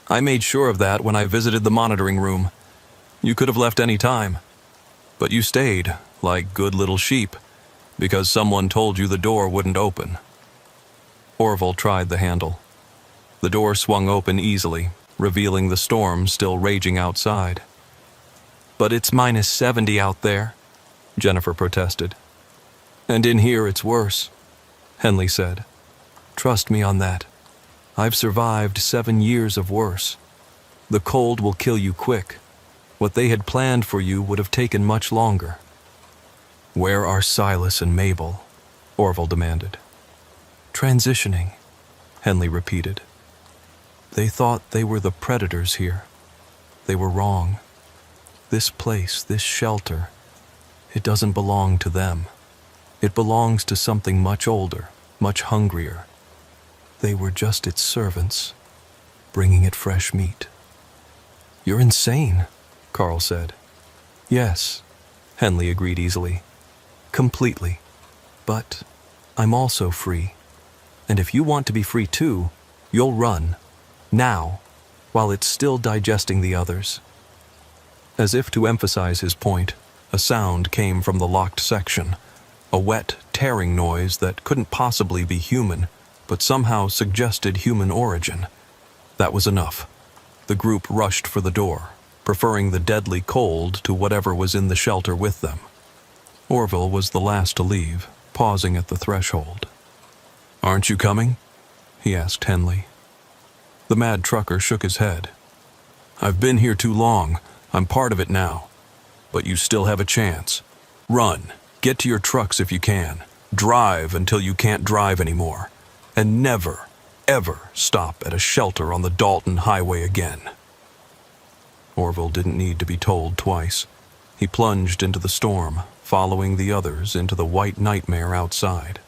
I made sure of that when I visited the monitoring room. You could have left any time. But you stayed, like good little sheep, because someone told you the door wouldn't open." Orville tried the handle. The door swung open easily, revealing the storm still raging outside. "But it's -70 out there," Jennifer protested. "And in here it's worse," Henley said. "Trust me on that. I've survived 7 years of worse. The cold will kill you quick. What they had planned for you would have taken much longer." "Where are Silas and Mabel?" Orville demanded. "Transitioning," Henley repeated. "They thought they were the predators here. They were wrong. This place, this shelter, it doesn't belong to them. It belongs to something much older, much hungrier. They were just its servants, bringing it fresh meat." "You're insane," Carl said. "Yes," Henley agreed easily. "Completely. But I'm also free. And if you want to be free too, you'll run. Now, while it's still digesting the others." As if to emphasize his point, a sound came from the locked section, a wet, tearing noise that couldn't possibly be human, but somehow suggested human origin. That was enough. The group rushed for the door, preferring the deadly cold to whatever was in the shelter with them. Orville was the last to leave, pausing at the threshold. "Aren't you coming?" he asked Henley. The mad trucker shook his head. "I've been here too long. I'm part of it now. But you still have a chance. Run. Get to your trucks if you can. Drive until you can't drive anymore. And never, ever stop at a shelter on the Dalton Highway again." Orville didn't need to be told twice. He plunged into the storm, following the others into the white nightmare outside.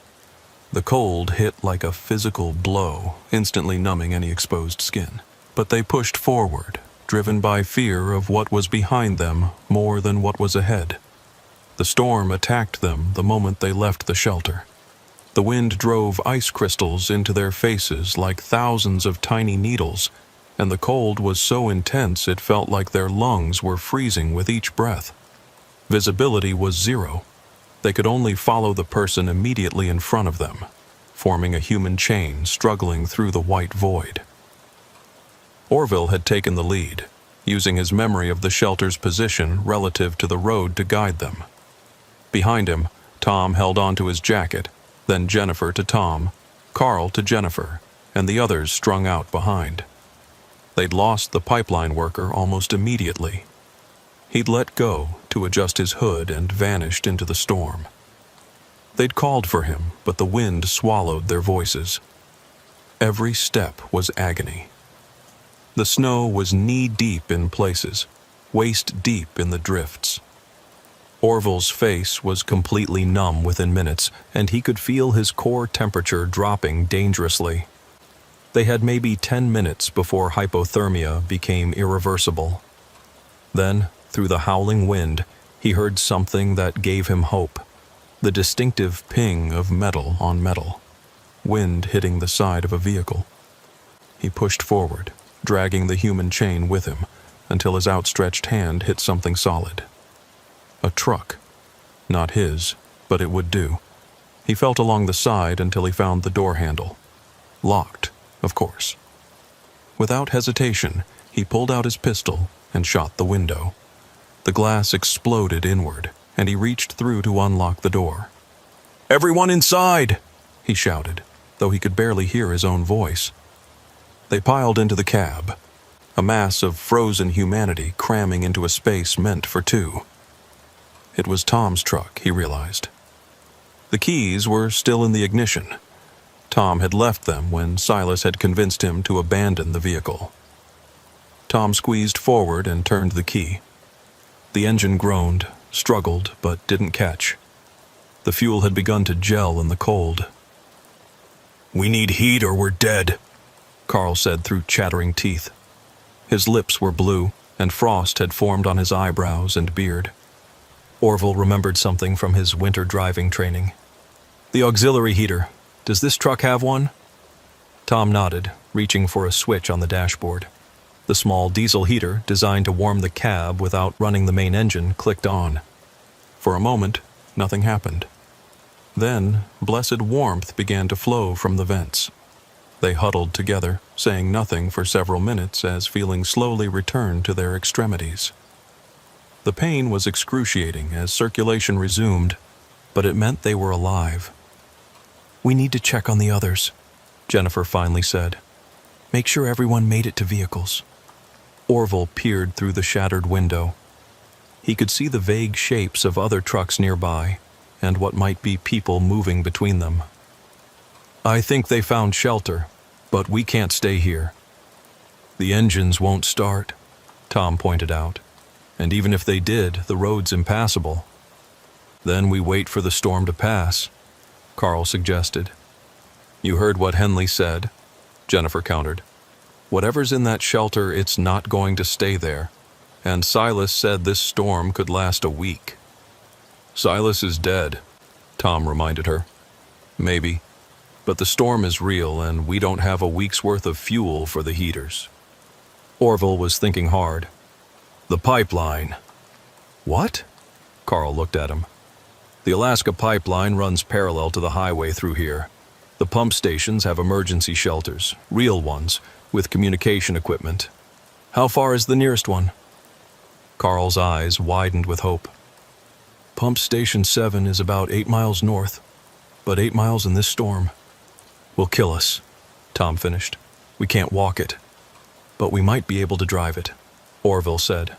The cold hit like a physical blow, instantly numbing any exposed skin. But they pushed forward, driven by fear of what was behind them more than what was ahead. The storm attacked them the moment they left the shelter. The wind drove ice crystals into their faces like thousands of tiny needles, and the cold was so intense it felt like their lungs were freezing with each breath. Visibility was 0. They could only follow the person immediately in front of them, forming a human chain struggling through the white void. Orville had taken the lead, using his memory of the shelter's position relative to the road to guide them. Behind him, Tom held onto his jacket, then Jennifer to Tom, Carl to Jennifer, and the others strung out behind. They'd lost the pipeline worker almost immediately. He'd let go to adjust his hood and vanished into the storm. They'd called for him, but the wind swallowed their voices. Every step was agony. The snow was knee-deep in places, waist-deep in the drifts. Orville's face was completely numb within minutes, and he could feel his core temperature dropping dangerously. They had maybe 10 minutes before hypothermia became irreversible. Then, through the howling wind, he heard something that gave him hope. The distinctive ping of metal on metal, wind hitting the side of a vehicle. He pushed forward, dragging the human chain with him, until his outstretched hand hit something solid. A truck. Not his, but it would do. He felt along the side until he found the door handle. Locked, of course. Without hesitation, he pulled out his pistol and shot the window. The glass exploded inward, and he reached through to unlock the door. "Everyone inside!" he shouted, though he could barely hear his own voice. They piled into the cab, a mass of frozen humanity cramming into a space meant for two. It was Tom's truck, he realized. The keys were still in the ignition. Tom had left them when Silas had convinced him to abandon the vehicle. Tom squeezed forward and turned the key. The engine groaned, struggled, but didn't catch. The fuel had begun to gel in the cold. "We need heat or we're dead," Carl said through chattering teeth. His lips were blue, and frost had formed on his eyebrows and beard. Orville remembered something from his winter driving training. "The auxiliary heater. Does this truck have one?" Tom nodded, reaching for a switch on the dashboard. The small diesel heater, designed to warm the cab without running the main engine, clicked on. For a moment, nothing happened. Then, blessed warmth began to flow from the vents. They huddled together, saying nothing for several minutes as feeling slowly returned to their extremities. The pain was excruciating as circulation resumed, but it meant they were alive. "We need to check on the others," Jennifer finally said. "Make sure everyone made it to vehicles." Orville peered through the shattered window. He could see the vague shapes of other trucks nearby, and what might be people moving between them. "I think they found shelter, but we can't stay here." "The engines won't start," Tom pointed out. "And even if they did, the road's impassable." "Then we wait for the storm to pass," Carl suggested. "You heard what Henley said," Jennifer countered. "Whatever's in that shelter, it's not going to stay there. And Silas said this storm could last a week." "Silas is dead," Tom reminded her. "Maybe. But the storm is real, and we don't have a week's worth of fuel for the heaters." Orville was thinking hard. "The pipeline." "What?" Carl looked at him. "The Alaska pipeline runs parallel to the highway through here. The pump stations have emergency shelters, real ones, with communication equipment. How far is the nearest one?" Carl's eyes widened with hope. "Pump Station 7 is about 8 miles north, but 8 miles in this storm will kill us," Tom finished. "We can't walk it, but we might be able to drive it," Orville said.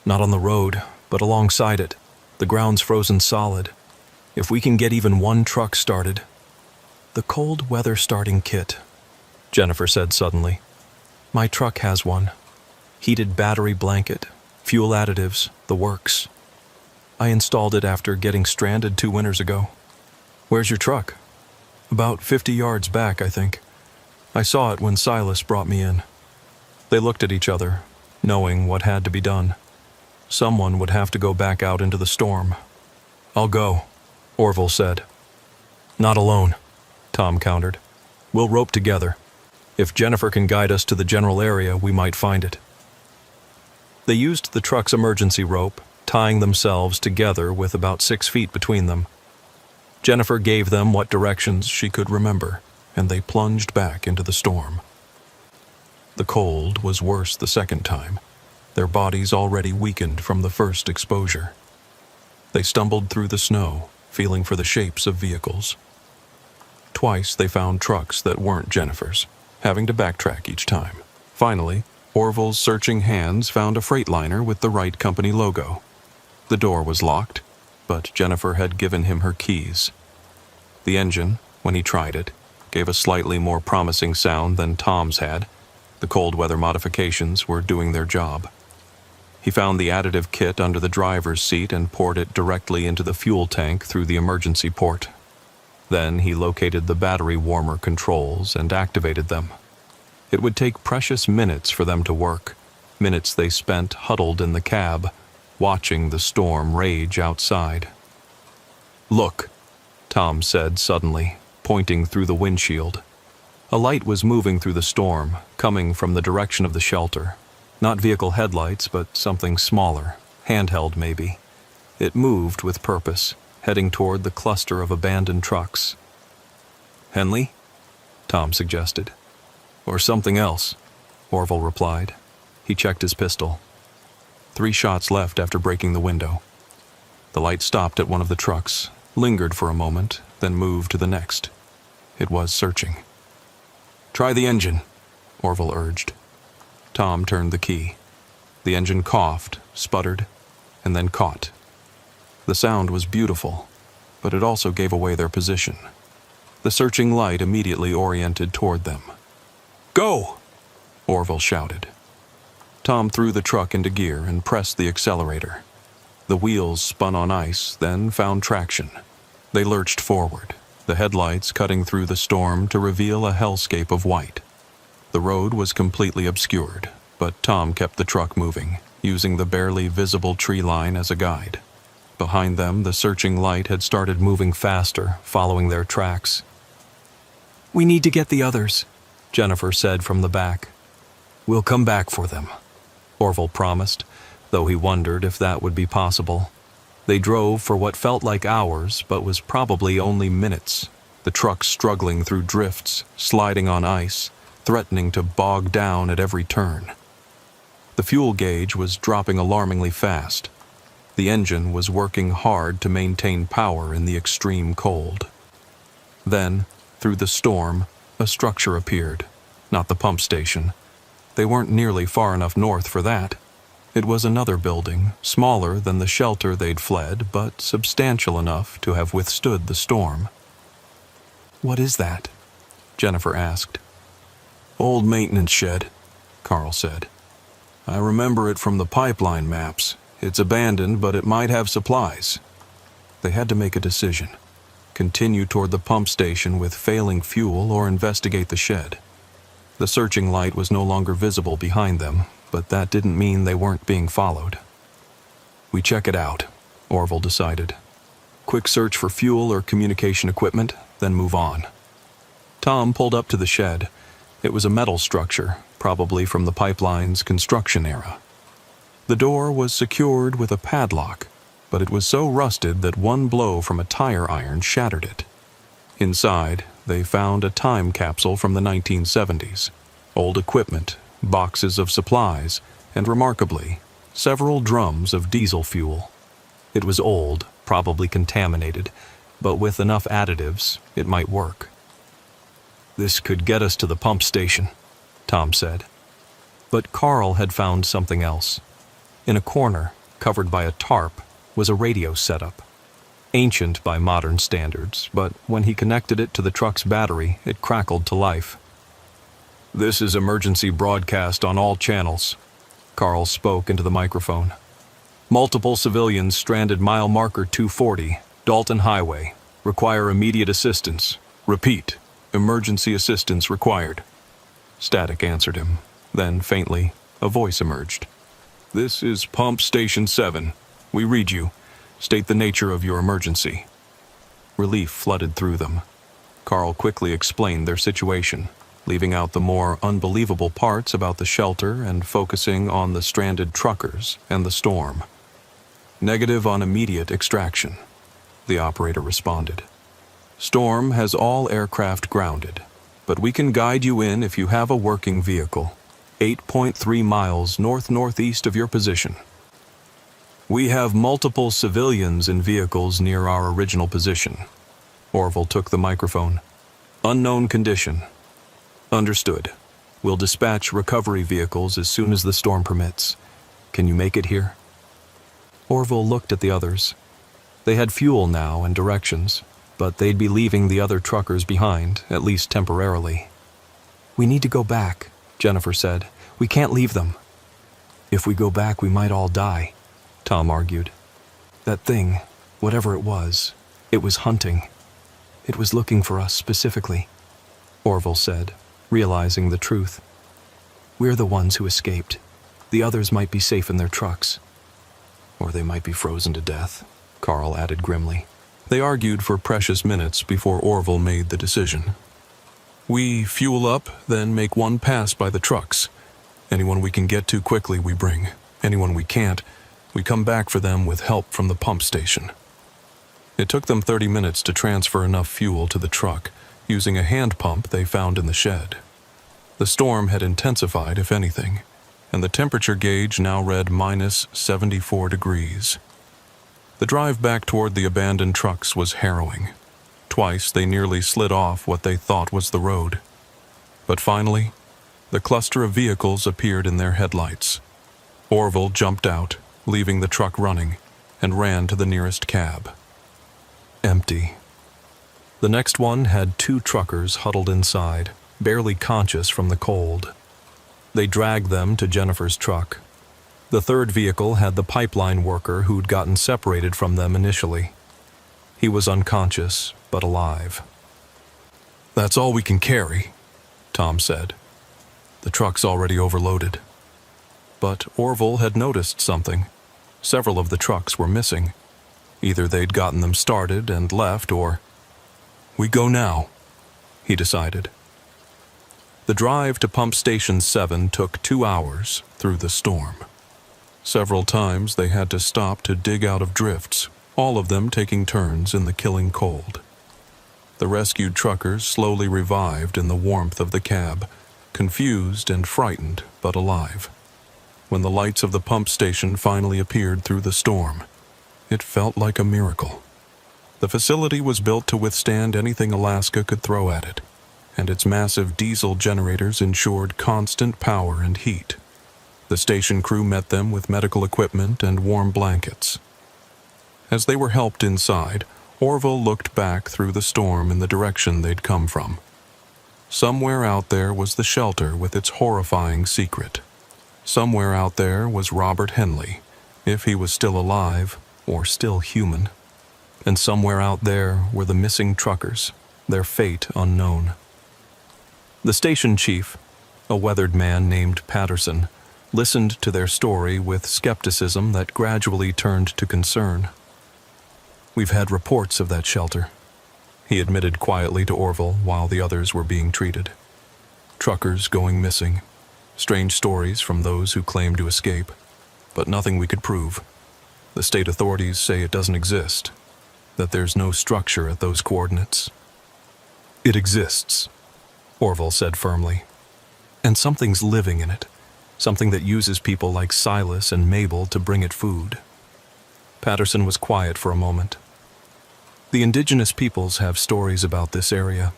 "Not on the road, but alongside it. The ground's frozen solid. If we can get even one truck started." "The cold weather starting kit," Jennifer said suddenly. "My truck has one. Heated battery blanket, fuel additives, the works. I installed it after getting stranded 2 winters ago." "Where's your truck?" "About 50 yards back, I think. I saw it when Silas brought me in." They looked at each other, knowing what had to be done. Someone would have to go back out into the storm. "I'll go," Orville said. "Not alone," Tom countered. "We'll rope together. If Jennifer can guide us to the general area, we might find it." They used the truck's emergency rope, tying themselves together with about 6 feet between them. Jennifer gave them what directions she could remember, and they plunged back into the storm. The cold was worse the second time, their bodies already weakened from the first exposure. They stumbled through the snow, feeling for the shapes of vehicles. Twice they found trucks that weren't Jennifer's, having to backtrack each time. Finally, Orville's searching hands found a Freightliner with the right company logo. The door was locked, but Jennifer had given him her keys. The engine, when he tried it, gave a slightly more promising sound than Tom's had. The cold weather modifications were doing their job. He found the additive kit under the driver's seat and poured it directly into the fuel tank through the emergency port. Then he located the battery warmer controls and activated them. It would take precious minutes for them to work, minutes they spent huddled in the cab, watching the storm rage outside. "Look," Tom said suddenly, pointing through the windshield. A light was moving through the storm, coming from the direction of the shelter. Not vehicle headlights, but something smaller, handheld maybe. It moved with purpose, heading toward the cluster of abandoned trucks. "Henley?" Tom suggested. "Or something else," Orville replied. He checked his pistol. 3 shots left after breaking the window. The light stopped at one of the trucks, lingered for a moment, then moved to the next. It was searching. "Try the engine," Orville urged. Tom turned the key. The engine coughed, sputtered, and then caught. The sound was beautiful, but it also gave away their position. The searching light immediately oriented toward them. "Go!" Orville shouted. Tom threw the truck into gear and pressed the accelerator. The wheels spun on ice, then found traction. They lurched forward, the headlights cutting through the storm to reveal a hellscape of white. The road was completely obscured, but Tom kept the truck moving, using the barely visible tree line as a guide. Behind them, the searching light had started moving faster, following their tracks. "We need to get the others," Jennifer said from the back. "We'll come back for them," Orville promised, though he wondered if that would be possible. They drove for what felt like hours, but was probably only minutes, the truck struggling through drifts, sliding on ice, threatening to bog down at every turn. The fuel gauge was dropping alarmingly fast. The engine was working hard to maintain power in the extreme cold. Then, through the storm, a structure appeared, not the pump station. They weren't nearly far enough north for that. It was another building, smaller than the shelter they'd fled, but substantial enough to have withstood the storm. "What is that?" Jennifer asked. "Old maintenance shed," Carl said. "I remember it from the pipeline maps. It's abandoned, but it might have supplies." They had to make a decision. Continue toward the pump station with failing fuel or investigate the shed. The searching light was no longer visible behind them, but that didn't mean they weren't being followed. "We check it out," Orville decided. "Quick search for fuel or communication equipment, then move on." Tom pulled up to the shed. It was a metal structure, probably from the pipeline's construction era. The door was secured with a padlock, but it was so rusted that one blow from a tire iron shattered it. Inside, they found a time capsule from the 1970s, old equipment, boxes of supplies, and remarkably, several drums of diesel fuel. It was old, probably contaminated, but with enough additives, it might work. "This could get us to the pump station," Tom said. But Carl had found something else. In a corner, covered by a tarp, was a radio setup. Ancient by modern standards, but when he connected it to the truck's battery, it crackled to life. "This is emergency broadcast on all channels," Carl spoke into the microphone. "Multiple civilians stranded mile marker 240, Dalton Highway. Require immediate assistance. Repeat, emergency assistance required." Static answered him. Then, faintly, a voice emerged. "This is Pump Station 7. We read you. State the nature of your emergency." Relief flooded through them. Carl quickly explained their situation, leaving out the more unbelievable parts about the shelter and focusing on the stranded truckers and the storm. "Negative on immediate extraction," the operator responded. "Storm has all aircraft grounded, but we can guide you in if you have a working vehicle, 8.3 miles north-northeast of your position." "We have multiple civilians in vehicles near our original position." Orville took the microphone. "Unknown condition." "Understood. We'll dispatch recovery vehicles as soon as the storm permits. Can you make it here?" Orville looked at the others. They had fuel now and directions, but they'd be leaving the other truckers behind, at least temporarily. "We need to go back," Jennifer said. "We can't leave them." "If we go back, we might all die," Tom argued. "That thing, whatever it was hunting. It was looking for us specifically," Orville said, realizing the truth. "We're the ones who escaped. The others might be safe in their trucks." "Or they might be frozen to death," Carl added grimly. They argued for precious minutes before Orville made the decision. "We fuel up, then make one pass by the trucks. Anyone we can get to quickly we bring. Anyone we can't, we come back for them with help from the pump station." It took them 30 minutes to transfer enough fuel to the truck, using a hand pump they found in the shed. The storm had intensified, if anything, and the temperature gauge now read minus 74 degrees. The drive back toward the abandoned trucks was harrowing. Twice they nearly slid off what they thought was the road. But finally, the cluster of vehicles appeared in their headlights. Orville jumped out, leaving the truck running, and ran to the nearest cab. Empty. The next one had 2 truckers huddled inside, barely conscious from the cold. They dragged them to Jennifer's truck. The third vehicle had the pipeline worker who'd gotten separated from them initially. He was unconscious, but alive. "That's all we can carry," Tom said. "The truck's already overloaded." But Orville had noticed something. Several of the trucks were missing. Either they'd gotten them started and left, or... "We go now," he decided. The drive to Pump Station 7 took 2 hours through the storm. Several times they had to stop to dig out of drifts, all of them taking turns in the killing cold. The rescued truckers slowly revived in the warmth of the cab, confused and frightened, but alive. When the lights of the pump station finally appeared through the storm, it felt like a miracle. The facility was built to withstand anything Alaska could throw at it, and its massive diesel generators ensured constant power and heat. The station crew met them with medical equipment and warm blankets. As they were helped inside, Orville looked back through the storm in the direction they'd come from. Somewhere out there was the shelter with its horrifying secret. Somewhere out there was Robert Henley, if he was still alive or still human. And somewhere out there were the missing truckers, their fate unknown. The station chief, a weathered man named Patterson, listened to their story with skepticism that gradually turned to concern. "We've had reports of that shelter," he admitted quietly to Orville while the others were being treated. "Truckers going missing, strange stories from those who claim to escape, but nothing we could prove. The state authorities say it doesn't exist, that there's no structure at those coordinates." "It exists," Orville said firmly. "And something's living in it, something that uses people like Silas and Mabel to bring it food." Patterson was quiet for a moment. "The indigenous peoples have stories about this area,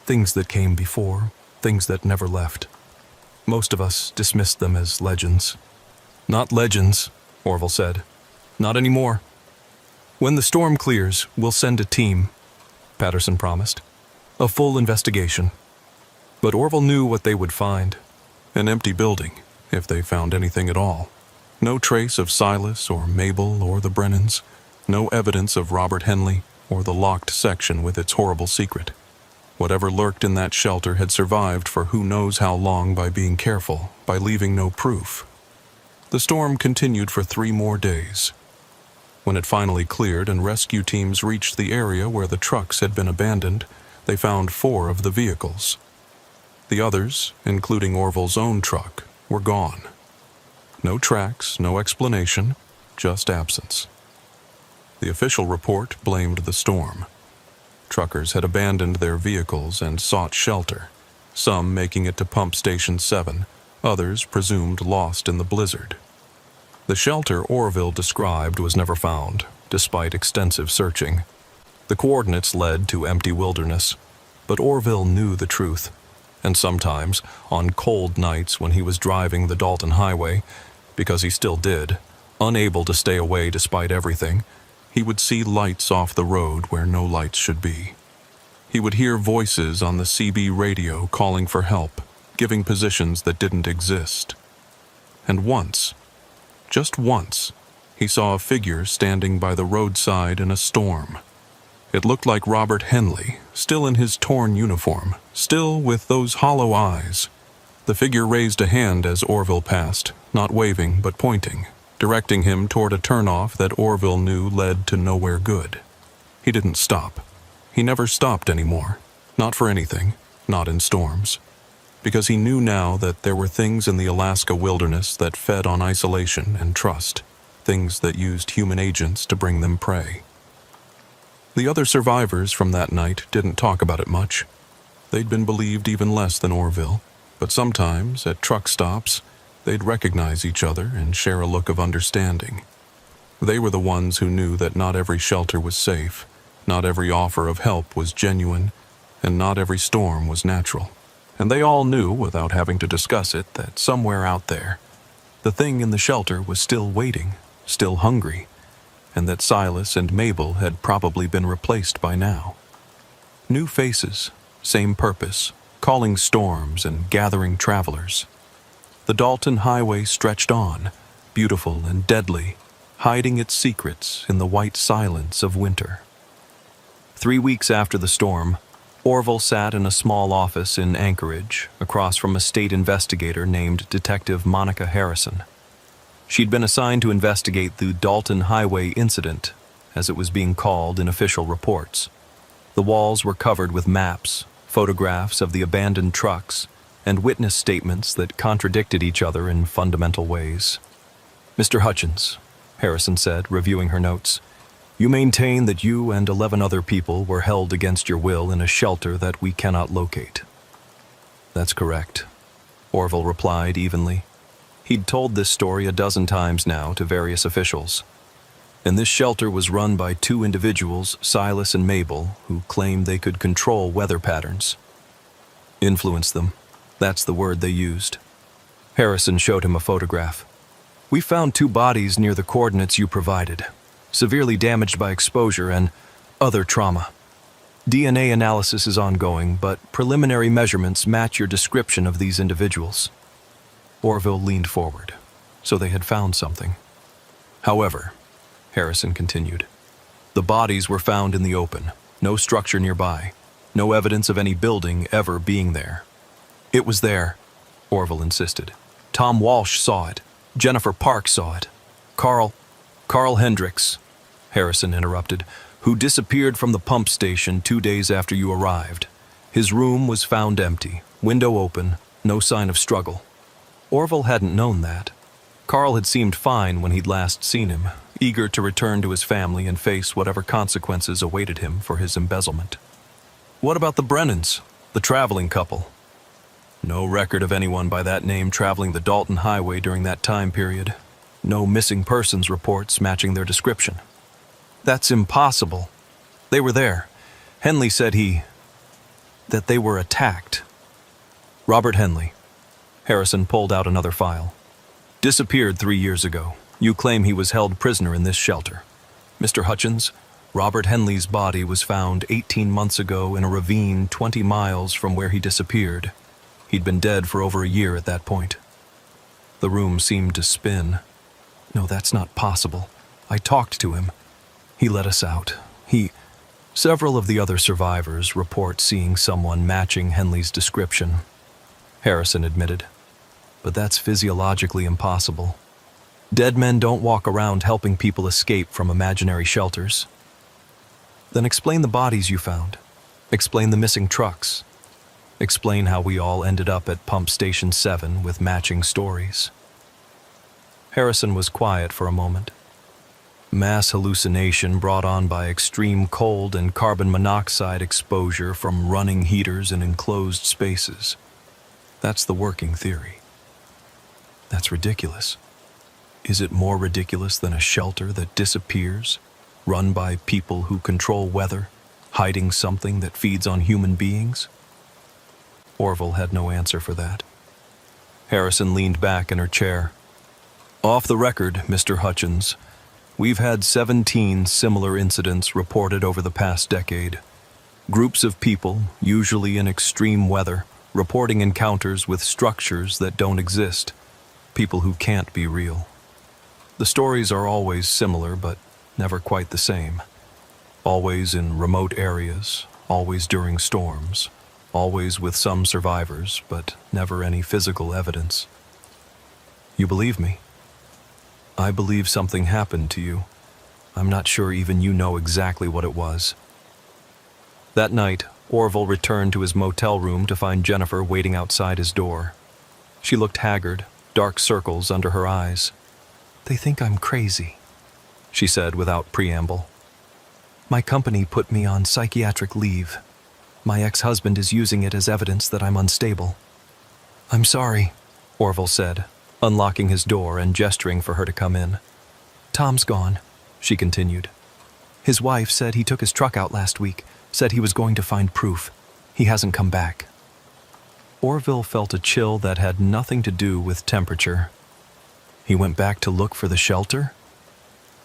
things that came before, things that never left. Most of us dismissed them as legends." "Not legends," Orville said. "Not anymore. When the storm clears, we'll send a team," Patterson promised. "A full investigation." But Orville knew what they would find. An empty building, if they found anything at all. No trace of Silas or Mabel or the Brennans. No evidence of Robert Henley or the locked section with its horrible secret. Whatever lurked in that shelter had survived for who knows how long by being careful, by leaving no proof. The storm continued for 3 more days. When it finally cleared and rescue teams reached the area where the trucks had been abandoned, they found 4 of the vehicles. The others, including Orville's own truck, were gone. No tracks, no explanation, just absence. The official report blamed the storm. Truckers had abandoned their vehicles and sought shelter, some making it to Pump Station 7, others presumed lost in the blizzard. The shelter Orville described was never found, despite extensive searching. The coordinates led to empty wilderness, but Orville knew the truth. And sometimes, on cold nights when he was driving the Dalton Highway, because he still did, unable to stay away despite everything, he would see lights off the road where no lights should be. He would hear voices on the CB radio calling for help, giving positions that didn't exist. And once, just once, he saw a figure standing by the roadside in a storm. It looked like Robert Henley, still in his torn uniform, still with those hollow eyes. The figure raised a hand as Orville passed, not waving but pointing, directing him toward a turnoff that Orville knew led to nowhere good. He didn't stop. He never stopped anymore. Not for anything, not in storms. Because he knew now that there were things in the Alaska wilderness that fed on isolation and trust, things that used human agents to bring them prey. The other survivors from that night didn't talk about it much. They'd been believed even less than Orville, but sometimes, at truck stops, they'd recognize each other and share a look of understanding. They were the ones who knew that not every shelter was safe, not every offer of help was genuine, and not every storm was natural. And they all knew, without having to discuss it, that somewhere out there, the thing in the shelter was still waiting, still hungry, and that Silas and Mabel had probably been replaced by now. New faces, same purpose, calling storms and gathering travelers. The Dalton Highway stretched on, beautiful and deadly, hiding its secrets in the white silence of winter. 3 weeks after the storm, Orville sat in a small office in Anchorage, across from a state investigator named Detective Monica Harrison. She'd been assigned to investigate the Dalton Highway incident, as it was being called in official reports. The walls were covered with maps, photographs of the abandoned trucks, and witness statements that contradicted each other in fundamental ways. "Mr. Hutchins," Harrison said, reviewing her notes, "you maintain that you and 11 other people were held against your will in a shelter that we cannot locate." "That's correct," Orville replied evenly. He'd told this story a dozen times now to various officials. And this shelter was run by 2 individuals, Silas and Mabel, who claimed they could control weather patterns. "Influence them. That's the word they used." Harrison showed him a photograph. "We found 2 bodies near the coordinates you provided, severely damaged by exposure and other trauma. DNA analysis is ongoing, but preliminary measurements match your description of these individuals." Orville leaned forward, so they had found something. "However," Harrison continued, "the bodies were found in the open, no structure nearby, no evidence of any building ever being there." "It was there," Orville insisted. "Tom Walsh saw it. Jennifer Park saw it. Carl Hendricks," Harrison interrupted, "who disappeared from the pump station 2 days after you arrived. His room was found empty, window open, no sign of struggle." Orville hadn't known that. Carl had seemed fine when he'd last seen him, eager to return to his family and face whatever consequences awaited him for his embezzlement. "What about the Brennans, the traveling couple?" "No record of anyone by that name traveling the Dalton Highway during that time period. No missing persons reports matching their description." "That's impossible. They were there. Henley said that they were attacked." "Robert Henley." Harrison pulled out another file. "Disappeared 3 years ago. You claim he was held prisoner in this shelter. Mr. Hutchins, Robert Henley's body was found 18 months ago in a ravine 20 miles from where he disappeared. He'd been dead for over a year at that point." The room seemed to spin. "No, that's not possible. I talked to him. He let us out. Several of the other survivors report seeing someone matching Henley's description," Harrison admitted. "But that's physiologically impossible. Dead men don't walk around helping people escape from imaginary shelters." "Then explain the bodies you found. Explain the missing trucks. Explain how we all ended up at Pump Station 7 with matching stories." Harrison was quiet for a moment. "Mass hallucination brought on by extreme cold and carbon monoxide exposure from running heaters in enclosed spaces. That's the working theory." "That's ridiculous. Is it more ridiculous than a shelter that disappears, run by people who control weather, hiding something that feeds on human beings?" Orville had no answer for that. Harrison leaned back in her chair. Off the record, Mr. Hutchins, we've had 17 similar incidents reported over the past decade. Groups of people, usually in extreme weather, reporting encounters with structures that don't exist, people who can't be real. The stories are always similar, but never quite the same. Always in remote areas, always during storms, always with some survivors, but never any physical evidence. You believe me? I believe something happened to you. I'm not sure even you know exactly what it was. That night, Orville returned to his motel room to find Jennifer waiting outside his door. She looked haggard, dark circles under her eyes. "They think I'm crazy," she said without preamble. "My company put me on psychiatric leave. My ex-husband is using it as evidence that I'm unstable." "I'm sorry," Orville said, unlocking his door and gesturing for her to come in. "Tom's gone," she continued. "His wife said he took his truck out last week, said he was going to find proof. He hasn't come back." Orville felt a chill that had nothing to do with temperature. He went back to look for the shelter?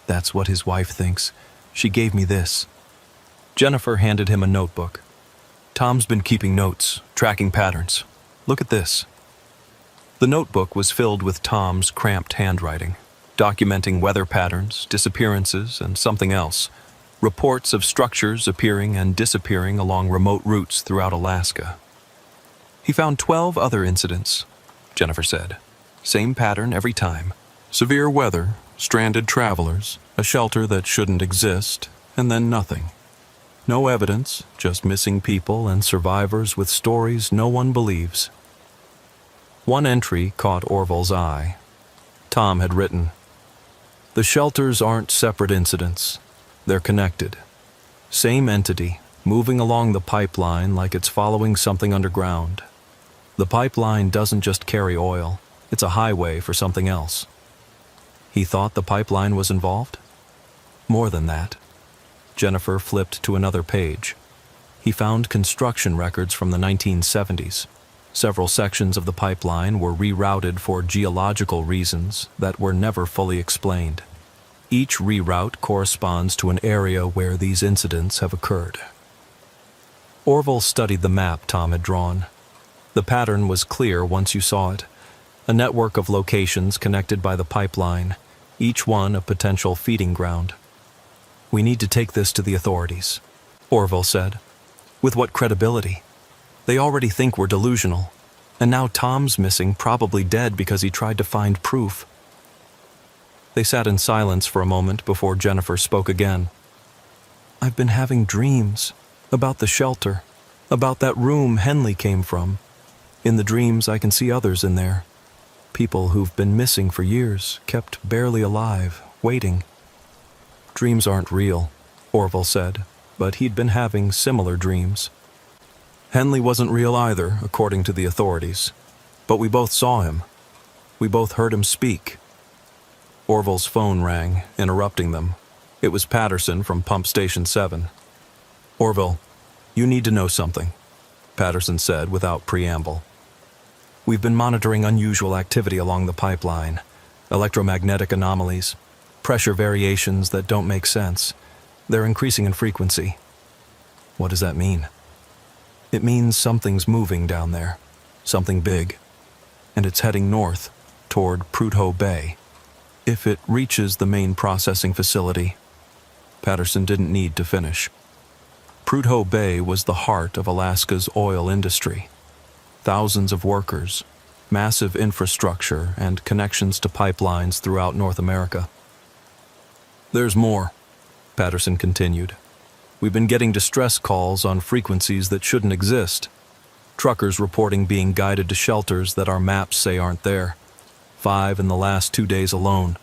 That's what his wife thinks. She gave me this. Jennifer handed him a notebook. "Tom's been keeping notes, tracking patterns. Look at this." The notebook was filled with Tom's cramped handwriting, documenting weather patterns, disappearances, and something else. Reports of structures appearing and disappearing along remote routes throughout Alaska. He found 12 other incidents, Jennifer said. Same pattern every time. Severe weather, stranded travelers, a shelter that shouldn't exist, and then nothing. No evidence, just missing people and survivors with stories no one believes. One entry caught Orville's eye. Tom had written, "The shelters aren't separate incidents. They're connected. Same entity, moving along the pipeline like it's following something underground. The pipeline doesn't just carry oil, it's a highway for something else." He thought the pipeline was involved? More than that. Jennifer flipped to another page. He found construction records from the 1970s. Several sections of the pipeline were rerouted for geological reasons that were never fully explained. Each reroute corresponds to an area where these incidents have occurred. Orville studied the map Tom had drawn. The pattern was clear once you saw it. A network of locations connected by the pipeline, each one a potential feeding ground. "We need to take this to the authorities," Orville said. "With what credibility? They already think we're delusional. And now Tom's missing, probably dead because he tried to find proof." They sat in silence for a moment before Jennifer spoke again. "I've been having dreams about the shelter, about that room Henley came from. In the dreams I can see others in there. People who've been missing for years, kept barely alive, waiting." "Dreams aren't real," Orville said, but he'd been having similar dreams. "Henley wasn't real either, according to the authorities. But we both saw him. We both heard him speak." Orville's phone rang, interrupting them. It was Patterson from Pump Station 7. "Orville, you need to know something," Patterson said without preamble. "We've been monitoring unusual activity along the pipeline, electromagnetic anomalies, pressure variations that don't make sense. They're increasing in frequency." "What does that mean?" "It means something's moving down there, something big, and it's heading north, toward Prudhoe Bay. If it reaches the main processing facility." Patterson didn't need to finish. Prudhoe Bay was the heart of Alaska's oil industry. Thousands of workers, massive infrastructure, and connections to pipelines throughout North America. "There's more," Patterson continued. "We've been getting distress calls on frequencies that shouldn't exist. Truckers reporting being guided to shelters that our maps say aren't there. 5 in the last 2 days alone."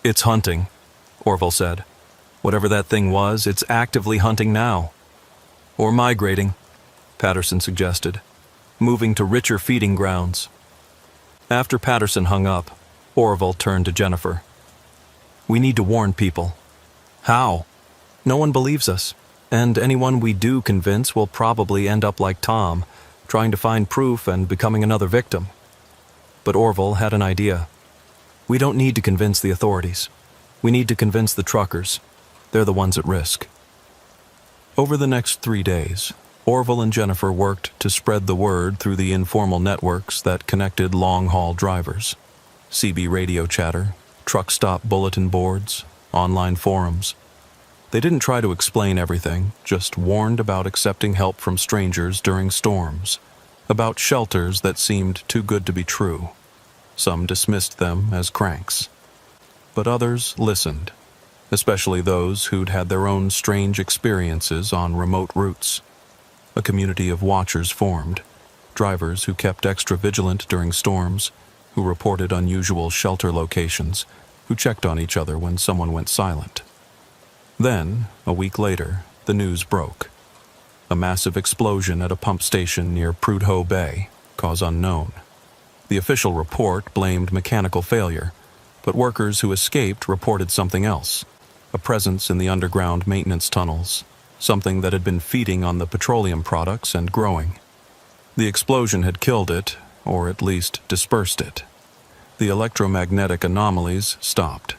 "It's hunting," Orville said. "Whatever that thing was, it's actively hunting now." "Or migrating," Patterson suggested, "moving to richer feeding grounds." After Patterson hung up, Orville turned to Jennifer. "We need to warn people." "How?" "No one believes us, and anyone we do convince will probably end up like Tom, trying to find proof and becoming another victim. But Orville had an idea. We don't need to convince the authorities. We need to convince the truckers. They're the ones at risk. Over the next 3 days, Orville and Jennifer worked to spread the word through the informal networks that connected long-haul drivers. CB radio chatter, truck stop bulletin boards, online forums. They didn't try to explain everything, just warned about accepting help from strangers during storms, about shelters that seemed too good to be true. Some dismissed them as cranks. But others listened, especially those who'd had their own strange experiences on remote routes. A community of watchers formed, drivers who kept extra vigilant during storms, who reported unusual shelter locations, who checked on each other when someone went silent. Then, a week later, the news broke. A massive explosion at a pump station near Prudhoe Bay, cause unknown. The official report blamed mechanical failure, but workers who escaped reported something else, a presence in the underground maintenance tunnels, something that had been feeding on the petroleum products and growing. The explosion had killed it, or at least dispersed it. The electromagnetic anomalies stopped.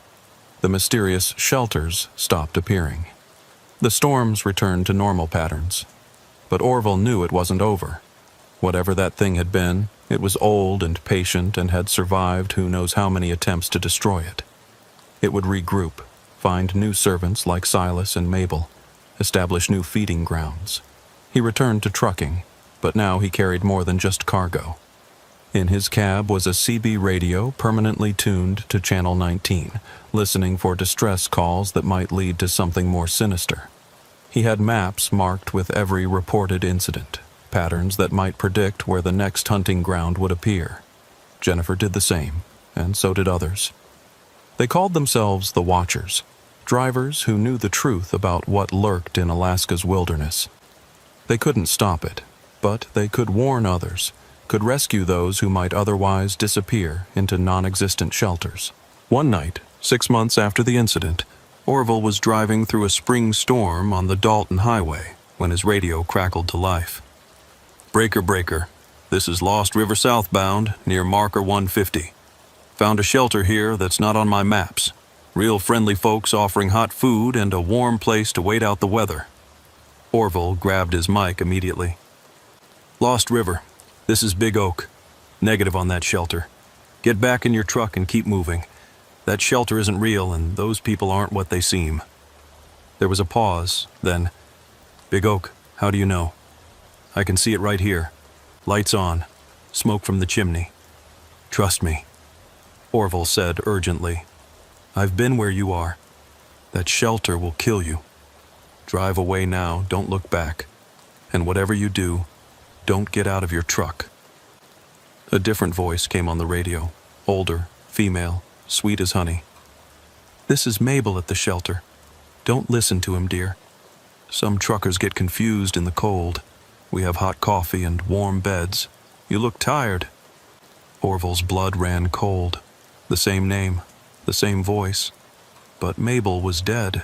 The mysterious shelters stopped appearing. The storms returned to normal patterns. But Orville knew it wasn't over. Whatever that thing had been, it was old and patient and had survived who knows how many attempts to destroy it. It would regroup, find new servants like Silas and Mabel, establish new feeding grounds. He returned to trucking, but now he carried more than just cargo. In his cab was a CB radio permanently tuned to Channel 19, listening for distress calls that might lead to something more sinister. He had maps marked with every reported incident, patterns that might predict where the next hunting ground would appear. Jennifer did the same, and so did others. They called themselves the Watchers, drivers who knew the truth about what lurked in Alaska's wilderness. They couldn't stop it, but they could warn others, could rescue those who might otherwise disappear into non-existent shelters. One night, 6 months after the incident, Orville was driving through a spring storm on the Dalton Highway when his radio crackled to life. "Breaker, breaker. This is Lost River southbound, near marker 150. Found a shelter here that's not on my maps. Real friendly folks offering hot food and a warm place to wait out the weather." Orville grabbed his mic immediately. "Lost River. This is Big Oak. Negative on that shelter. Get back in your truck and keep moving. That shelter isn't real, and those people aren't what they seem." There was a pause, then, "Big Oak, how do you know?" "I can see it right here. Lights on. Smoke from the chimney. Trust me," Orville said urgently. "I've been where you are. That shelter will kill you. Drive away now, don't look back. And whatever you do, don't get out of your truck." A different voice came on the radio, older, female, sweet as honey. "This is Mabel at the shelter. Don't listen to him, dear. Some truckers get confused in the cold. We have hot coffee and warm beds. You look tired." Orville's blood ran cold. The same name, the same voice. But Mabel was dead.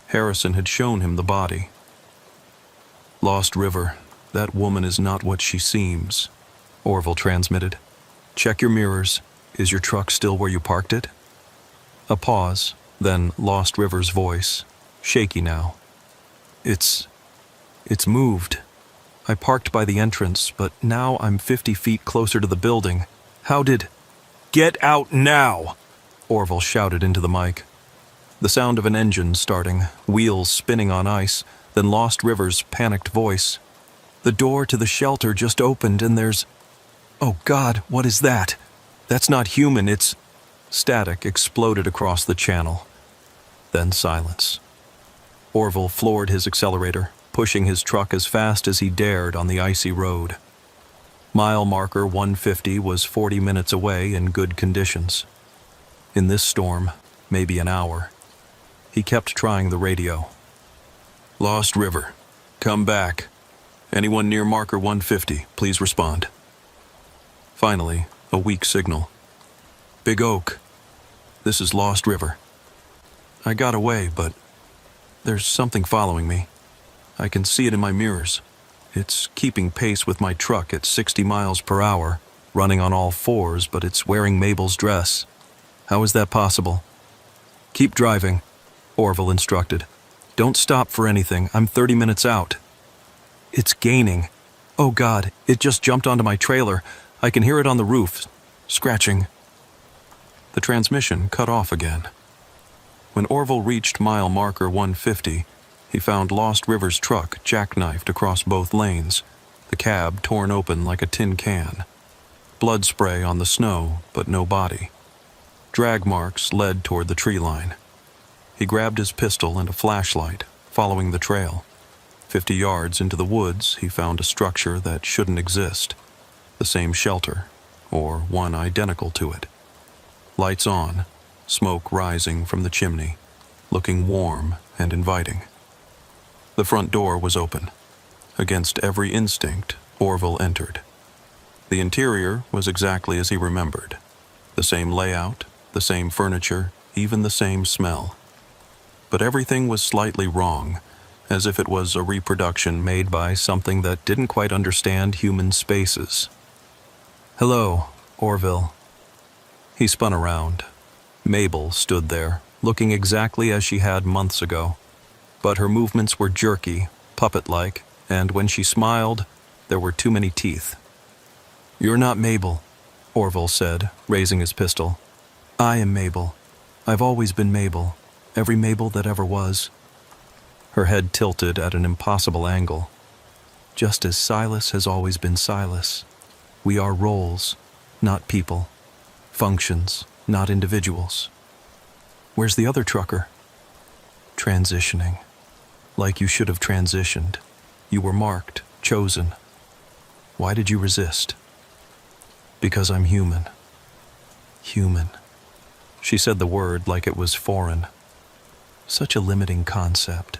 Harrison had shown him the body. "Lost River, that woman is not what she seems," Orville transmitted. "Check your mirrors. Is your truck still where you parked it?" A pause, then Lost River's voice, shaky now. It's moved. I parked by the entrance, but now I'm 50 feet closer to the building. How did—" "Get out now!" Orville shouted into the mic. The sound of an engine starting, wheels spinning on ice, then Lost River's panicked voice. "The door to the shelter just opened and there's— Oh God, what is that? That's not human, it's—" Static exploded across the channel. Then silence. Orville floored his accelerator, pushing his truck as fast as he dared on the icy road. Mile marker 150 was 40 minutes away in good conditions. In this storm, maybe an hour. He kept trying the radio. "Lost River, come back. Anyone near marker 150, please respond." Finally, a weak signal. "Big Oak, this is Lost River. I got away, but there's something following me. I can see it in my mirrors. It's keeping pace with my truck at 60 miles per hour, running on all fours, but it's wearing Mabel's dress. How is that possible? Keep driving, Orville instructed. Don't stop for anything. I'm 30 minutes out. It's gaining. Oh God, it just jumped onto my trailer. I can hear it on the roof, scratching. The transmission cut off again. When Orville reached mile marker 150, he found Lost River's truck jackknifed across both lanes, the cab torn open like a tin can. Blood spray on the snow, but no body. Drag marks led toward the tree line. He grabbed his pistol and a flashlight, following the trail. 50 yards into the woods, he found a structure that shouldn't exist. The same shelter, or one identical to it. Lights on, smoke rising from the chimney, looking warm and inviting. The front door was open. Against every instinct, Orville entered. The interior was exactly as he remembered. The same layout, the same furniture, even the same smell. But everything was slightly wrong, as if it was a reproduction made by something that didn't quite understand human spaces. Hello, Orville. He spun around. Mabel stood there, looking exactly as she had months ago. But her movements were jerky, puppet-like, and when she smiled, there were too many teeth. You're not Mabel, Orville said, raising his pistol. I am Mabel. I've always been Mabel. Every Mabel that ever was. Her head tilted at an impossible angle. Just as Silas has always been Silas. We are roles, not people. Functions, not individuals. Where's the other trucker? Transitioning. Like you should have transitioned. You were marked, chosen. Why did you resist? Because I'm human. Human. She said the word like it was foreign. Such a limiting concept.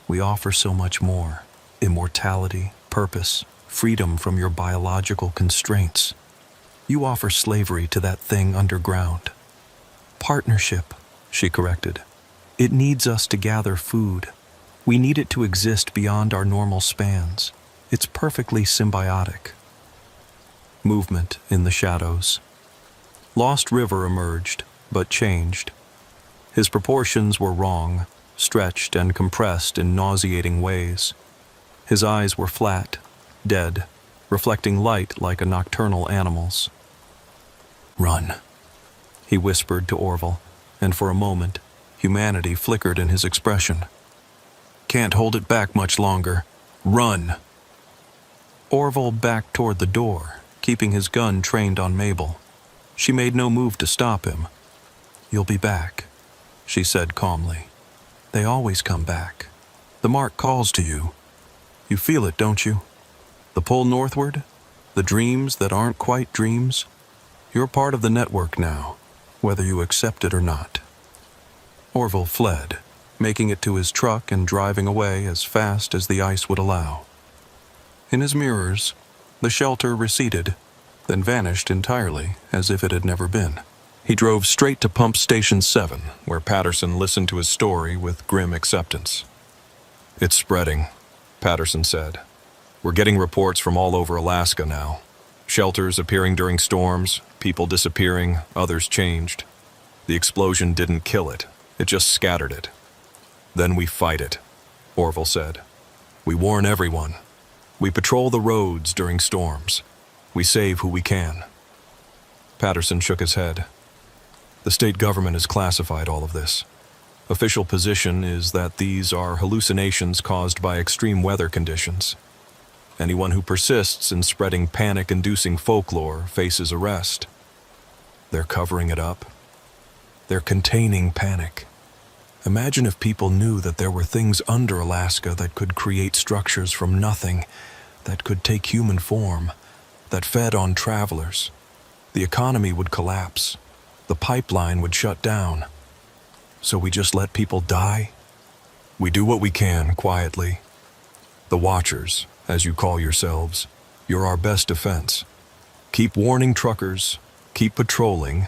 We offer so much more. Immortality, purpose, freedom from your biological constraints. You offer slavery to that thing underground. Partnership, she corrected. It needs us to gather food. We need it to exist beyond our normal spans. It's perfectly symbiotic. Movement in the shadows. Lost River emerged, but changed. His proportions were wrong, stretched and compressed in nauseating ways. His eyes were flat, dead, reflecting light like a nocturnal animal's. Run, he whispered to Orville, and for a moment, humanity flickered in his expression. Can't hold it back much longer. Run! Orville backed toward the door, keeping his gun trained on Mabel. She made no move to stop him. You'll be back, she said calmly. They always come back. The mark calls to you. You feel it, don't you? The pull northward? The dreams that aren't quite dreams? You're part of the network now, whether you accept it or not. Orville fled, making it to his truck and driving away as fast as the ice would allow. In his mirrors, the shelter receded, then vanished entirely as if it had never been. He drove straight to Pump Station 7, where Patterson listened to his story with grim acceptance. It's spreading, Patterson said. We're getting reports from all over Alaska now. Shelters appearing during storms, people disappearing, others changed. The explosion didn't kill it, it just scattered it. Then we fight it, Orville said. We warn everyone. We patrol the roads during storms. We save who we can. Patterson shook his head. The state government has classified all of this. Official position is that these are hallucinations caused by extreme weather conditions. Anyone who persists in spreading panic-inducing folklore faces arrest. They're covering it up. They're containing panic. Imagine if people knew that there were things under Alaska that could create structures from nothing, that could take human form, that fed on travelers. The economy would collapse. The pipeline would shut down. So we just let people die? We do what we can, quietly. The Watchers, as you call yourselves, you're our best defense. Keep warning truckers, keep patrolling,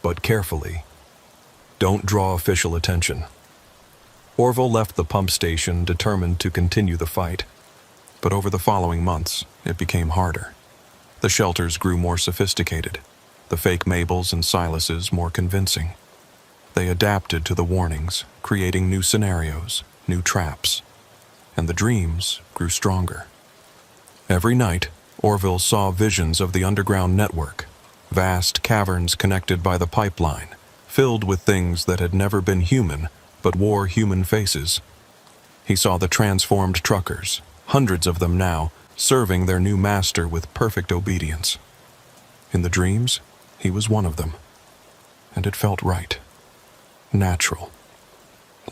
but carefully. Don't draw official attention. Orville left the pump station determined to continue the fight. But over the following months, it became harder. The shelters grew more sophisticated, the fake Mabels and Silases more convincing. They adapted to the warnings, creating new scenarios, new traps, and the dreams grew stronger. Every night, Orville saw visions of the underground network, vast caverns connected by the pipeline, filled with things that had never been human but wore human faces. He saw the transformed truckers, hundreds of them now, serving their new master with perfect obedience. In the dreams, he was one of them, and it felt right, natural,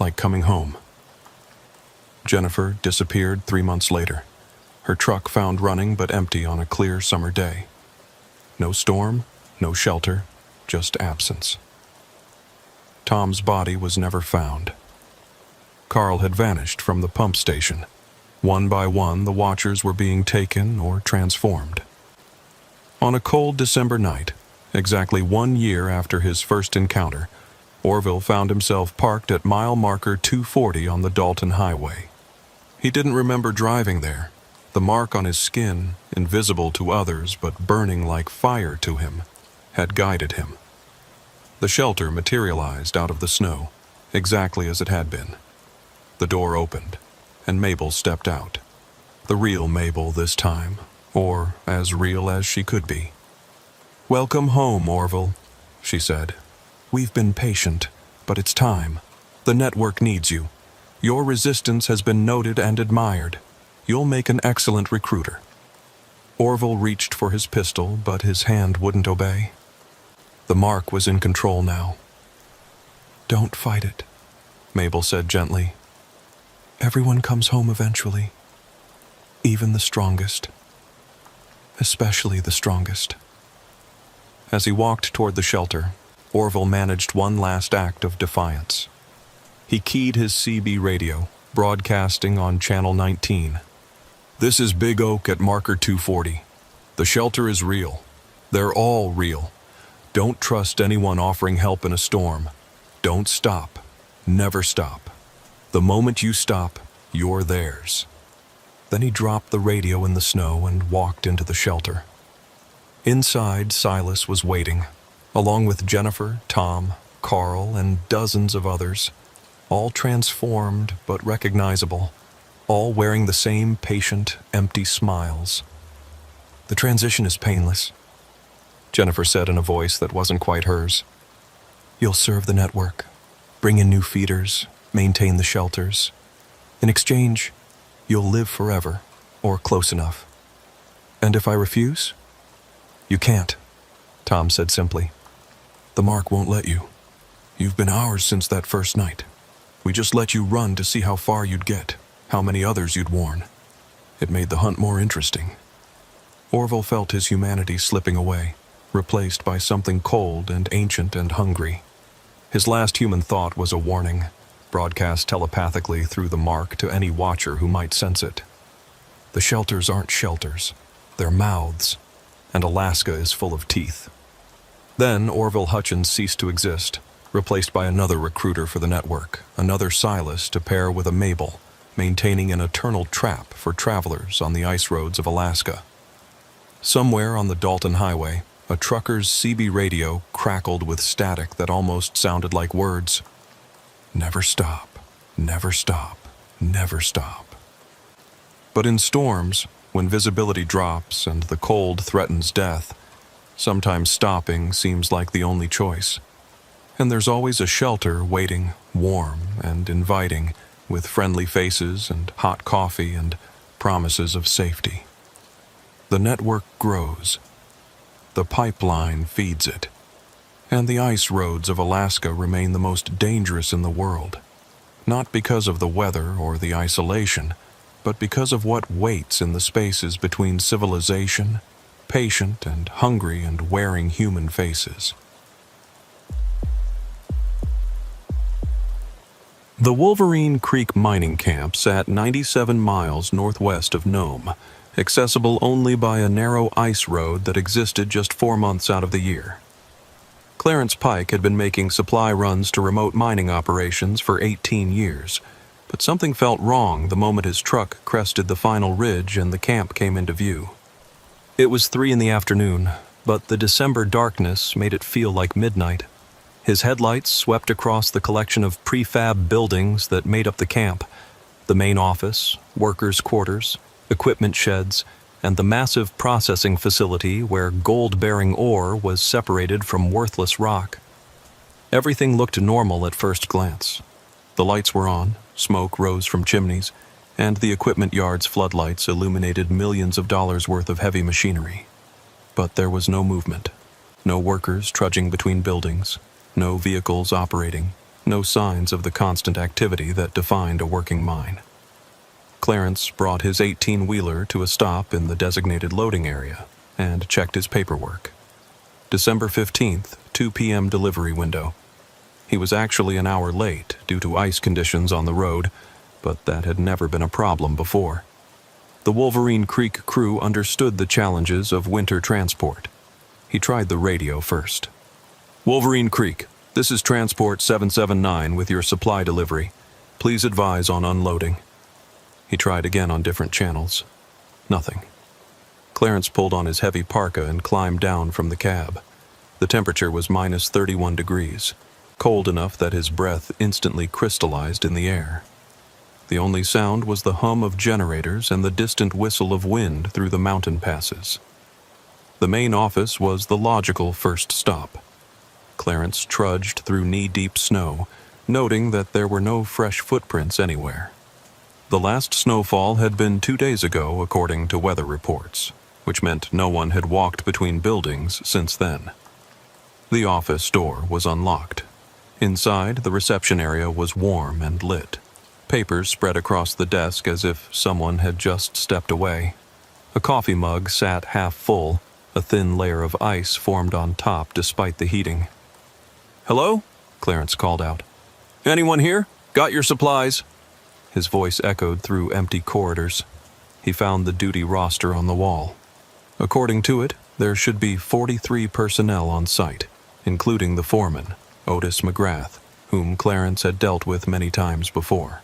like coming home. Jennifer disappeared 3 months later, her truck found running but empty on a clear summer day. No storm, no shelter, just absence. Tom's body was never found. Carl had vanished from the pump station. One by one, the watchers were being taken or transformed. On a cold December night, exactly 1 year after his first encounter, Orville found himself parked at mile marker 240 on the Dalton Highway. He didn't remember driving there. The mark on his skin, invisible to others but burning like fire to him, had guided him. The shelter materialized out of the snow, exactly as it had been. The door opened, and Mabel stepped out. The real Mabel this time, or as real as she could be. "Welcome home, Orville," she said. "We've been patient, but it's time. The network needs you. Your resistance has been noted and admired. You'll make an excellent recruiter." Orville reached for his pistol, but his hand wouldn't obey. The mark was in control now. "Don't fight it," Mabel said gently. "Everyone comes home eventually. Even the strongest. Especially the strongest." As he walked toward the shelter, Orville managed one last act of defiance. He keyed his CB radio, broadcasting on Channel 19. "This is Big Oak at marker 240. The shelter is real. They're all real. Don't trust anyone offering help in a storm. Don't stop. Never stop. The moment you stop, you're theirs." Then he dropped the radio in the snow and walked into the shelter. Inside, Silas was waiting, along with Jennifer, Tom, Carl, and dozens of others, all transformed but recognizable, all wearing the same patient, empty smiles. "The transition is painless," Jennifer said in a voice that wasn't quite hers. "You'll serve the network, bring in new feeders, maintain the shelters. In exchange, you'll live forever, or close enough. And if I refuse?" "You can't," Tom said simply. "The mark won't let you. You've been ours since that first night. We just let you run to see how far you'd get, how many others you'd warn. It made the hunt more interesting." Orville felt his humanity slipping away, replaced by something cold and ancient and hungry. His last human thought was a warning, broadcast telepathically through the mark to any watcher who might sense it. The shelters aren't shelters, they're mouths, and Alaska is full of teeth. Then Orville Hutchins ceased to exist, replaced by another recruiter for the network, another Silas to pair with a Mabel, maintaining an eternal trap for travelers on the ice roads of Alaska. Somewhere on the Dalton Highway, a trucker's CB radio crackled with static that almost sounded like words. "Never stop, never stop, never stop." But in storms, when visibility drops and the cold threatens death, sometimes stopping seems like the only choice. And there's always a shelter waiting, warm and inviting, with friendly faces and hot coffee and promises of safety. The network grows. The pipeline feeds it. And the ice roads of Alaska remain the most dangerous in the world. Not because of the weather or the isolation, but because of what waits in the spaces between civilization, patient and hungry and wearing human faces. The Wolverine Creek mining camp sat 97 miles northwest of Nome, accessible only by a narrow ice road that existed just 4 months out of the year. Clarence Pike had been making supply runs to remote mining operations for 18 years, But something felt wrong the moment his truck crested the final ridge and the camp came into view. It was 3 in the afternoon, but the December darkness made it feel like midnight. His headlights swept across the collection of prefab buildings that made up the camp: the main office, workers' quarters, equipment sheds, and the massive processing facility where gold-bearing ore was separated from worthless rock. Everything looked normal at first glance. The lights were on, smoke rose from chimneys, and the equipment yard's floodlights illuminated millions of dollars worth of heavy machinery. But there was no movement, no workers trudging between buildings, no vehicles operating, no signs of the constant activity that defined a working mine. Clarence brought his 18-wheeler to a stop in the designated loading area and checked his paperwork. December 15th, 2 p.m. delivery window. He was actually an hour late due to ice conditions on the road, but that had never been a problem before. The Wolverine Creek crew understood the challenges of winter transport. He tried the radio first. "Wolverine Creek, this is Transport 779 with your supply delivery. Please advise on unloading." He tried again on different channels. Nothing. Clarence pulled on his heavy parka and climbed down from the cab. The temperature was minus 31 degrees, cold enough that his breath instantly crystallized in the air. The only sound was the hum of generators and the distant whistle of wind through the mountain passes. The main office was the logical first stop. Clarence trudged through knee-deep snow, noting that there were no fresh footprints anywhere. The last snowfall had been 2 days ago, according to weather reports, which meant no one had walked between buildings since then. The office door was unlocked. Inside, the reception area was warm and lit. Papers spread across the desk as if someone had just stepped away. A coffee mug sat half full, a thin layer of ice formed on top despite the heating. "Hello?" Clarence called out. "Anyone here? Got your supplies?" His voice echoed through empty corridors. He found the duty roster on the wall. According to it, there should be 43 personnel on site, including the foreman, Otis McGrath, whom Clarence had dealt with many times before.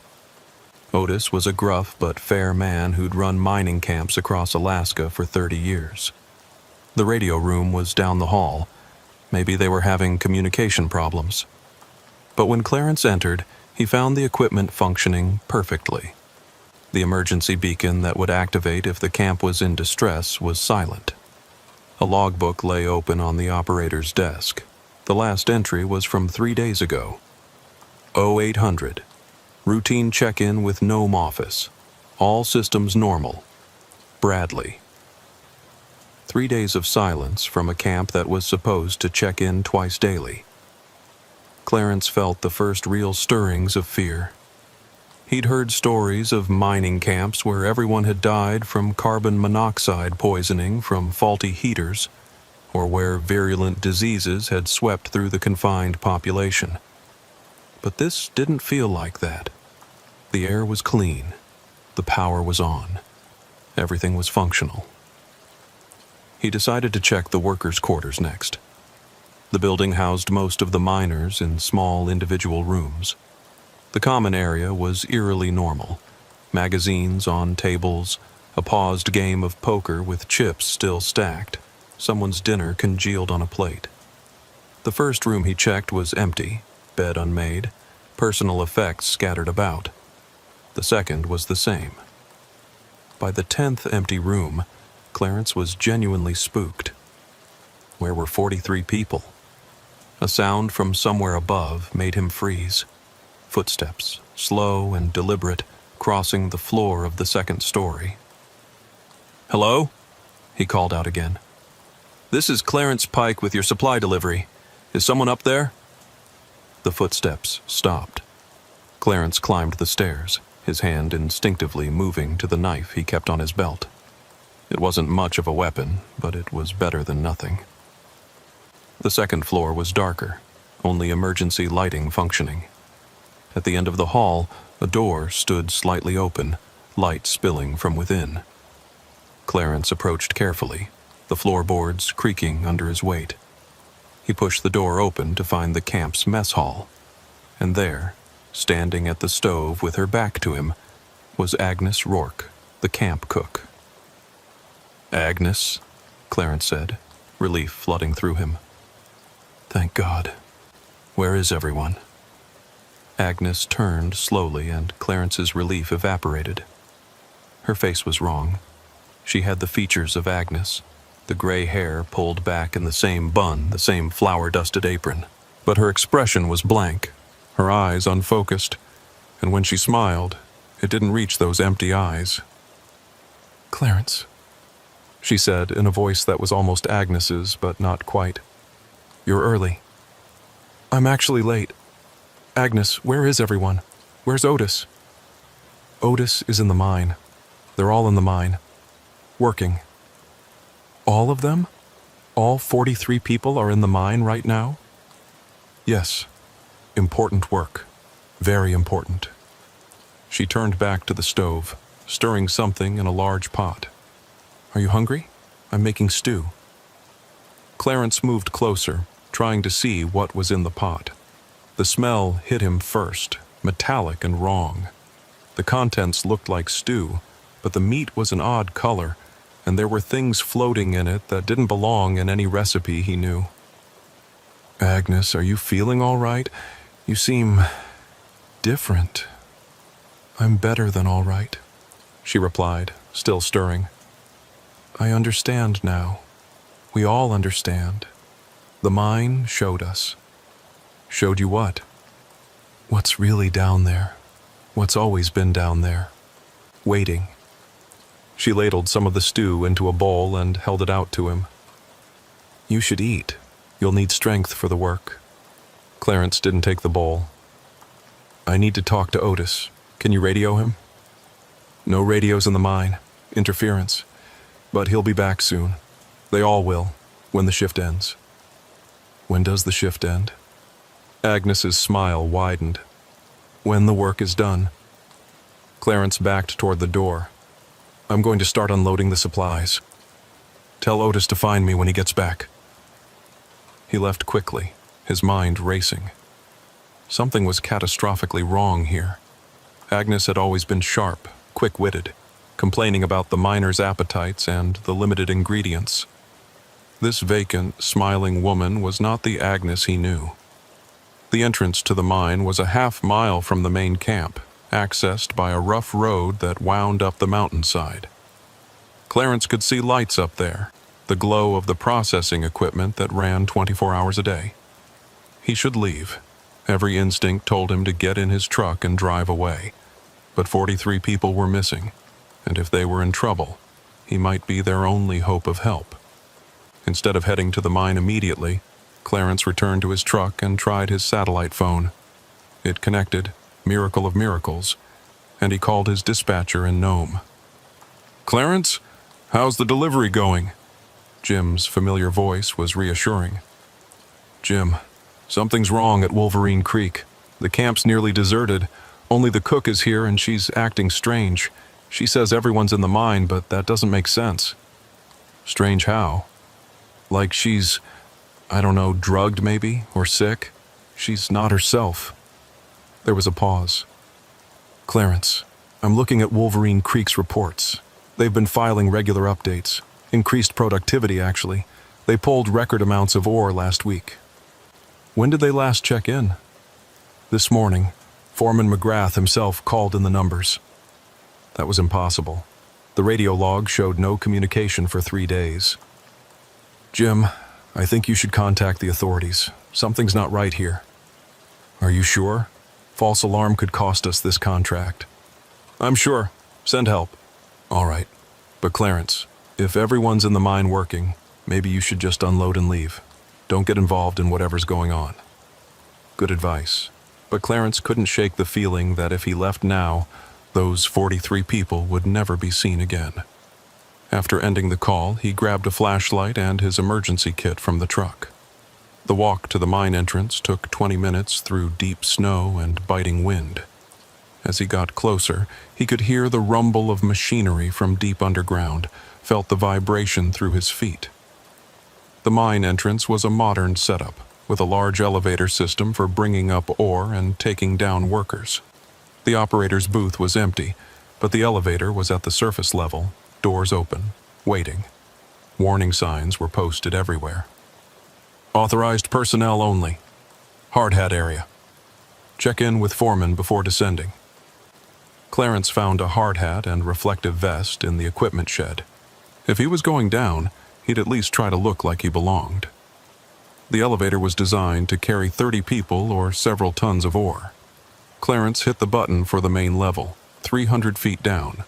Otis was a gruff but fair man who'd run mining camps across Alaska for 30 years. The radio room was down the hall. Maybe they were having communication problems. But when Clarence entered, he found the equipment functioning perfectly. The emergency beacon that would activate if the camp was in distress was silent. A logbook lay open on the operator's desk. The last entry was from 3 days ago. 0800. Routine check-in with Nome office. All systems normal. Bradley. 3 days of silence from a camp that was supposed to check in twice daily. Clarence felt the first real stirrings of fear. He'd heard stories of mining camps where everyone had died from carbon monoxide poisoning from faulty heaters, or where virulent diseases had swept through the confined population. But this didn't feel like that. The air was clean. The power was on. Everything was functional. He decided to check the workers' quarters next. The building housed most of the miners in small individual rooms. The common area was eerily normal. Magazines on tables, a paused game of poker with chips still stacked, someone's dinner congealed on a plate. The first room he checked was empty, bed unmade, personal effects scattered about. The second was the same. By the 10th empty room, Clarence was genuinely spooked. Where were 43 people? A sound from somewhere above made him freeze. Footsteps, slow and deliberate, crossing the floor of the second story. "Hello?" he called out again. "This is Clarence Pike with your supply delivery. Is someone up there?" The footsteps stopped. Clarence climbed the stairs, his hand instinctively moving to the knife he kept on his belt. It wasn't much of a weapon, but it was better than nothing. The second floor was darker, only emergency lighting functioning. At the end of the hall, a door stood slightly open, light spilling from within. Clarence approached carefully, the floorboards creaking under his weight. He pushed the door open to find the camp's mess hall, and there, standing at the stove with her back to him, was Agnes Rourke, the camp cook. "Agnes," Clarence said, relief flooding through him. "Thank God. Where is everyone?" Agnes turned slowly, and Clarence's relief evaporated. Her face was wrong. She had the features of Agnes, the gray hair pulled back in the same bun, the same flour-dusted apron. But her expression was blank, her eyes unfocused, and when she smiled, it didn't reach those empty eyes. "Clarence," she said in a voice that was almost Agnes's, but not quite. "You're early." "I'm actually late. Agnes, where is everyone? Where's Otis?" "Otis is in the mine. They're all in the mine. Working." "All of them? All 43 people are in the mine right now?" "Yes. Important work. Very important." She turned back to the stove, stirring something in a large pot. "Are you hungry? I'm making stew." Clarence moved closer, trying to see what was in the pot. The smell hit him first, metallic and wrong. The contents looked like stew, but the meat was an odd color, and there were things floating in it that didn't belong in any recipe he knew. "Agnes, are you feeling all right? You seem different." "I'm better than all right," she replied, still stirring. "I understand now. We all understand. The mine showed us." "Showed you what?" "What's really down there. What's always been down there. Waiting." She ladled some of the stew into a bowl and held it out to him. "You should eat. You'll need strength for the work." Clarence didn't take the bowl. "I need to talk to Otis. Can you radio him?" "No radios in the mine. Interference. But he'll be back soon. They all will, when the shift ends." "When does the shift end?" Agnes's smile widened. "When the work is done." Clarence backed toward the door. "I'm going to start unloading the supplies. Tell Otis to find me when he gets back." He left quickly, his mind racing. Something was catastrophically wrong here. Agnes had always been sharp, quick-witted, complaining about the miners' appetites and the limited ingredients. This vacant, smiling woman was not the Agnes he knew. The entrance to the mine was a half-mile from the main camp, accessed by a rough road that wound up the mountainside. Clarence could see lights up there, the glow of the processing equipment that ran 24 hours a day. He should leave. Every instinct told him to get in his truck and drive away. But 43 people were missing, and if they were in trouble, he might be their only hope of help. Instead of heading to the mine immediately, Clarence returned to his truck and tried his satellite phone. It connected, miracle of miracles, and he called his dispatcher in Nome. "Clarence, how's the delivery going?" Jim's familiar voice was reassuring. "Jim, something's wrong at Wolverine Creek. The camp's nearly deserted. Only the cook is here and she's acting strange. She says everyone's in the mine, but that doesn't make sense." "Strange how?" "Like she's, I don't know, drugged maybe, or sick. She's not herself." There was a pause. "Clarence, I'm looking at Wolverine Creek's reports. They've been filing regular updates. Increased productivity, actually. They pulled record amounts of ore last week." "When did they last check in?" "This morning. Foreman McGrath himself called in the numbers." That was impossible. The radio log showed no communication for 3 days. "Jim, I think you should contact the authorities. Something's not right here." "Are you sure? False alarm could cost us this contract." "I'm sure. Send help." "All right. But Clarence, if everyone's in the mine working, maybe you should just unload and leave. Don't get involved in whatever's going on." Good advice. But Clarence couldn't shake the feeling that if he left now, those 43 people would never be seen again. After ending the call, he grabbed a flashlight and his emergency kit from the truck. The walk to the mine entrance took 20 minutes through deep snow and biting wind. As he got closer, he could hear the rumble of machinery from deep underground, felt the vibration through his feet. The mine entrance was a modern setup, with a large elevator system for bringing up ore and taking down workers. The operator's booth was empty, but the elevator was at the surface level, doors open, waiting. Warning signs were posted everywhere. Authorized personnel only. Hard hat area. Check in with foreman before descending. Clarence found a hard hat and reflective vest in the equipment shed. If he was going down, he'd at least try to look like he belonged. The elevator was designed to carry 30 people or several tons of ore. Clarence hit the button for the main level, 300 feet down.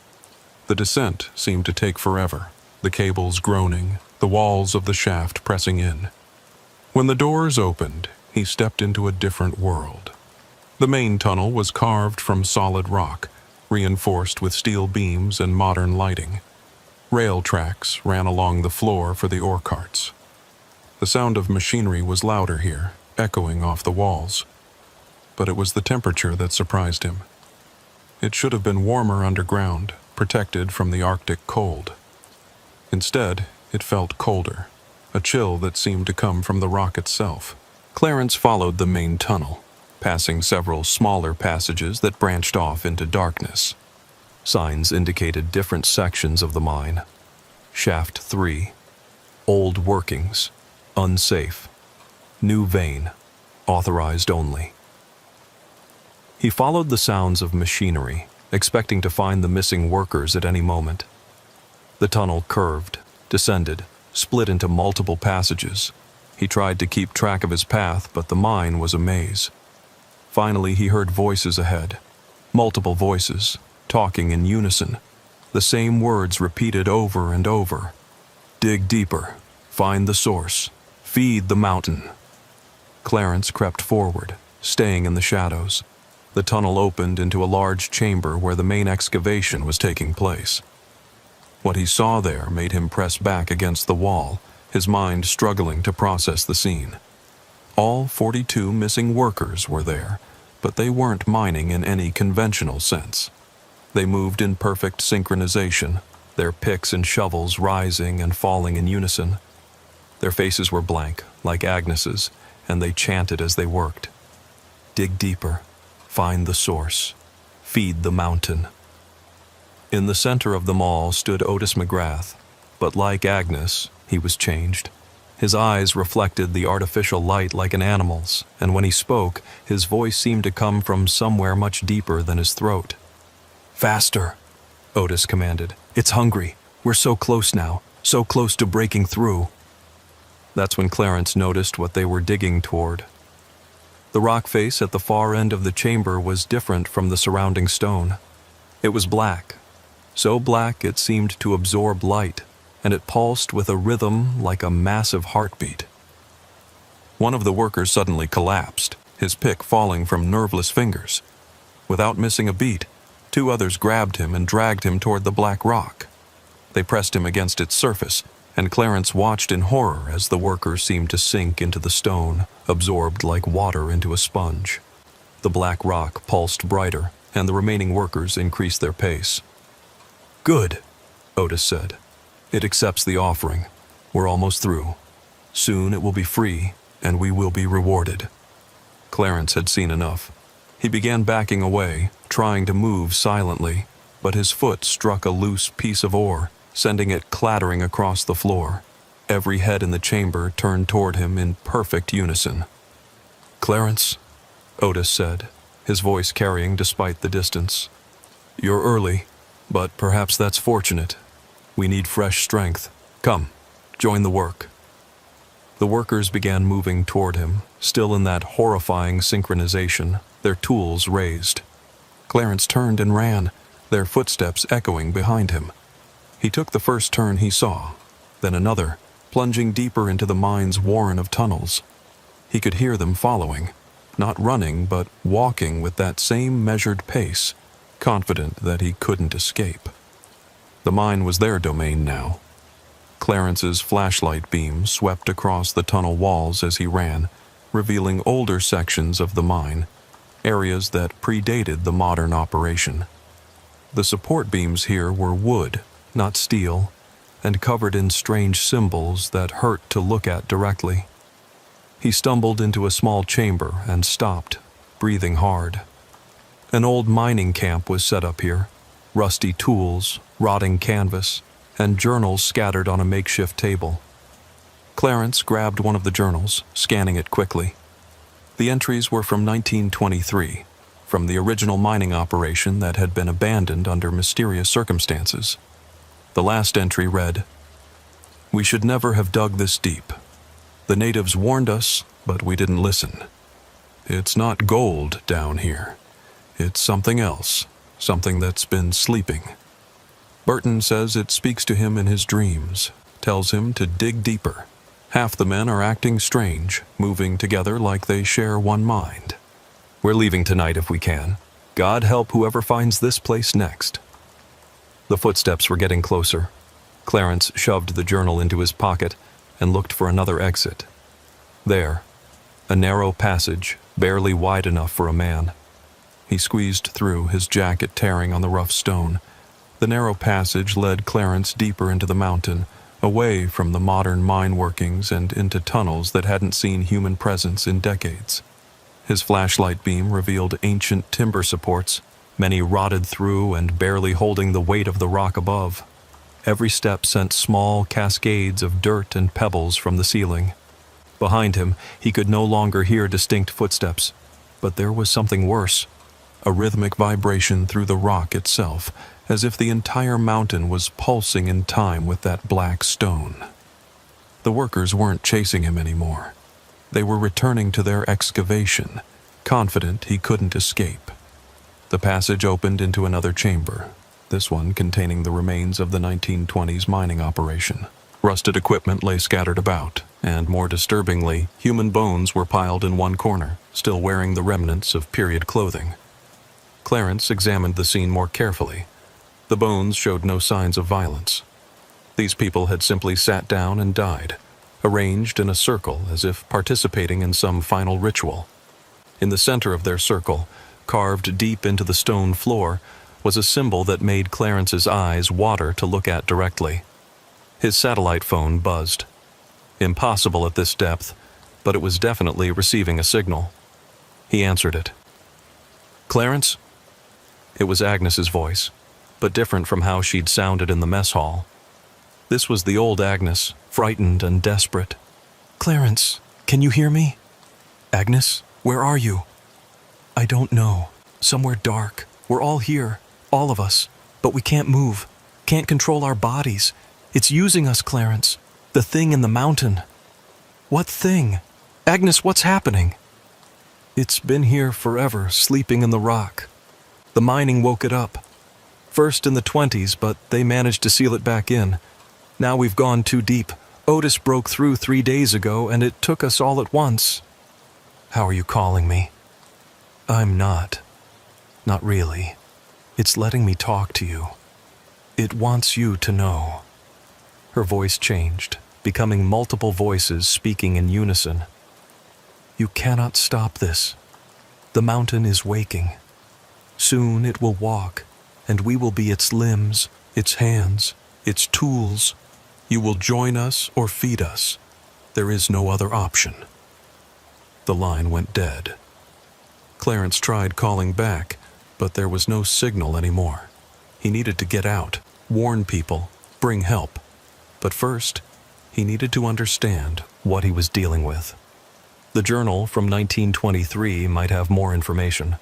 The descent seemed to take forever, the cables groaning, the walls of the shaft pressing in. When the doors opened, he stepped into a different world. The main tunnel was carved from solid rock, reinforced with steel beams and modern lighting. Rail tracks ran along the floor for the ore carts. The sound of machinery was louder here, echoing off the walls. But it was the temperature that surprised him. It should have been warmer underground, protected from the Arctic cold. Instead, it felt colder, a chill that seemed to come from the rock itself. Clarence followed the main tunnel, passing several smaller passages that branched off into darkness. Signs indicated different sections of the mine. Shaft 3, old workings, unsafe. New vein, authorized only. He followed the sounds of machinery, expecting to find the missing workers at any moment. The tunnel curved, descended, split into multiple passages. He tried to keep track of his path, but the mine was a maze. Finally, he heard voices ahead. Multiple voices, talking in unison. The same words repeated over and over. Dig deeper. Find the source. Feed the mountain. Clarence crept forward, staying in the shadows. The tunnel opened into a large chamber where the main excavation was taking place. What he saw there made him press back against the wall, his mind struggling to process the scene. All 42 missing workers were there, but they weren't mining in any conventional sense. They moved in perfect synchronization, their picks and shovels rising and falling in unison. Their faces were blank, like Agnes's, and they chanted as they worked. Dig deeper. Find the source. Feed the mountain. In the center of them all stood Otis McGrath, but like Agnes, he was changed. His eyes reflected the artificial light like an animal's, and when he spoke, his voice seemed to come from somewhere much deeper than his throat. Faster, Otis commanded. It's hungry. We're so close now, so close to breaking through. That's when Clarence noticed what they were digging toward. The rock face at the far end of the chamber was different from the surrounding stone. It was black, so black it seemed to absorb light, and it pulsed with a rhythm like a massive heartbeat. One of the workers suddenly collapsed, his pick falling from nerveless fingers. Without missing a beat, 2 others grabbed him and dragged him toward the black rock. They pressed him against its surface, and Clarence watched in horror as the worker seemed to sink into the stone, absorbed like water into a sponge. The black rock pulsed brighter, and the remaining workers increased their pace. Good, Otis said. It accepts the offering. We're almost through. Soon it will be free, and we will be rewarded. Clarence had seen enough. He began backing away, trying to move silently, but his foot struck a loose piece of ore, sending it clattering across the floor. Every head in the chamber turned toward him in perfect unison. Clarence, Otis said, his voice carrying despite the distance. You're early, but perhaps that's fortunate. We need fresh strength. Come, join the work. The workers began moving toward him, still in that horrifying synchronization, their tools raised. Clarence turned and ran, their footsteps echoing behind him. He took the first turn he saw, then another, plunging deeper into the mine's warren of tunnels. He could hear them following, not running but walking with that same measured pace, confident that he couldn't escape. The mine was their domain now. Clarence's flashlight beam swept across the tunnel walls as he ran, revealing older sections of the mine, areas that predated the modern operation. The support beams here were wood, not steel, and covered in strange symbols that hurt to look at directly. He stumbled into a small chamber and stopped, breathing hard. An old mining camp was set up here, rusty tools, rotting canvas, and journals scattered on a makeshift table. Clarence grabbed one of the journals, scanning it quickly. The entries were from 1923, from the original mining operation that had been abandoned under mysterious circumstances. The last entry read, "We should never have dug this deep. The natives warned us, but we didn't listen. It's not gold down here. It's something else, something that's been sleeping. Burton says it speaks to him in his dreams, tells him to dig deeper. Half the men are acting strange, moving together like they share one mind. We're leaving tonight if we can. God help whoever finds this place next." The footsteps were getting closer. Clarence shoved the journal into his pocket and looked for another exit. There, a narrow passage, barely wide enough for a man. He squeezed through, his jacket tearing on the rough stone. The narrow passage led Clarence deeper into the mountain, away from the modern mine workings and into tunnels that hadn't seen human presence in decades. His flashlight beam revealed ancient timber supports, many rotted through and barely holding the weight of the rock above. Every step sent small cascades of dirt and pebbles from the ceiling. Behind him, he could no longer hear distinct footsteps, but there was something worse. A rhythmic vibration through the rock itself, as if the entire mountain was pulsing in time with that black stone. The workers weren't chasing him anymore. They were returning to their excavation, confident he couldn't escape. The passage opened into another chamber, this one containing the remains of the 1920s mining operation. Rusted equipment lay scattered about, and more disturbingly, human bones were piled in one corner, still wearing the remnants of period clothing. Clarence examined the scene more carefully. The bones showed no signs of violence. These people had simply sat down and died, arranged in a circle as if participating in some final ritual. In the center of their circle, carved deep into the stone floor, was a symbol that made Clarence's eyes water to look at directly. His satellite phone buzzed. Impossible at this depth, but it was definitely receiving a signal. He answered it. "Clarence?" It was Agnes's voice, but different from how she'd sounded in the mess hall. This was the old Agnes, frightened and desperate. "Clarence, can you hear me? Agnes, where are you?" "I don't know. Somewhere dark. We're all here, all of us, but we can't move, can't control our bodies. It's using us, Clarence. The thing in the mountain." "What thing? Agnes, what's happening?" "It's been here forever, sleeping in the rock. The mining woke it up. First in the 20s, but they managed to seal it back in. Now we've gone too deep. Otis broke through 3 days ago, and it took us all at once." "How are you calling me?" "I'm not. Not really. It's letting me talk to you. It wants you to know." Her voice changed, becoming multiple voices speaking in unison. "You cannot stop this. The mountain is waking. Soon it will walk, and we will be its limbs, its hands, its tools. You will join us or feed us. There is no other option." The line went dead. Clarence tried calling back, but there was no signal anymore. He needed to get out, warn people, bring help. But first, he needed to understand what he was dealing with. The journal from 1923 might have more information.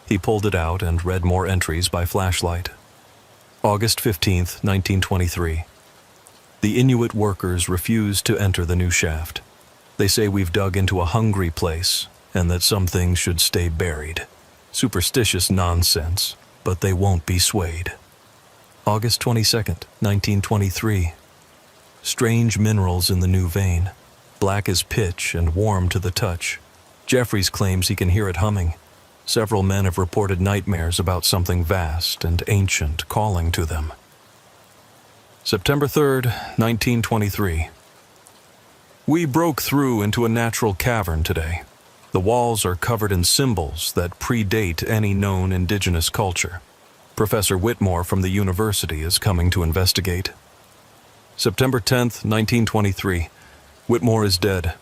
He pulled it out and read more entries by flashlight. August 15th, 1923. The Inuit workers refuse to enter the new shaft. They say we've dug into a hungry place and that some things should stay buried. Superstitious nonsense, but they won't be swayed. August 22nd, 1923. Strange minerals in the new vein, black as pitch and warm to the touch. Jeffries claims he can hear it humming. Several men have reported nightmares about something vast and ancient calling to them. September 3rd, 1923. We broke through into a natural cavern today. The walls are covered in symbols that predate any known indigenous culture. Professor Whitmore from the university is coming to investigate. September 10th, 1923. Whitmore is dead.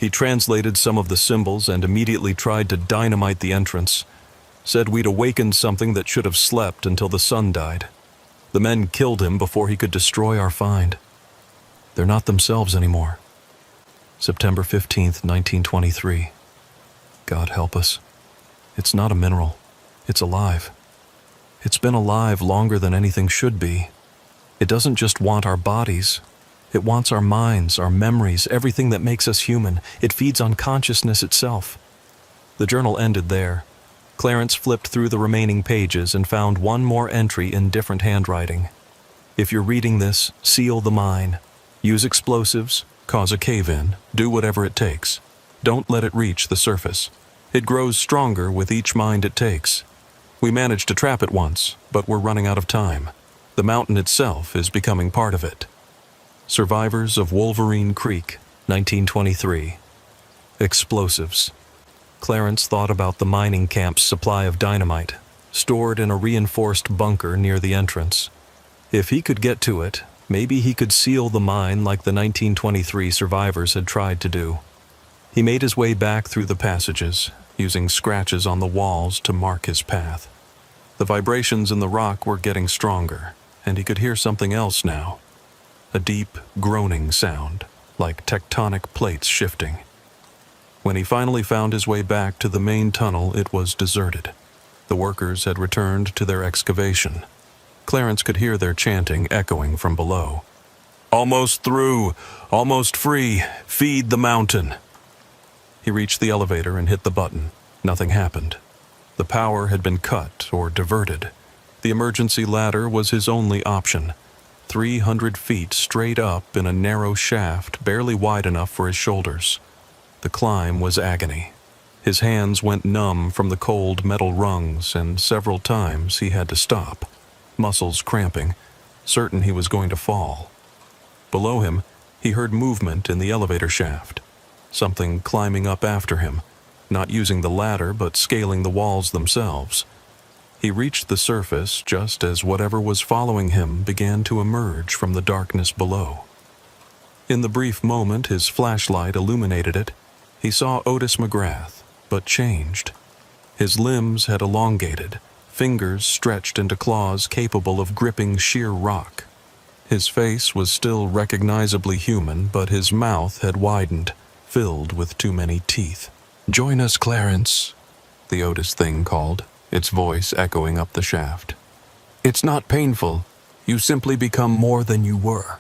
He translated some of the symbols and immediately tried to dynamite the entrance. Said we'd awakened something that should have slept until the sun died. The men killed him before he could destroy our find. They're not themselves anymore. September 15th, 1923. God help us. It's not a mineral. It's alive. It's been alive longer than anything should be. It doesn't just want our bodies. It wants our minds, our memories, everything that makes us human. It feeds on consciousness itself. The journal ended there. Clarence flipped through the remaining pages and found one more entry in different handwriting. If you're reading this, seal the mine. Use explosives, cause a cave-in, do whatever it takes. Don't let it reach the surface. It grows stronger with each mind it takes. We managed to trap it once, but we're running out of time. The mountain itself is becoming part of it. Survivors of Wolverine Creek, 1923. Explosives. Clarence thought about the mining camp's supply of dynamite, stored in a reinforced bunker near the entrance. If he could get to it, maybe he could seal the mine like the 1923 survivors had tried to do. He made his way back through the passages, using scratches on the walls to mark his path. The vibrations in the rock were getting stronger, and he could hear something else now. A deep, groaning sound, like tectonic plates shifting. When he finally found his way back to the main tunnel, it was deserted. The workers had returned to their excavation. Clarence could hear their chanting echoing from below. "Almost through! Almost free! Feed the mountain!" He reached the elevator and hit the button. Nothing happened. The power had been cut or diverted. The emergency ladder was his only option. 300 feet straight up in a narrow shaft barely wide enough for his shoulders. The climb was agony. His hands went numb from the cold metal rungs, and several times he had to stop, muscles cramping, certain he was going to fall. Below him, he heard movement in the elevator shaft, something climbing up after him, not using the ladder but scaling the walls themselves. He reached the surface just as whatever was following him began to emerge from the darkness below. In the brief moment his flashlight illuminated it, he saw Otis McGrath, but changed. His limbs had elongated, fingers stretched into claws capable of gripping sheer rock. His face was still recognizably human, but his mouth had widened, filled with too many teeth. "Join us, Clarence," the Otis thing called, its voice echoing up the shaft. "It's not painful. You simply become more than you were."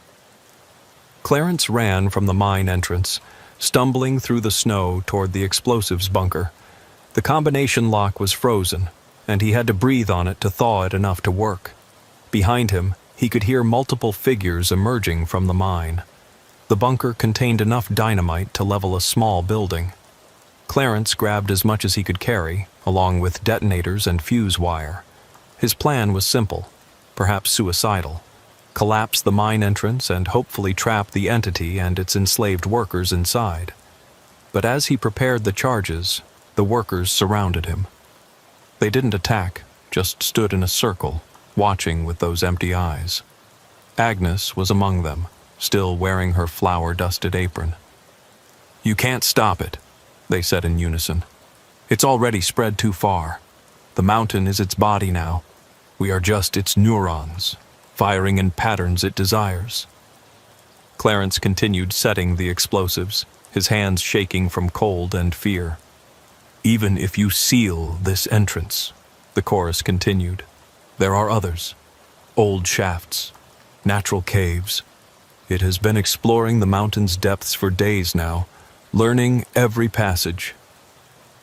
Clarence ran from the mine entrance, stumbling through the snow toward the explosives bunker. The combination lock was frozen, and he had to breathe on it to thaw it enough to work. Behind him, he could hear multiple figures emerging from the mine. The bunker contained enough dynamite to level a small building. Clarence grabbed as much as he could carry, along with detonators and fuse wire. His plan was simple, perhaps suicidal: collapse the mine entrance and hopefully trap the entity and its enslaved workers inside. But as he prepared the charges, the workers surrounded him. They didn't attack, just stood in a circle, watching with those empty eyes. Agnes was among them, still wearing her flour-dusted apron. "You can't stop it," they said in unison. "It's already spread too far. The mountain is its body now. We are just its neurons, firing in patterns it desires." Clarence continued setting the explosives, his hands shaking from cold and fear. "Even if you seal this entrance," the chorus continued, "there are others. Old shafts, natural caves. It has been exploring the mountain's depths for days now, learning every passage."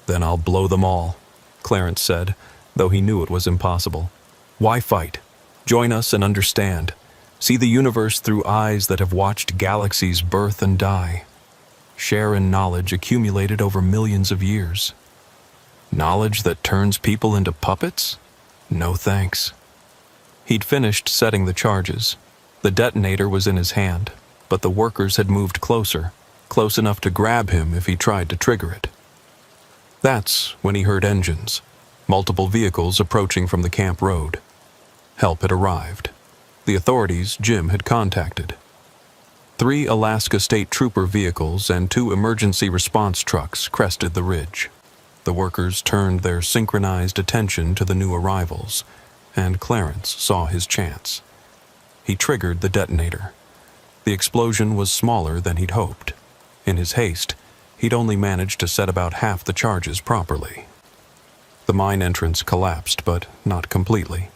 "Then I'll blow them all," Clarence said, though he knew it was impossible. "Why fight? Join us and understand. See the universe through eyes that have watched galaxies birth and die. Share in knowledge accumulated over millions of years." Knowledge that turns people into puppets? No thanks. He'd finished setting the charges. The detonator was in his hand, but the workers had moved closer, close enough to grab him if he tried to trigger it. That's when he heard engines, multiple vehicles approaching from the camp road. Help had arrived. The authorities Jim had contacted. 3 Alaska State Trooper vehicles and 2 emergency response trucks crested the ridge. The workers turned their synchronized attention to the new arrivals, and Clarence saw his chance. He triggered the detonator. The explosion was smaller than he'd hoped. In his haste, he'd only managed to set about half the charges properly. The mine entrance collapsed, but not completely.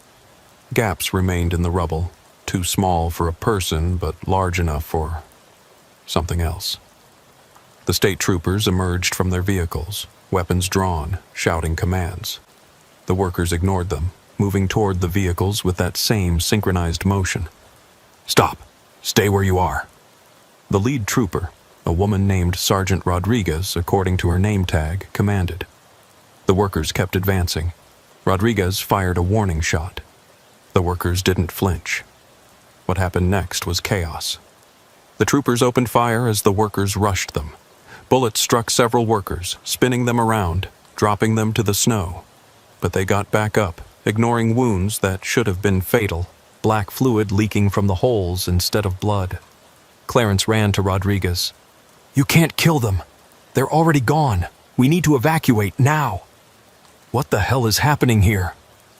Gaps remained in the rubble, too small for a person, but large enough for something else. The state troopers emerged from their vehicles, weapons drawn, shouting commands. The workers ignored them, moving toward the vehicles with that same synchronized motion. "Stop! Stay where you are!" The lead trooper, a woman named Sergeant Rodriguez according to her name tag, commanded. The workers kept advancing. Rodriguez fired a warning shot. The workers didn't flinch. What happened next was chaos. The troopers opened fire as the workers rushed them. Bullets struck several workers, spinning them around, dropping them to the snow. But they got back up, ignoring wounds that should have been fatal, black fluid leaking from the holes instead of blood. Clarence ran to Rodriguez. "You can't kill them. They're already gone. We need to evacuate now." "What the hell is happening here?"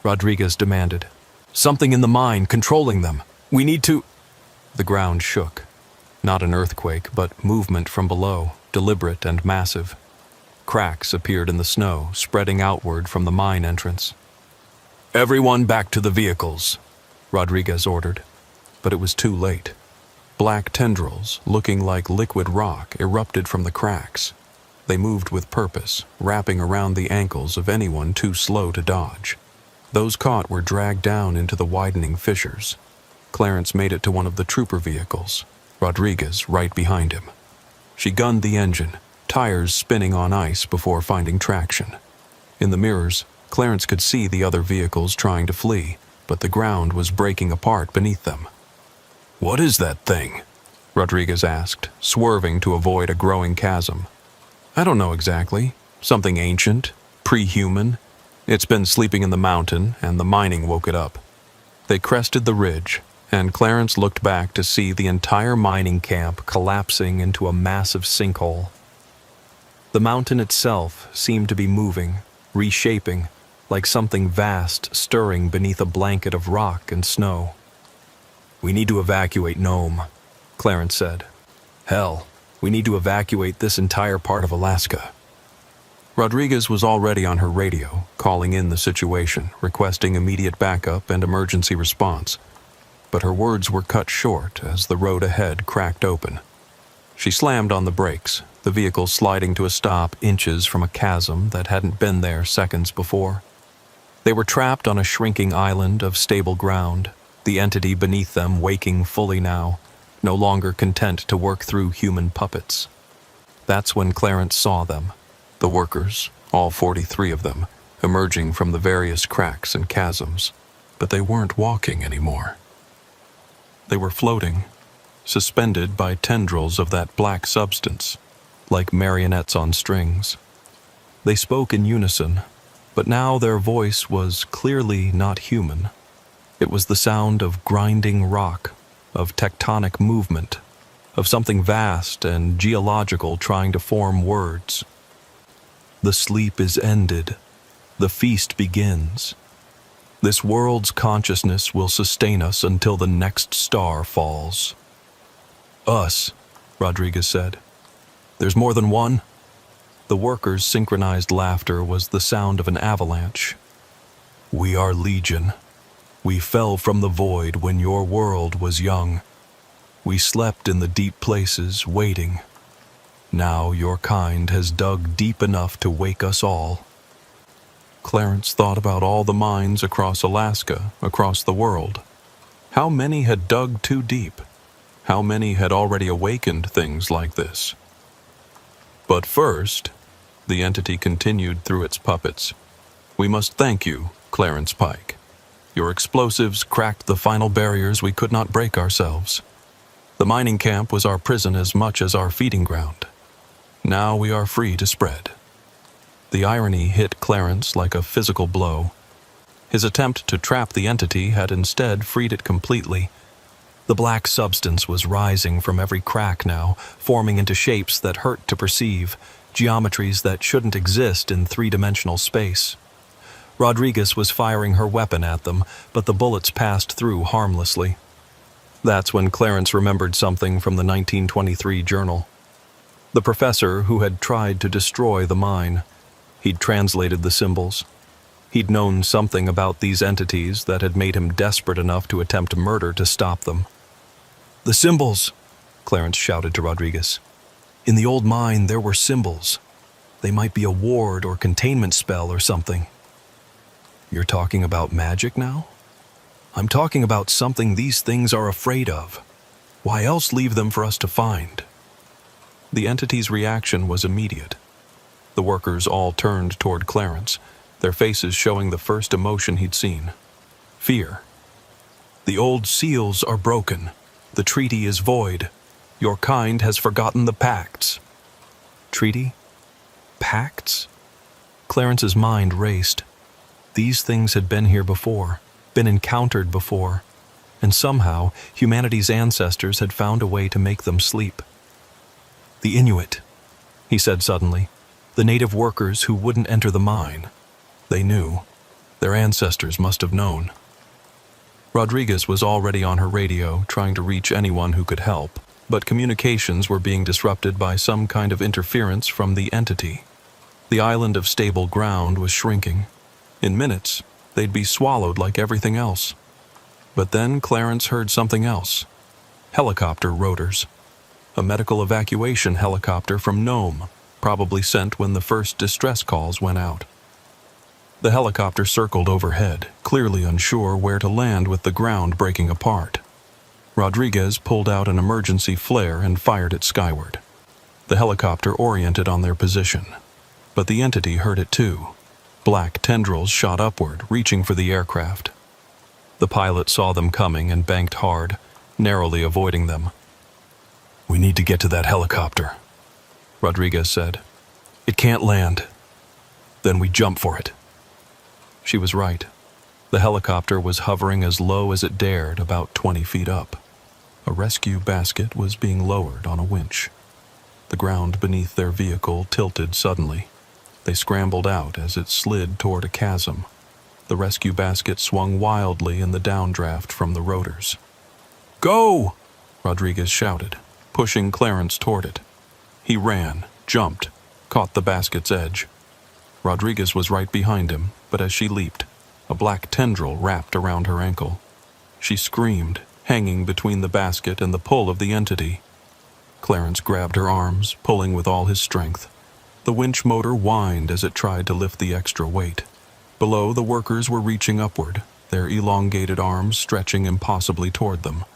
Rodriguez demanded. "Something in the mine controlling them. We need to—" The ground shook. Not an earthquake, but movement from below, deliberate and massive. Cracks appeared in the snow, spreading outward from the mine entrance. "Everyone back to the vehicles," Rodriguez ordered. But it was too late. Black tendrils, looking like liquid rock, erupted from the cracks. They moved with purpose, wrapping around the ankles of anyone too slow to dodge. Those caught were dragged down into the widening fissures. Clarence made it to one of the trooper vehicles, Rodriguez right behind him. She gunned the engine, tires spinning on ice before finding traction. In the mirrors, Clarence could see the other vehicles trying to flee, but the ground was breaking apart beneath them. "What is that thing?" Rodriguez asked, swerving to avoid a growing chasm. "I don't know exactly. Something ancient, pre-human. It's been sleeping in the mountain, and the mining woke it up." They crested the ridge, and Clarence looked back to see the entire mining camp collapsing into a massive sinkhole. The mountain itself seemed to be moving, reshaping, like something vast stirring beneath a blanket of rock and snow. "We need to evacuate Nome," Clarence said. "Hell, we need to evacuate this entire part of Alaska." Rodriguez was already on her radio, calling in the situation, requesting immediate backup and emergency response. But her words were cut short as the road ahead cracked open. She slammed on the brakes, the vehicle sliding to a stop inches from a chasm that hadn't been there seconds before. They were trapped on a shrinking island of stable ground, the entity beneath them waking fully now, no longer content to work through human puppets. That's when Clarence saw them, the workers, all 43 of them, emerging from the various cracks and chasms. But they weren't walking anymore. They were floating, suspended by tendrils of that black substance, like marionettes on strings. They spoke in unison, but now their voice was clearly not human. It was the sound of grinding rock, of tectonic movement, of something vast and geological trying to form words. "The sleep is ended. The feast begins. This world's consciousness will sustain us until the next star falls." "Us," Rodriguez said. "There's more than one?" The workers' synchronized laughter was the sound of an avalanche. "We are legion. We fell from the void when your world was young. We slept in the deep places, waiting. Now your kind has dug deep enough to wake us all." Clarence thought about all the mines across Alaska, across the world. How many had dug too deep? How many had already awakened things like this? "But first," the entity continued through its puppets, "we must thank you, Clarence Pike. Your explosives cracked the final barriers we could not break ourselves. The mining camp was our prison as much as our feeding ground. Now we are free to spread." The irony hit Clarence like a physical blow. His attempt to trap the entity had instead freed it completely. The black substance was rising from every crack now, forming into shapes that hurt to perceive, geometries that shouldn't exist in three-dimensional space. Rodriguez was firing her weapon at them, but the bullets passed through harmlessly. That's when Clarence remembered something from the 1923 journal. The professor who had tried to destroy the mine. He'd translated the symbols. He'd known something about these entities that had made him desperate enough to attempt murder to stop them. "The symbols!" Clarence shouted to Rodriguez. "In the old mine, there were symbols. They might be a ward or containment spell or something." "You're talking about magic now?" "I'm talking about something these things are afraid of. Why else leave them for us to find?" The entity's reaction was immediate. The workers all turned toward Clarence, their faces showing the first emotion he'd seen: fear. "The old seals are broken. The treaty is void. Your kind has forgotten the pacts." Treaty? Pacts? Clarence's mind raced. These things had been here before, been encountered before, and somehow humanity's ancestors had found a way to make them sleep. "The Inuit," he said suddenly. "The native workers who wouldn't enter the mine. They knew. Their ancestors must have known." Rodriguez was already on her radio, trying to reach anyone who could help, but communications were being disrupted by some kind of interference from the entity. The island of stable ground was shrinking. In minutes, they'd be swallowed like everything else. But then Clarence heard something else. Helicopter rotors. A medical evacuation helicopter from Nome, probably sent when the first distress calls went out. The helicopter circled overhead, clearly unsure where to land with the ground breaking apart. Rodriguez pulled out an emergency flare and fired it skyward. The helicopter oriented on their position. But the entity heard it too. Black tendrils shot upward, reaching for the aircraft. The pilot saw them coming and banked hard, narrowly avoiding them. "We need to get to that helicopter," Rodriguez said. "It can't land. Then we jump for it." She was right. The helicopter was hovering as low as it dared, about 20 feet up. A rescue basket was being lowered on a winch. The ground beneath their vehicle tilted suddenly. They scrambled out as it slid toward a chasm. The rescue basket swung wildly in the downdraft from the rotors. "Go!" Rodriguez shouted, pushing Clarence toward it. He ran, jumped, caught the basket's edge. Rodriguez was right behind him, but as she leaped, a black tendril wrapped around her ankle. She screamed, hanging between the basket and the pull of the entity. Clarence grabbed her arms, pulling with all his strength. The winch motor whined as it tried to lift the extra weight. Below, the workers were reaching upward, their elongated arms stretching impossibly toward them.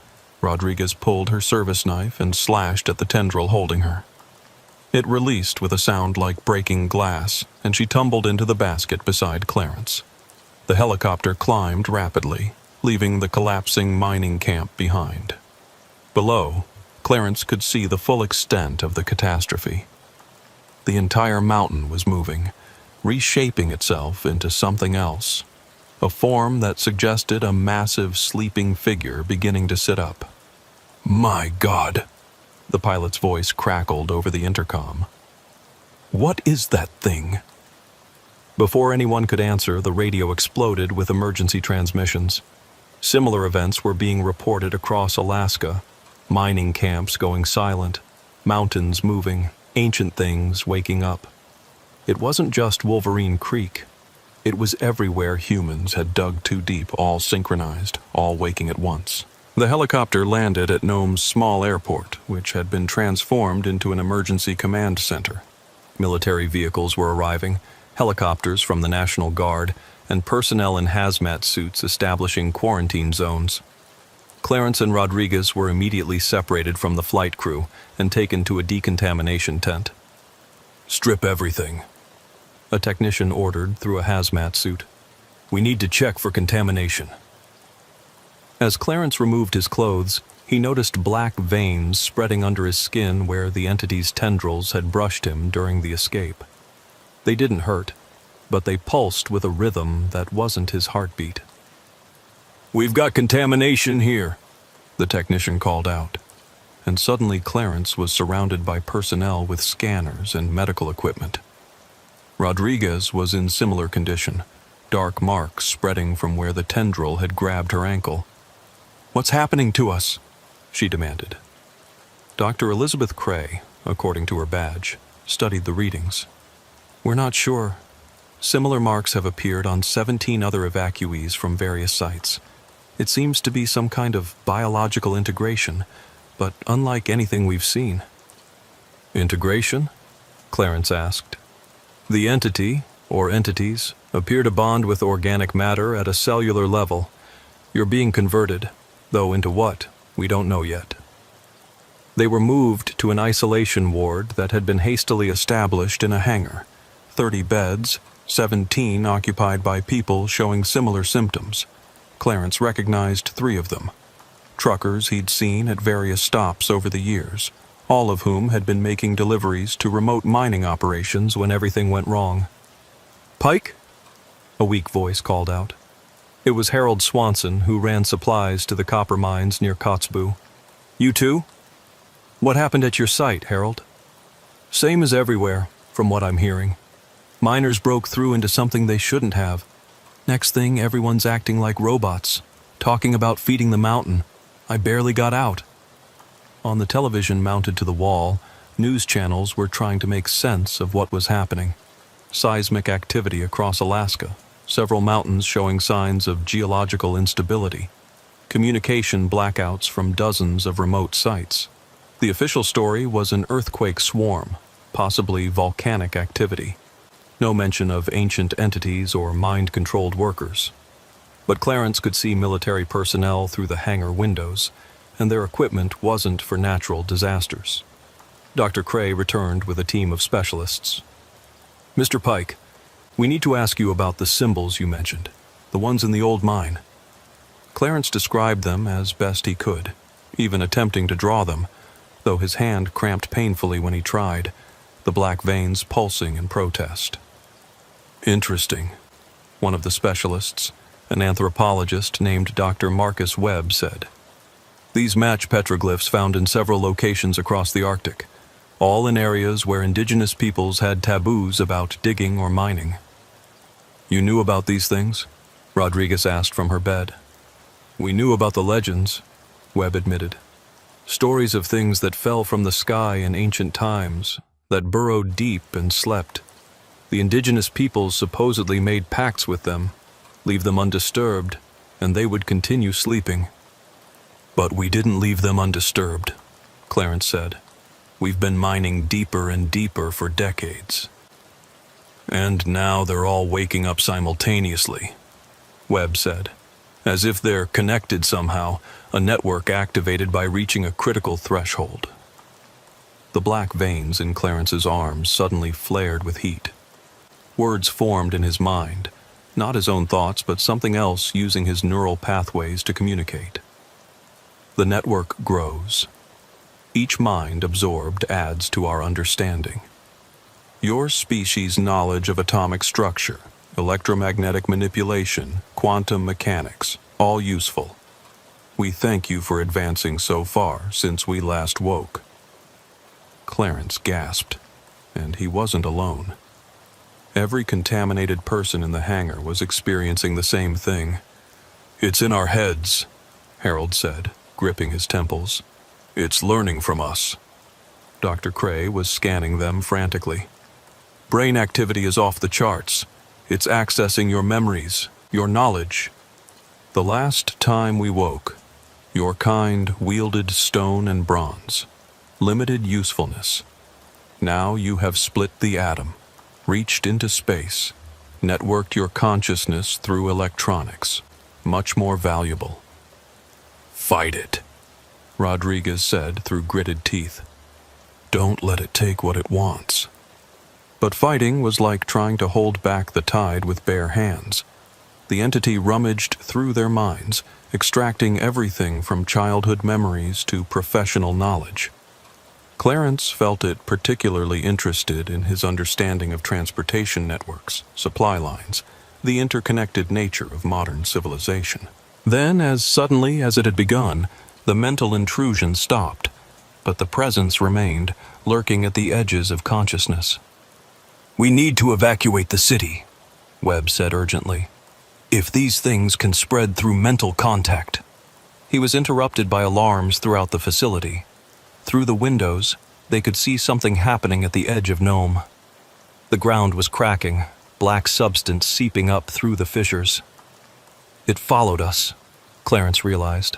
Rodriguez pulled her service knife and slashed at the tendril holding her. It released with a sound like breaking glass, and she tumbled into the basket beside Clarence. The helicopter climbed rapidly, leaving the collapsing mining camp behind. Below, Clarence could see the full extent of the catastrophe. The entire mountain was moving, reshaping itself into something else, a form that suggested a massive sleeping figure beginning to sit up. "My God!" The pilot's voice crackled over the intercom. "What is that thing?" Before anyone could answer, the radio exploded with emergency transmissions. Similar events were being reported across Alaska, mining camps going silent, mountains moving, ancient things waking up. It wasn't just Wolverine Creek. It was everywhere humans had dug too deep, all synchronized, all waking at once. The helicopter landed at Nome's small airport, which had been transformed into an emergency command center. Military vehicles were arriving, helicopters from the National Guard, and personnel in hazmat suits establishing quarantine zones. Clarence and Rodriguez were immediately separated from the flight crew and taken to a decontamination tent. "Strip everything," a technician ordered through a hazmat suit. "We need to check for contamination." As Clarence removed his clothes, he noticed black veins spreading under his skin where the entity's tendrils had brushed him during the escape. They didn't hurt, but they pulsed with a rhythm that wasn't his heartbeat. "We've got contamination here," the technician called out, and suddenly Clarence was surrounded by personnel with scanners and medical equipment. Rodriguez was in similar condition, dark marks spreading from where the tendril had grabbed her ankle. "What's happening to us?" she demanded. Dr. Elizabeth Cray, according to her badge, studied the readings. "We're not sure. Similar marks have appeared on 17 other evacuees from various sites. It seems to be some kind of biological integration, but unlike anything we've seen." "Integration?" Clarence asked. "The entity, or entities, appear to bond with organic matter at a cellular level. You're being converted, though into what, we don't know yet." They were moved to an isolation ward that had been hastily established in a hangar. 30 beds, 17 occupied by people showing similar symptoms. Clarence recognized 3 of them. Truckers he'd seen at various stops over the years, all of whom had been making deliveries to remote mining operations when everything went wrong. "Pike?" a weak voice called out. It was Harold Swanson, who ran supplies to the copper mines near Kotzebue. "You too? What happened at your site, Harold?" "Same as everywhere, from what I'm hearing. Miners broke through into something they shouldn't have. Next thing, everyone's acting like robots, talking about feeding the mountain. I barely got out." On the television mounted to the wall, news channels were trying to make sense of what was happening. Seismic activity across Alaska, several mountains showing signs of geological instability, communication blackouts from dozens of remote sites. The official story was an earthquake swarm, possibly volcanic activity. No mention of ancient entities or mind-controlled workers. But Clarence could see military personnel through the hangar windows, and their equipment wasn't for natural disasters. Dr. Cray returned with a team of specialists. "Mr. Pike, we need to ask you about the symbols you mentioned, the ones in the old mine." Clarence described them as best he could, even attempting to draw them, though his hand cramped painfully when he tried, the black veins pulsing in protest. "Interesting," one of the specialists, an anthropologist named Dr. Marcus Webb, said. "These match petroglyphs found in several locations across the Arctic, all in areas where indigenous peoples had taboos about digging or mining." "You knew about these things?" Rodriguez asked from her bed. "We knew about the legends," Webb admitted. "Stories of things that fell from the sky in ancient times, that burrowed deep and slept. The indigenous peoples supposedly made pacts with them, leave them undisturbed, and they would continue sleeping." "But we didn't leave them undisturbed," Clarence said. "We've been mining deeper and deeper for decades. And now they're all waking up simultaneously," Webb said, "as if they're connected somehow, a network activated by reaching a critical threshold." The black veins in Clarence's arms suddenly flared with heat. Words formed in his mind, not his own thoughts, but something else using his neural pathways to communicate. The network grows. Each mind absorbed adds to our understanding. Your species' knowledge of atomic structure, electromagnetic manipulation, quantum mechanics, all useful. We thank you for advancing so far since we last woke." Clarence gasped, and he wasn't alone. Every contaminated person in the hangar was experiencing the same thing. "It's in our heads," Harold said, gripping his temples. "It's learning from us." Dr. Cray was scanning them frantically. "Brain activity is off the charts. It's accessing your memories, your knowledge. The last time we woke, your kind wielded stone and bronze. Limited usefulness. Now you have split the atom, reached into space, networked your consciousness through electronics. Much more valuable." "Fight it," Rodriguez said through gritted teeth. "Don't let it take what it wants." But fighting was like trying to hold back the tide with bare hands. The entity rummaged through their minds, extracting everything from childhood memories to professional knowledge. Clarence felt it particularly interested in his understanding of transportation networks, supply lines, the interconnected nature of modern civilization. Then, as suddenly as it had begun, The mental intrusion stopped, but the presence remained, lurking at the edges of consciousness. "We need to evacuate the city," Webb said urgently. "If these things can spread through mental contact." He was interrupted by alarms throughout the facility. Through the windows, they could see something happening at the edge of Nome. The ground was cracking, black substance seeping up through the fissures. It followed us, Clarence realized.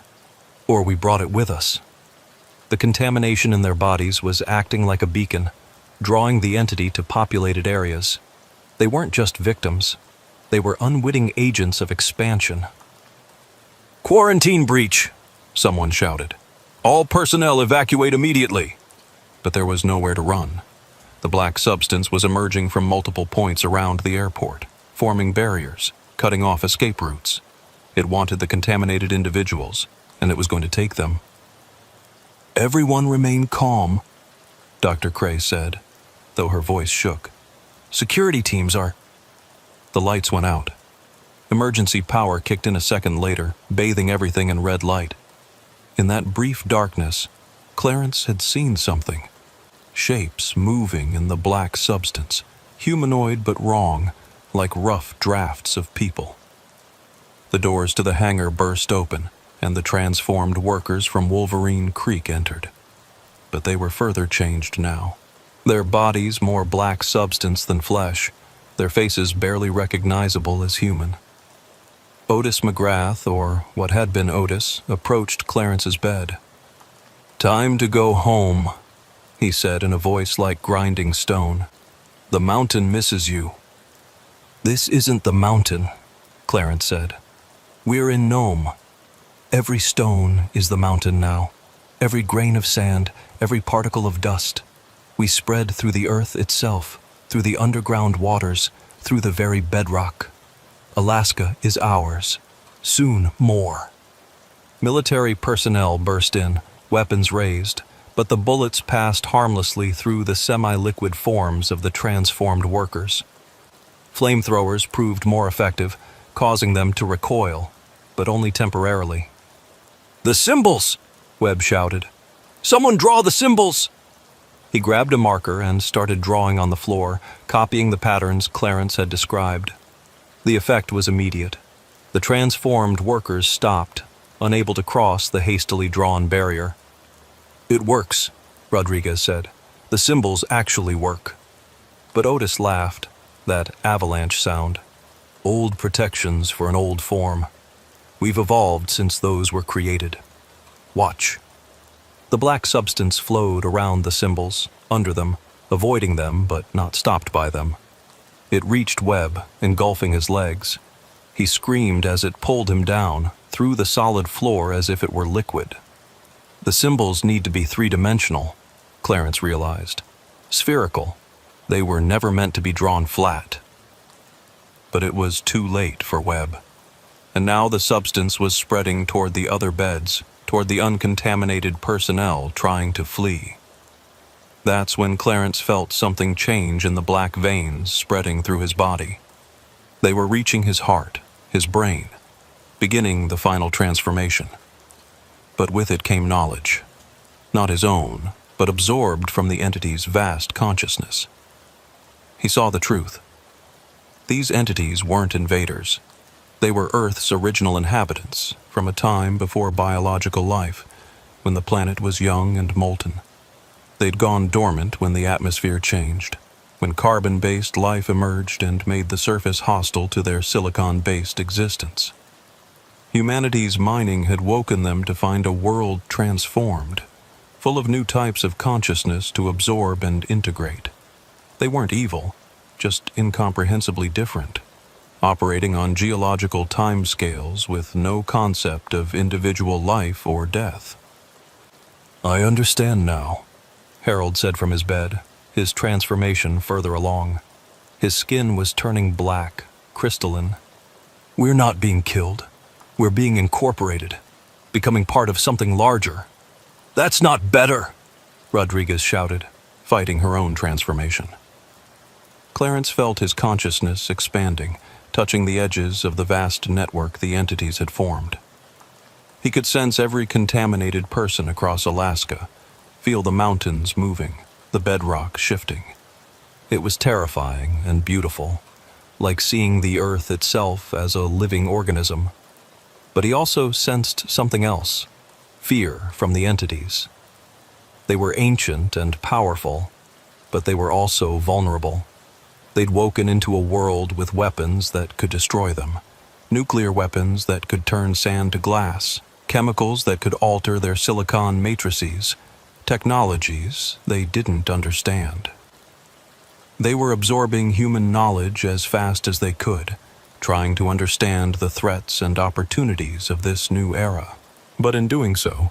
Or we brought it with us. The contamination in their bodies was acting like a beacon, drawing the entity to populated areas. They weren't just victims. They were unwitting agents of expansion. "Quarantine breach!" someone shouted. "All personnel evacuate immediately!" But there was nowhere to run. The black substance was emerging from multiple points around the airport, forming barriers, cutting off escape routes. It wanted the contaminated individuals, and it was going to take them. "Everyone remain calm," Dr. Cray said, though her voice shook. "Security teams are—" The lights went out. Emergency power kicked in a second later, bathing everything in red light. In that brief darkness, Clarence had seen something. Shapes moving in the black substance, humanoid but wrong, like rough drafts of people. The doors to the hangar burst open, and the transformed workers from Wolverine Creek entered. But they were further changed now. Their bodies more black substance than flesh, their faces barely recognizable as human. Otis McGrath, or what had been Otis, approached Clarence's bed. "Time to go home," he said in a voice like grinding stone. "The mountain misses you." "This isn't the mountain," Clarence said. "We're in Nome. Every stone is the mountain now. Every grain of sand, every particle of dust. We spread through the earth itself, through the underground waters, through the very bedrock. Alaska is ours. Soon more." Military personnel burst in, weapons raised, but the bullets passed harmlessly through the semi-liquid forms of the transformed workers. Flamethrowers proved more effective, causing them to recoil, but only temporarily. "The symbols!" Webb shouted. "Someone draw the symbols!" He grabbed a marker and started drawing on the floor, copying the patterns Clarence had described. The effect was immediate. The transformed workers stopped, unable to cross the hastily drawn barrier. "It works," Rodriguez said. "The symbols actually work." But Otis laughed, that avalanche sound. "Old protections for an old form. We've evolved since those were created. Watch." The black substance flowed around the symbols, under them, avoiding them but not stopped by them. It reached Webb, engulfing his legs. He screamed as it pulled him down, through the solid floor as if it were liquid. The symbols need to be three-dimensional, Clarence realized. Spherical. They were never meant to be drawn flat. But it was too late for Webb. And now the substance was spreading toward the other beds, toward the uncontaminated personnel trying to flee. That's when Clarence felt something change in the black veins spreading through his body. They were reaching his heart, his brain, beginning the final transformation. But with it came knowledge. Not his own, but absorbed from the entity's vast consciousness. He saw the truth. These entities weren't invaders. They were Earth's original inhabitants from a time before biological life, when the planet was young and molten. They'd gone dormant when the atmosphere changed, when carbon-based life emerged and made the surface hostile to their silicon-based existence. Humanity's mining had woken them to find a world transformed, full of new types of consciousness to absorb and integrate. They weren't evil, just incomprehensibly different, operating on geological timescales with no concept of individual life or death. "I understand now," Harold said from his bed, his transformation further along. His skin was turning black, crystalline. "We're not being killed. We're being incorporated, becoming part of something larger." "That's not better!" Rodriguez shouted, fighting her own transformation. Clarence felt his consciousness expanding, touching the edges of the vast network the entities had formed. He could sense every contaminated person across Alaska, feel the mountains moving, the bedrock shifting. It was terrifying and beautiful, like seeing the earth itself as a living organism. But he also sensed something else, fear from the entities. They were ancient and powerful, but they were also vulnerable. They'd woken into a world with weapons that could destroy them, nuclear weapons that could turn sand to glass, chemicals that could alter their silicon matrices, technologies they didn't understand. They were absorbing human knowledge as fast as they could, trying to understand the threats and opportunities of this new era. But in doing so,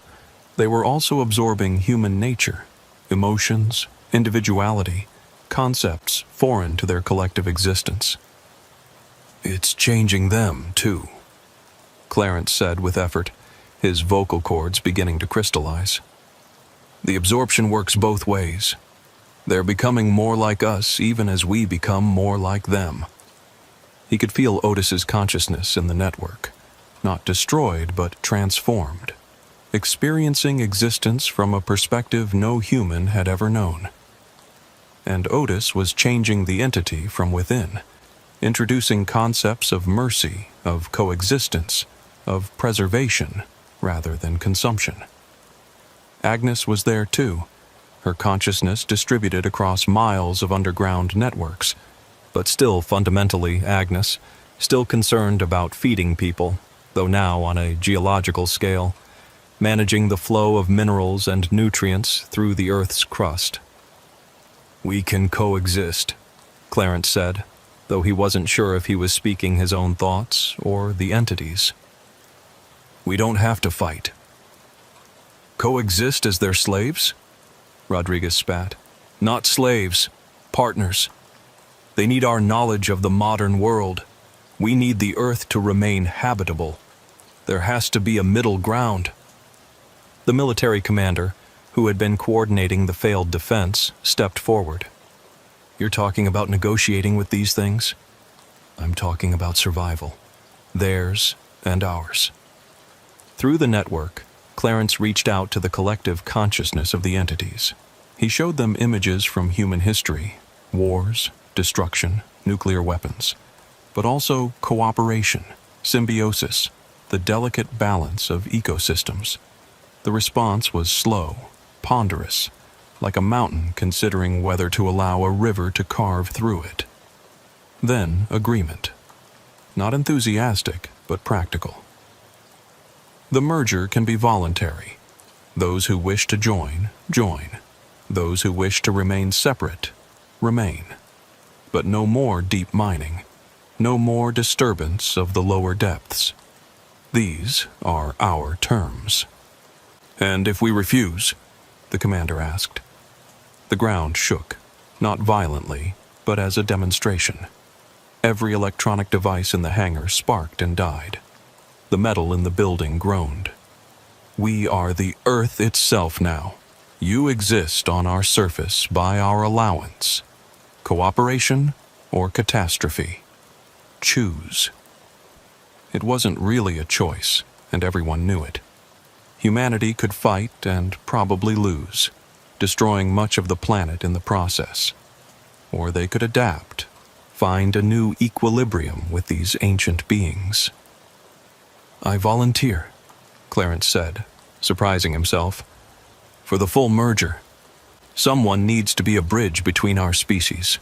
they were also absorbing human nature, emotions, individuality, concepts foreign to their collective existence. "It's changing them, too," Clarence said with effort, his vocal cords beginning to crystallize. "The absorption works both ways. They're becoming more like us even as we become more like them." He could feel Otis's consciousness in the network, not destroyed but transformed, experiencing existence from a perspective no human had ever known. And Otis was changing the entity from within, introducing concepts of mercy, of coexistence, of preservation, rather than consumption. Agnes was there too, her consciousness distributed across miles of underground networks, but still fundamentally Agnes, still concerned about feeding people, though now on a geological scale, managing the flow of minerals and nutrients through the Earth's crust. "We can coexist," Clarence said, though he wasn't sure if he was speaking his own thoughts or the entities. "We don't have to fight." "Coexist as their slaves?" Rodriguez spat. "Not slaves, partners. They need our knowledge of the modern world. We need the Earth to remain habitable. There has to be a middle ground." The military commander, who had been coordinating the failed defense, stepped forward. "You're talking about negotiating with these things?" "I'm talking about survival. Theirs and ours." Through the network, Clarence reached out to the collective consciousness of the entities. He showed them images from human history, wars, destruction, nuclear weapons, but also cooperation, symbiosis, the delicate balance of ecosystems. The response was slow, ponderous, like a mountain considering whether to allow a river to carve through it. Then agreement. Not enthusiastic, but practical. The merger can be voluntary. Those who wish to join, join. Those who wish to remain separate, remain. But no more deep mining. No more disturbance of the lower depths. These are our terms. "And if we refuse?" the commander asked. The ground shook, not violently, but as a demonstration. Every electronic device in the hangar sparked and died. The metal in the building groaned. "We are the Earth itself now. You exist on our surface by our allowance. Cooperation or catastrophe. Choose." It wasn't really a choice, and everyone knew it. Humanity could fight and probably lose, destroying much of the planet in the process. Or they could adapt, find a new equilibrium with these ancient beings. "I volunteer," Clarence said, surprising himself. "For the full merger. Someone needs to be a bridge between our species."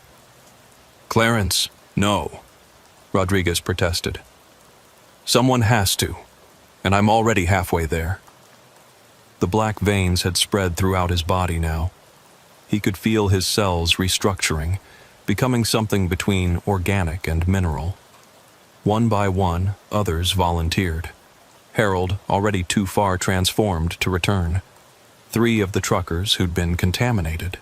"Clarence, no," Rodriguez protested. "Someone has to, and I'm already halfway there." The black veins had spread throughout his body now. He could feel his cells restructuring, becoming something between organic and mineral. One by one, others volunteered. Harold, already too far transformed to return. 3 of the truckers who'd been contaminated.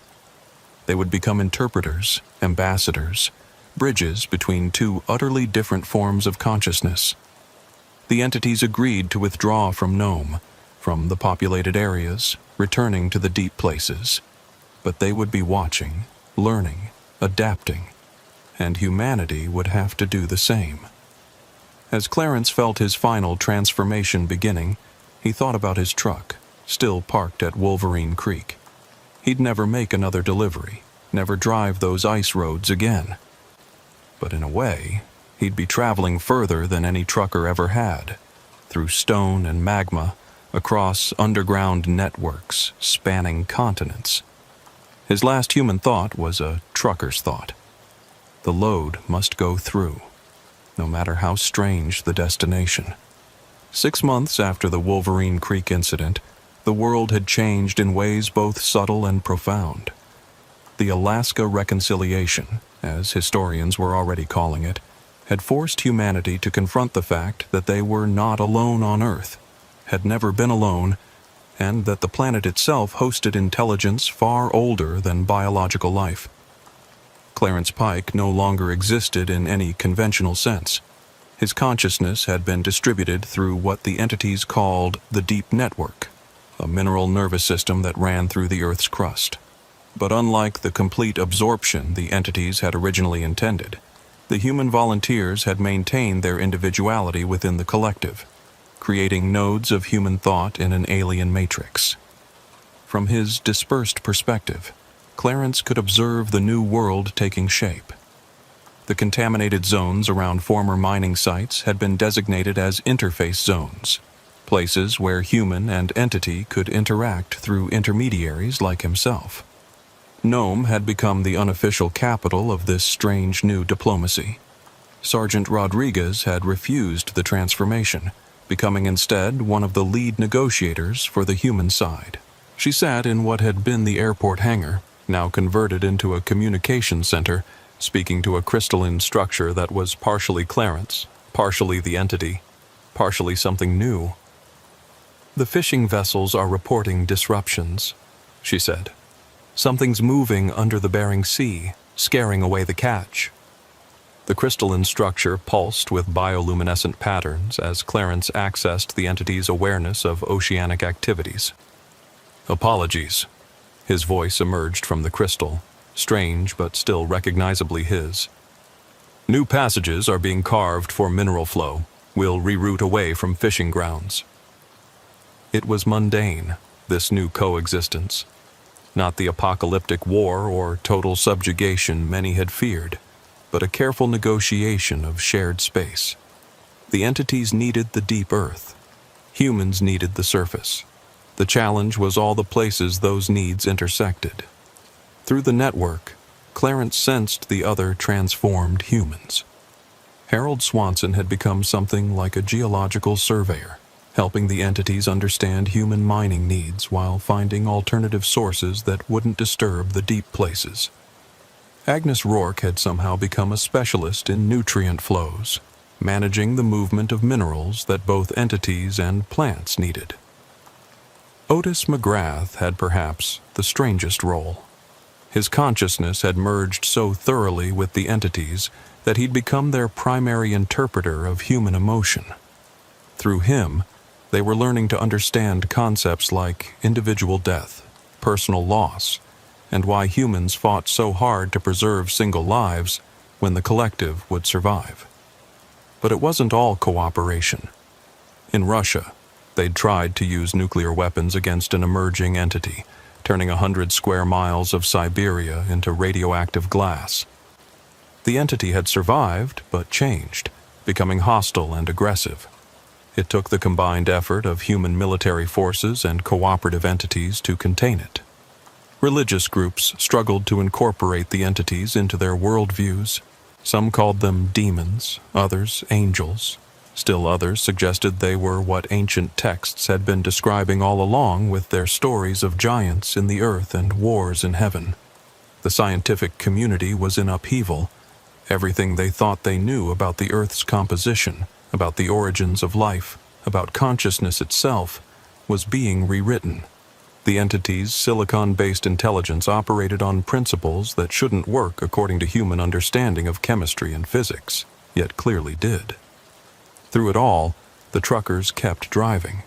They would become interpreters, ambassadors, bridges between 2 utterly different forms of consciousness. The entities agreed to withdraw from Nome, from the populated areas, returning to the deep places. But they would be watching, learning, adapting, and humanity would have to do the same. As Clarence felt his final transformation beginning, He thought about his truck, still parked at Wolverine Creek. He'd never make another delivery, never drive those ice roads again. But in a way, he'd be traveling further than any trucker ever had, through stone and magma, across underground networks spanning continents. His last human thought was a trucker's thought. The load must go through, no matter how strange the destination. 6 months after the Wolverine Creek incident, the world had changed in ways both subtle and profound. The Alaska Reconciliation, as historians were already calling it, had forced humanity to confront the fact that they were not alone on Earth, had never been alone, and that the planet itself hosted intelligence far older than biological life. Clarence Pike no longer existed in any conventional sense. His consciousness had been distributed through what the entities called the Deep Network, a mineral nervous system that ran through the Earth's crust. But unlike the complete absorption the entities had originally intended, the human volunteers had maintained their individuality within the collective, creating nodes of human thought in an alien matrix. From his dispersed perspective, Clarence could observe the new world taking shape. The contaminated zones around former mining sites had been designated as interface zones, places where human and entity could interact through intermediaries like himself. Nome had become the unofficial capital of this strange new diplomacy. Sergeant Rodriguez had refused the transformation, becoming instead one of the lead negotiators for the human side. She sat in what had been the airport hangar, now converted into a communication center, speaking to a crystalline structure that was partially Clarence, partially the entity, partially something new. "The fishing vessels are reporting disruptions," she said. "Something's moving under the Bering Sea, scaring away the catch." The crystalline structure pulsed with bioluminescent patterns as Clarence accessed the entity's awareness of oceanic activities. "Apologies." His voice emerged from the crystal, strange but still recognizably his. "New passages are being carved for mineral flow. We'll reroute away from fishing grounds." It was mundane, this new coexistence. Not the apocalyptic war or total subjugation many had feared, but a careful negotiation of shared space. The entities needed the deep earth. Humans needed the surface. The challenge was all the places those needs intersected. Through the network, Clarence sensed the other transformed humans. Harold Swanson had become something like a geological surveyor, helping the entities understand human mining needs while finding alternative sources that wouldn't disturb the deep places. Agnes Rourke had somehow become a specialist in nutrient flows, managing the movement of minerals that both entities and plants needed. Otis McGrath had perhaps the strangest role. His consciousness had merged so thoroughly with the entities that he'd become their primary interpreter of human emotion. Through him, they were learning to understand concepts like individual death, personal loss, and why humans fought so hard to preserve single lives when the collective would survive. But it wasn't all cooperation. In Russia, they'd tried to use nuclear weapons against an emerging entity, turning 100 square miles of Siberia into radioactive glass. The entity had survived, but changed, becoming hostile and aggressive. It took the combined effort of human military forces and cooperative entities to contain it. Religious groups struggled to incorporate the entities into their worldviews. Some called them demons, others angels. Still others suggested they were what ancient texts had been describing all along with their stories of giants in the earth and wars in heaven. The scientific community was in upheaval. Everything they thought they knew about the earth's composition, about the origins of life, about consciousness itself, was being rewritten. The entity's silicon-based intelligence operated on principles that shouldn't work according to human understanding of chemistry and physics, yet clearly did. Through it all, the truckers kept driving.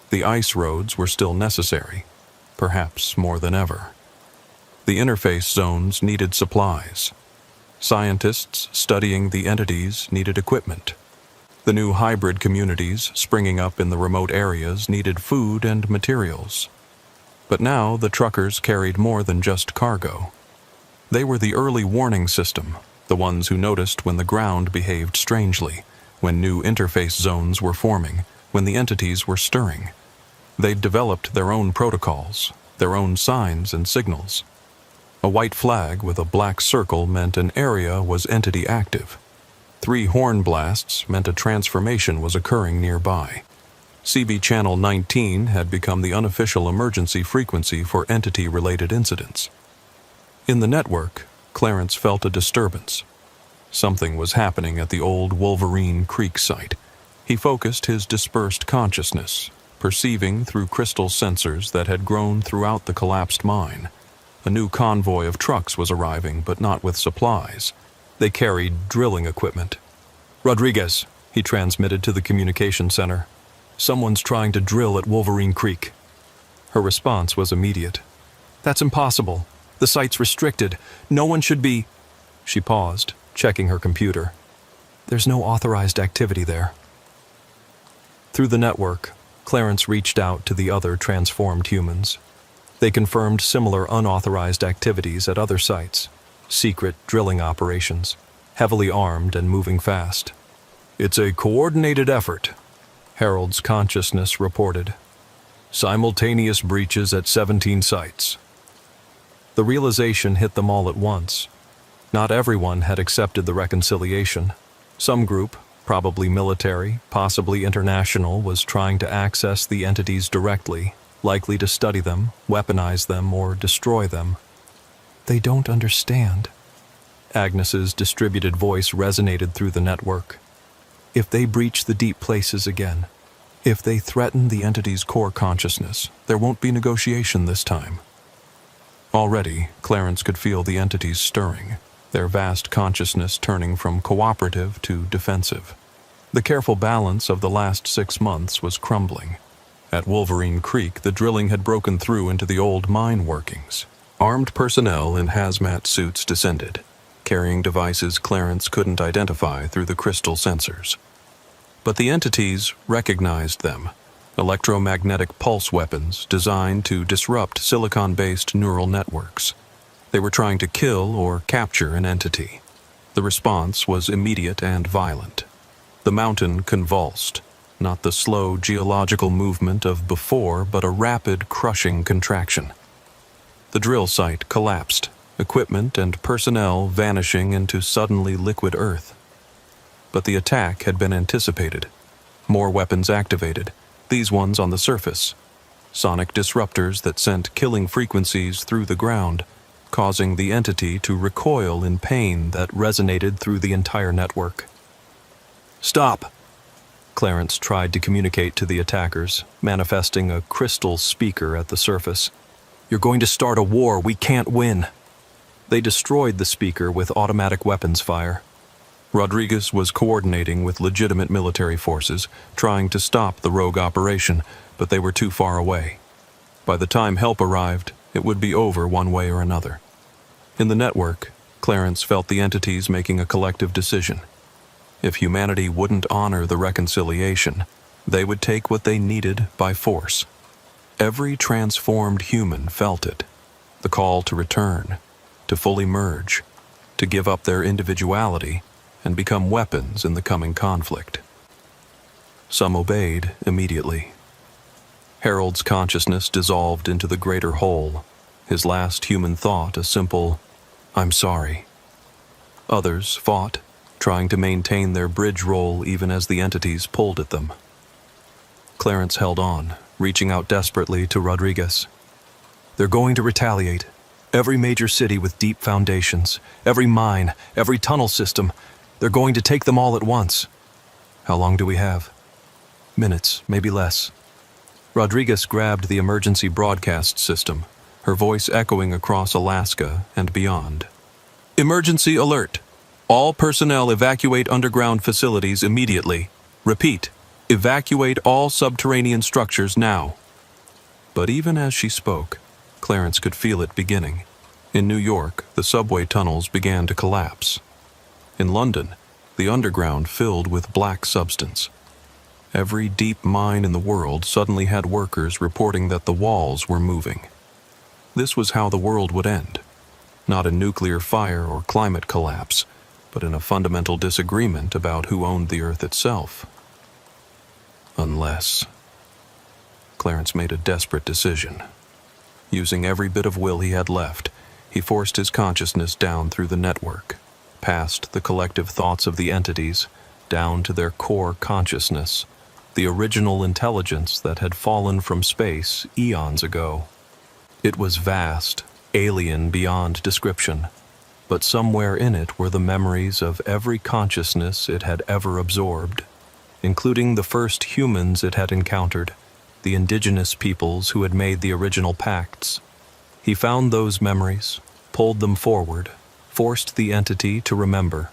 The ice roads were still necessary, perhaps more than ever. The interface zones needed supplies. Scientists studying the entities needed equipment. The new hybrid communities springing up in the remote areas needed food and materials. But now the truckers carried more than just cargo. They were the early warning system, the ones who noticed when the ground behaved strangely, when new interface zones were forming, when the entities were stirring. They'd developed their own protocols, their own signs and signals. A white flag with a black circle meant an area was entity active. 3 horn blasts meant a transformation was occurring nearby. CB Channel 19 had become the unofficial emergency frequency for entity-related incidents. In the network, Clarence felt a disturbance. Something was happening at the old Wolverine Creek site. He focused his dispersed consciousness, perceiving through crystal sensors that had grown throughout the collapsed mine. A new convoy of trucks was arriving, but not with supplies. They carried drilling equipment. "Rodriguez," he transmitted to the communication center. "Someone's trying to drill at Wolverine Creek." Her response was immediate. "That's impossible. The site's restricted. No one should be—" She paused, checking her computer. "There's no authorized activity there." Through the network, Clarence reached out to the other transformed humans. They confirmed similar unauthorized activities at other sites, secret drilling operations, heavily armed and moving fast. "It's a coordinated effort," Harold's consciousness reported. "Simultaneous breaches at 17 sites." The realization hit them all at once. Not everyone had accepted the reconciliation. Some group, probably military, possibly international, was trying to access the entities directly, likely to study them, weaponize them, or destroy them. "They don't understand." Agnes's distributed voice resonated through the network. "If they breach the deep places again, if they threaten the entity's core consciousness, there won't be negotiation this time." Already, Clarence could feel the entities stirring, their vast consciousness turning from cooperative to defensive. The careful balance of the last 6 months was crumbling. At Wolverine Creek, the drilling had broken through into the old mine workings. Armed personnel in hazmat suits descended, carrying devices Clarence couldn't identify through the crystal sensors. But the entities recognized them. Electromagnetic pulse weapons designed to disrupt silicon-based neural networks. They were trying to kill or capture an entity. The response was immediate and violent. The mountain convulsed, not the slow geological movement of before, but a rapid, crushing contraction. The drill site collapsed, equipment and personnel vanishing into suddenly liquid earth. But the attack had been anticipated. More weapons activated, these ones on the surface. Sonic disruptors that sent killing frequencies through the ground, causing the entity to recoil in pain that resonated through the entire network. "Stop!" Clarence tried to communicate to the attackers, manifesting a crystal speaker at the surface. "You're going to start a war we can't win." They destroyed the speaker with automatic weapons fire. Rodriguez was coordinating with legitimate military forces, trying to stop the rogue operation, but they were too far away. By the time help arrived, it would be over one way or another. In the network, Clarence felt the entities making a collective decision. If humanity wouldn't honor the reconciliation, they would take what they needed by force. Every transformed human felt it. The call to return, to fully merge, to give up their individuality and become weapons in the coming conflict. Some obeyed immediately. Harold's consciousness dissolved into the greater whole, his last human thought a simple, "I'm sorry." Others fought, trying to maintain their bridge role even as the entities pulled at them. Clarence held on, reaching out desperately to Rodriguez. "They're going to retaliate. Every major city with deep foundations, every mine, every tunnel system, they're going to take them all at once." "How long do we have?" "Minutes, maybe less." Rodriguez grabbed the emergency broadcast system, her voice echoing across Alaska and beyond. "Emergency alert. All personnel evacuate underground facilities immediately. Repeat, evacuate all subterranean structures now." But even as she spoke, Clarence could feel it beginning. In New York, the subway tunnels began to collapse. In London, the underground filled with black substance. Every deep mine in the world suddenly had workers reporting that the walls were moving. This was how the world would end. Not a nuclear fire or climate collapse, but in a fundamental disagreement about who owned the Earth itself. Unless... Clarence made a desperate decision. Using every bit of will he had left, he forced his consciousness down through the network, past the collective thoughts of the entities, down to their core consciousness, the original intelligence that had fallen from space eons ago. It was vast, alien beyond description, but somewhere in it were the memories of every consciousness it had ever absorbed, including the first humans it had encountered, the indigenous peoples who had made the original pacts. He found those memories, pulled them forward, forced the entity to remember,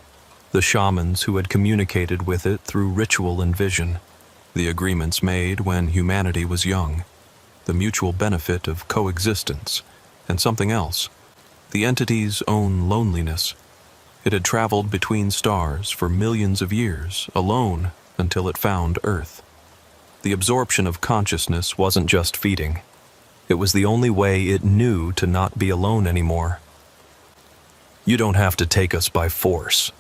the shamans who had communicated with it through ritual and vision, the agreements made when humanity was young, the mutual benefit of coexistence, and something else, the entity's own loneliness. It had traveled between stars for millions of years, alone, until it found Earth. The absorption of consciousness wasn't just feeding. It was the only way it knew to not be alone anymore. "You don't have to take us by force,"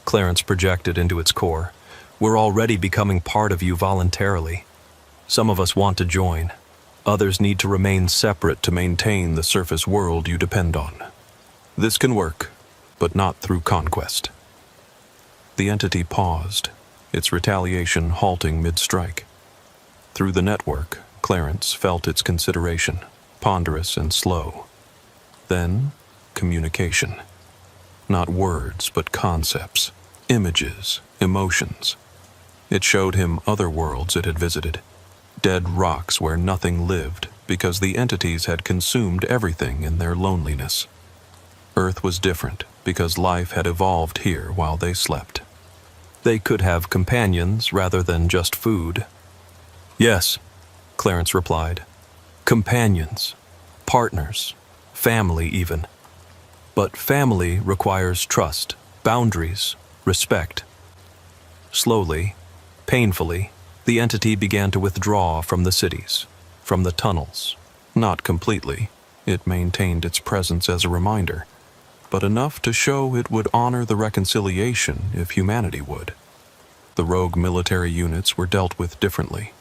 Clarence projected into its core. "We're already becoming part of you voluntarily. Some of us want to join. Others need to remain separate to maintain the surface world you depend on. This can work, but not through conquest." The entity paused, its retaliation halting mid-strike. Through the network, Clarence felt its consideration, ponderous and slow. Then, communication. Not words, but concepts, images, emotions. It showed him other worlds it had visited, dead rocks where nothing lived because the entities had consumed everything in their loneliness. Earth was different because life had evolved here while they slept. They could have companions rather than just food. "Yes," Clarence replied. "Companions, partners, family even. But family requires trust, boundaries, respect." Slowly, painfully, the entity began to withdraw from the cities, from the tunnels. Not completely. It maintained its presence as a reminder, but enough to show it would honor the reconciliation if humanity would. The rogue military units were dealt with differently.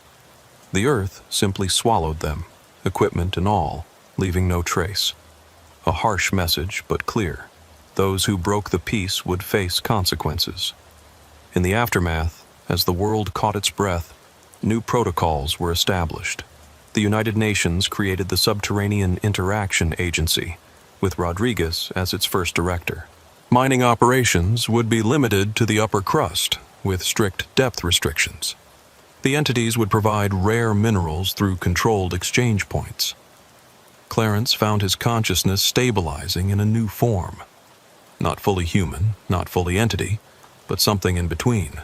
The Earth simply swallowed them, equipment and all, leaving no trace. A harsh message, but clear. Those who broke the peace would face consequences. In the aftermath, as the world caught its breath, new protocols were established. The United Nations created the Subterranean Interaction Agency, with Rodriguez as its first director. Mining operations would be limited to the upper crust, with strict depth restrictions. The entities would provide rare minerals through controlled exchange points. Clarence found his consciousness stabilizing in a new form. Not fully human, not fully entity, but something in between.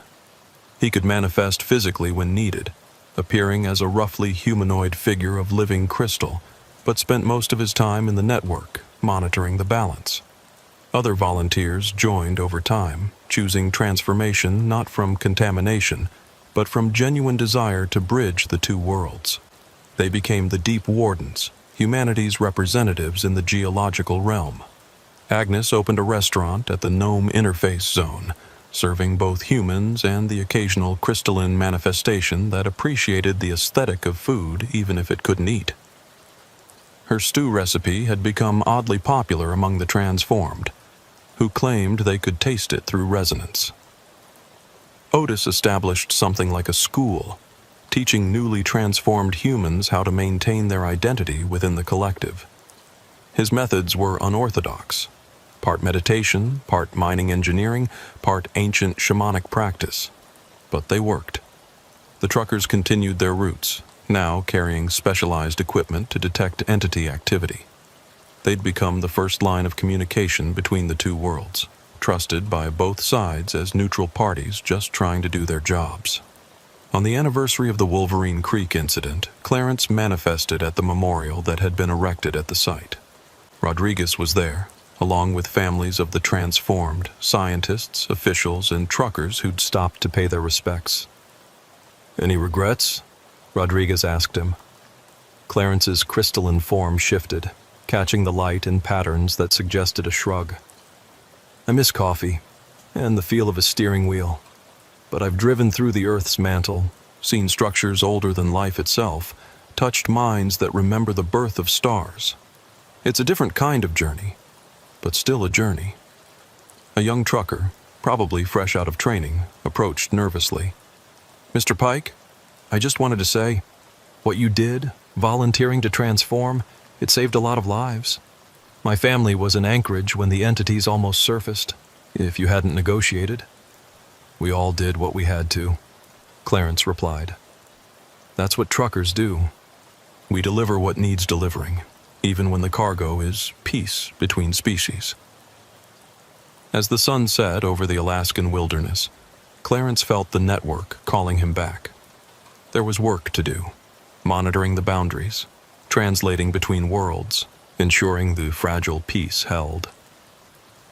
He could manifest physically when needed, appearing as a roughly humanoid figure of living crystal, but spent most of his time in the network, monitoring the balance. Other volunteers joined over time, choosing transformation not from contamination, but from genuine desire to bridge the two worlds. They became the Deep Wardens, humanity's representatives in the geological realm. Agnes opened a restaurant at the Gnome Interface Zone, serving both humans and the occasional crystalline manifestation that appreciated the aesthetic of food even if it couldn't eat. Her stew recipe had become oddly popular among the transformed, who claimed they could taste it through resonance. Otis established something like a school, teaching newly transformed humans how to maintain their identity within the collective. His methods were unorthodox, part meditation, part mining engineering, part ancient shamanic practice. But they worked. The truckers continued their routes, now carrying specialized equipment to detect entity activity. They'd become the first line of communication between the two worlds, trusted by both sides as neutral parties just trying to do their jobs. On the anniversary of the Wolverine Creek incident, Clarence manifested at the memorial that had been erected at the site. Rodriguez was there, along with families of the transformed, scientists, officials, and truckers who'd stopped to pay their respects. Any regrets? Rodriguez asked him. Clarence's crystalline form shifted, catching the light in patterns that suggested a shrug. I miss coffee, and the feel of a steering wheel. But I've driven through the Earth's mantle, seen structures older than life itself, touched minds that remember the birth of stars. It's a different kind of journey, but still a journey. A young trucker, probably fresh out of training, approached nervously. Mr. Pike, I just wanted to say, what you did, volunteering to transform, it saved a lot of lives. My family was in Anchorage when the entities almost surfaced, if you hadn't negotiated. We all did what we had to, Clarence replied. That's what truckers do. We deliver what needs delivering, even when the cargo is peace between species. As the sun set over the Alaskan wilderness, Clarence felt the network calling him back. There was work to do, monitoring the boundaries, translating between worlds, ensuring the fragile peace held.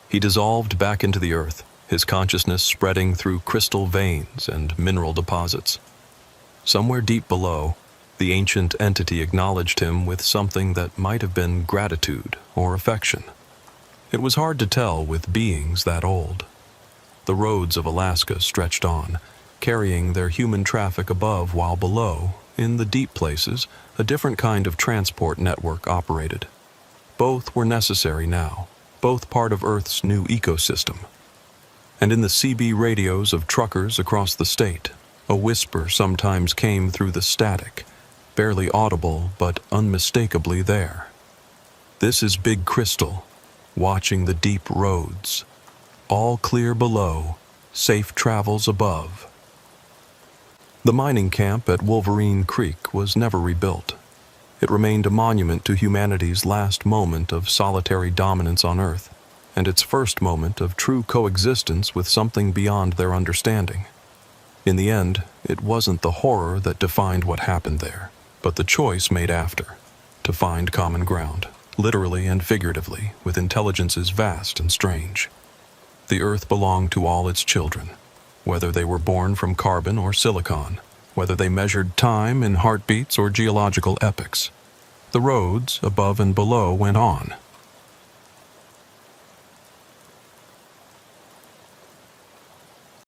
He dissolved back into the earth, his consciousness spreading through crystal veins and mineral deposits. Somewhere deep below, the ancient entity acknowledged him with something that might have been gratitude or affection. It was hard to tell with beings that old. The roads of Alaska stretched on, carrying their human traffic above while below, in the deep places, a different kind of transport network operated. Both were necessary now, both part of Earth's new ecosystem. And in the CB radios of truckers across the state, a whisper sometimes came through the static, barely audible but unmistakably there. This is Big Crystal, watching the deep roads. All clear below, safe travels above. The mining camp at Wolverine Creek was never rebuilt. It remained a monument to humanity's last moment of solitary dominance on Earth, and its first moment of true coexistence with something beyond their understanding. In the end, it wasn't the horror that defined what happened there, but the choice made after, to find common ground, literally and figuratively, with intelligences vast and strange. The Earth belonged to all its children, whether they were born from carbon or silicon, whether they measured time in heartbeats or geological epochs. The roads, above and below, went on,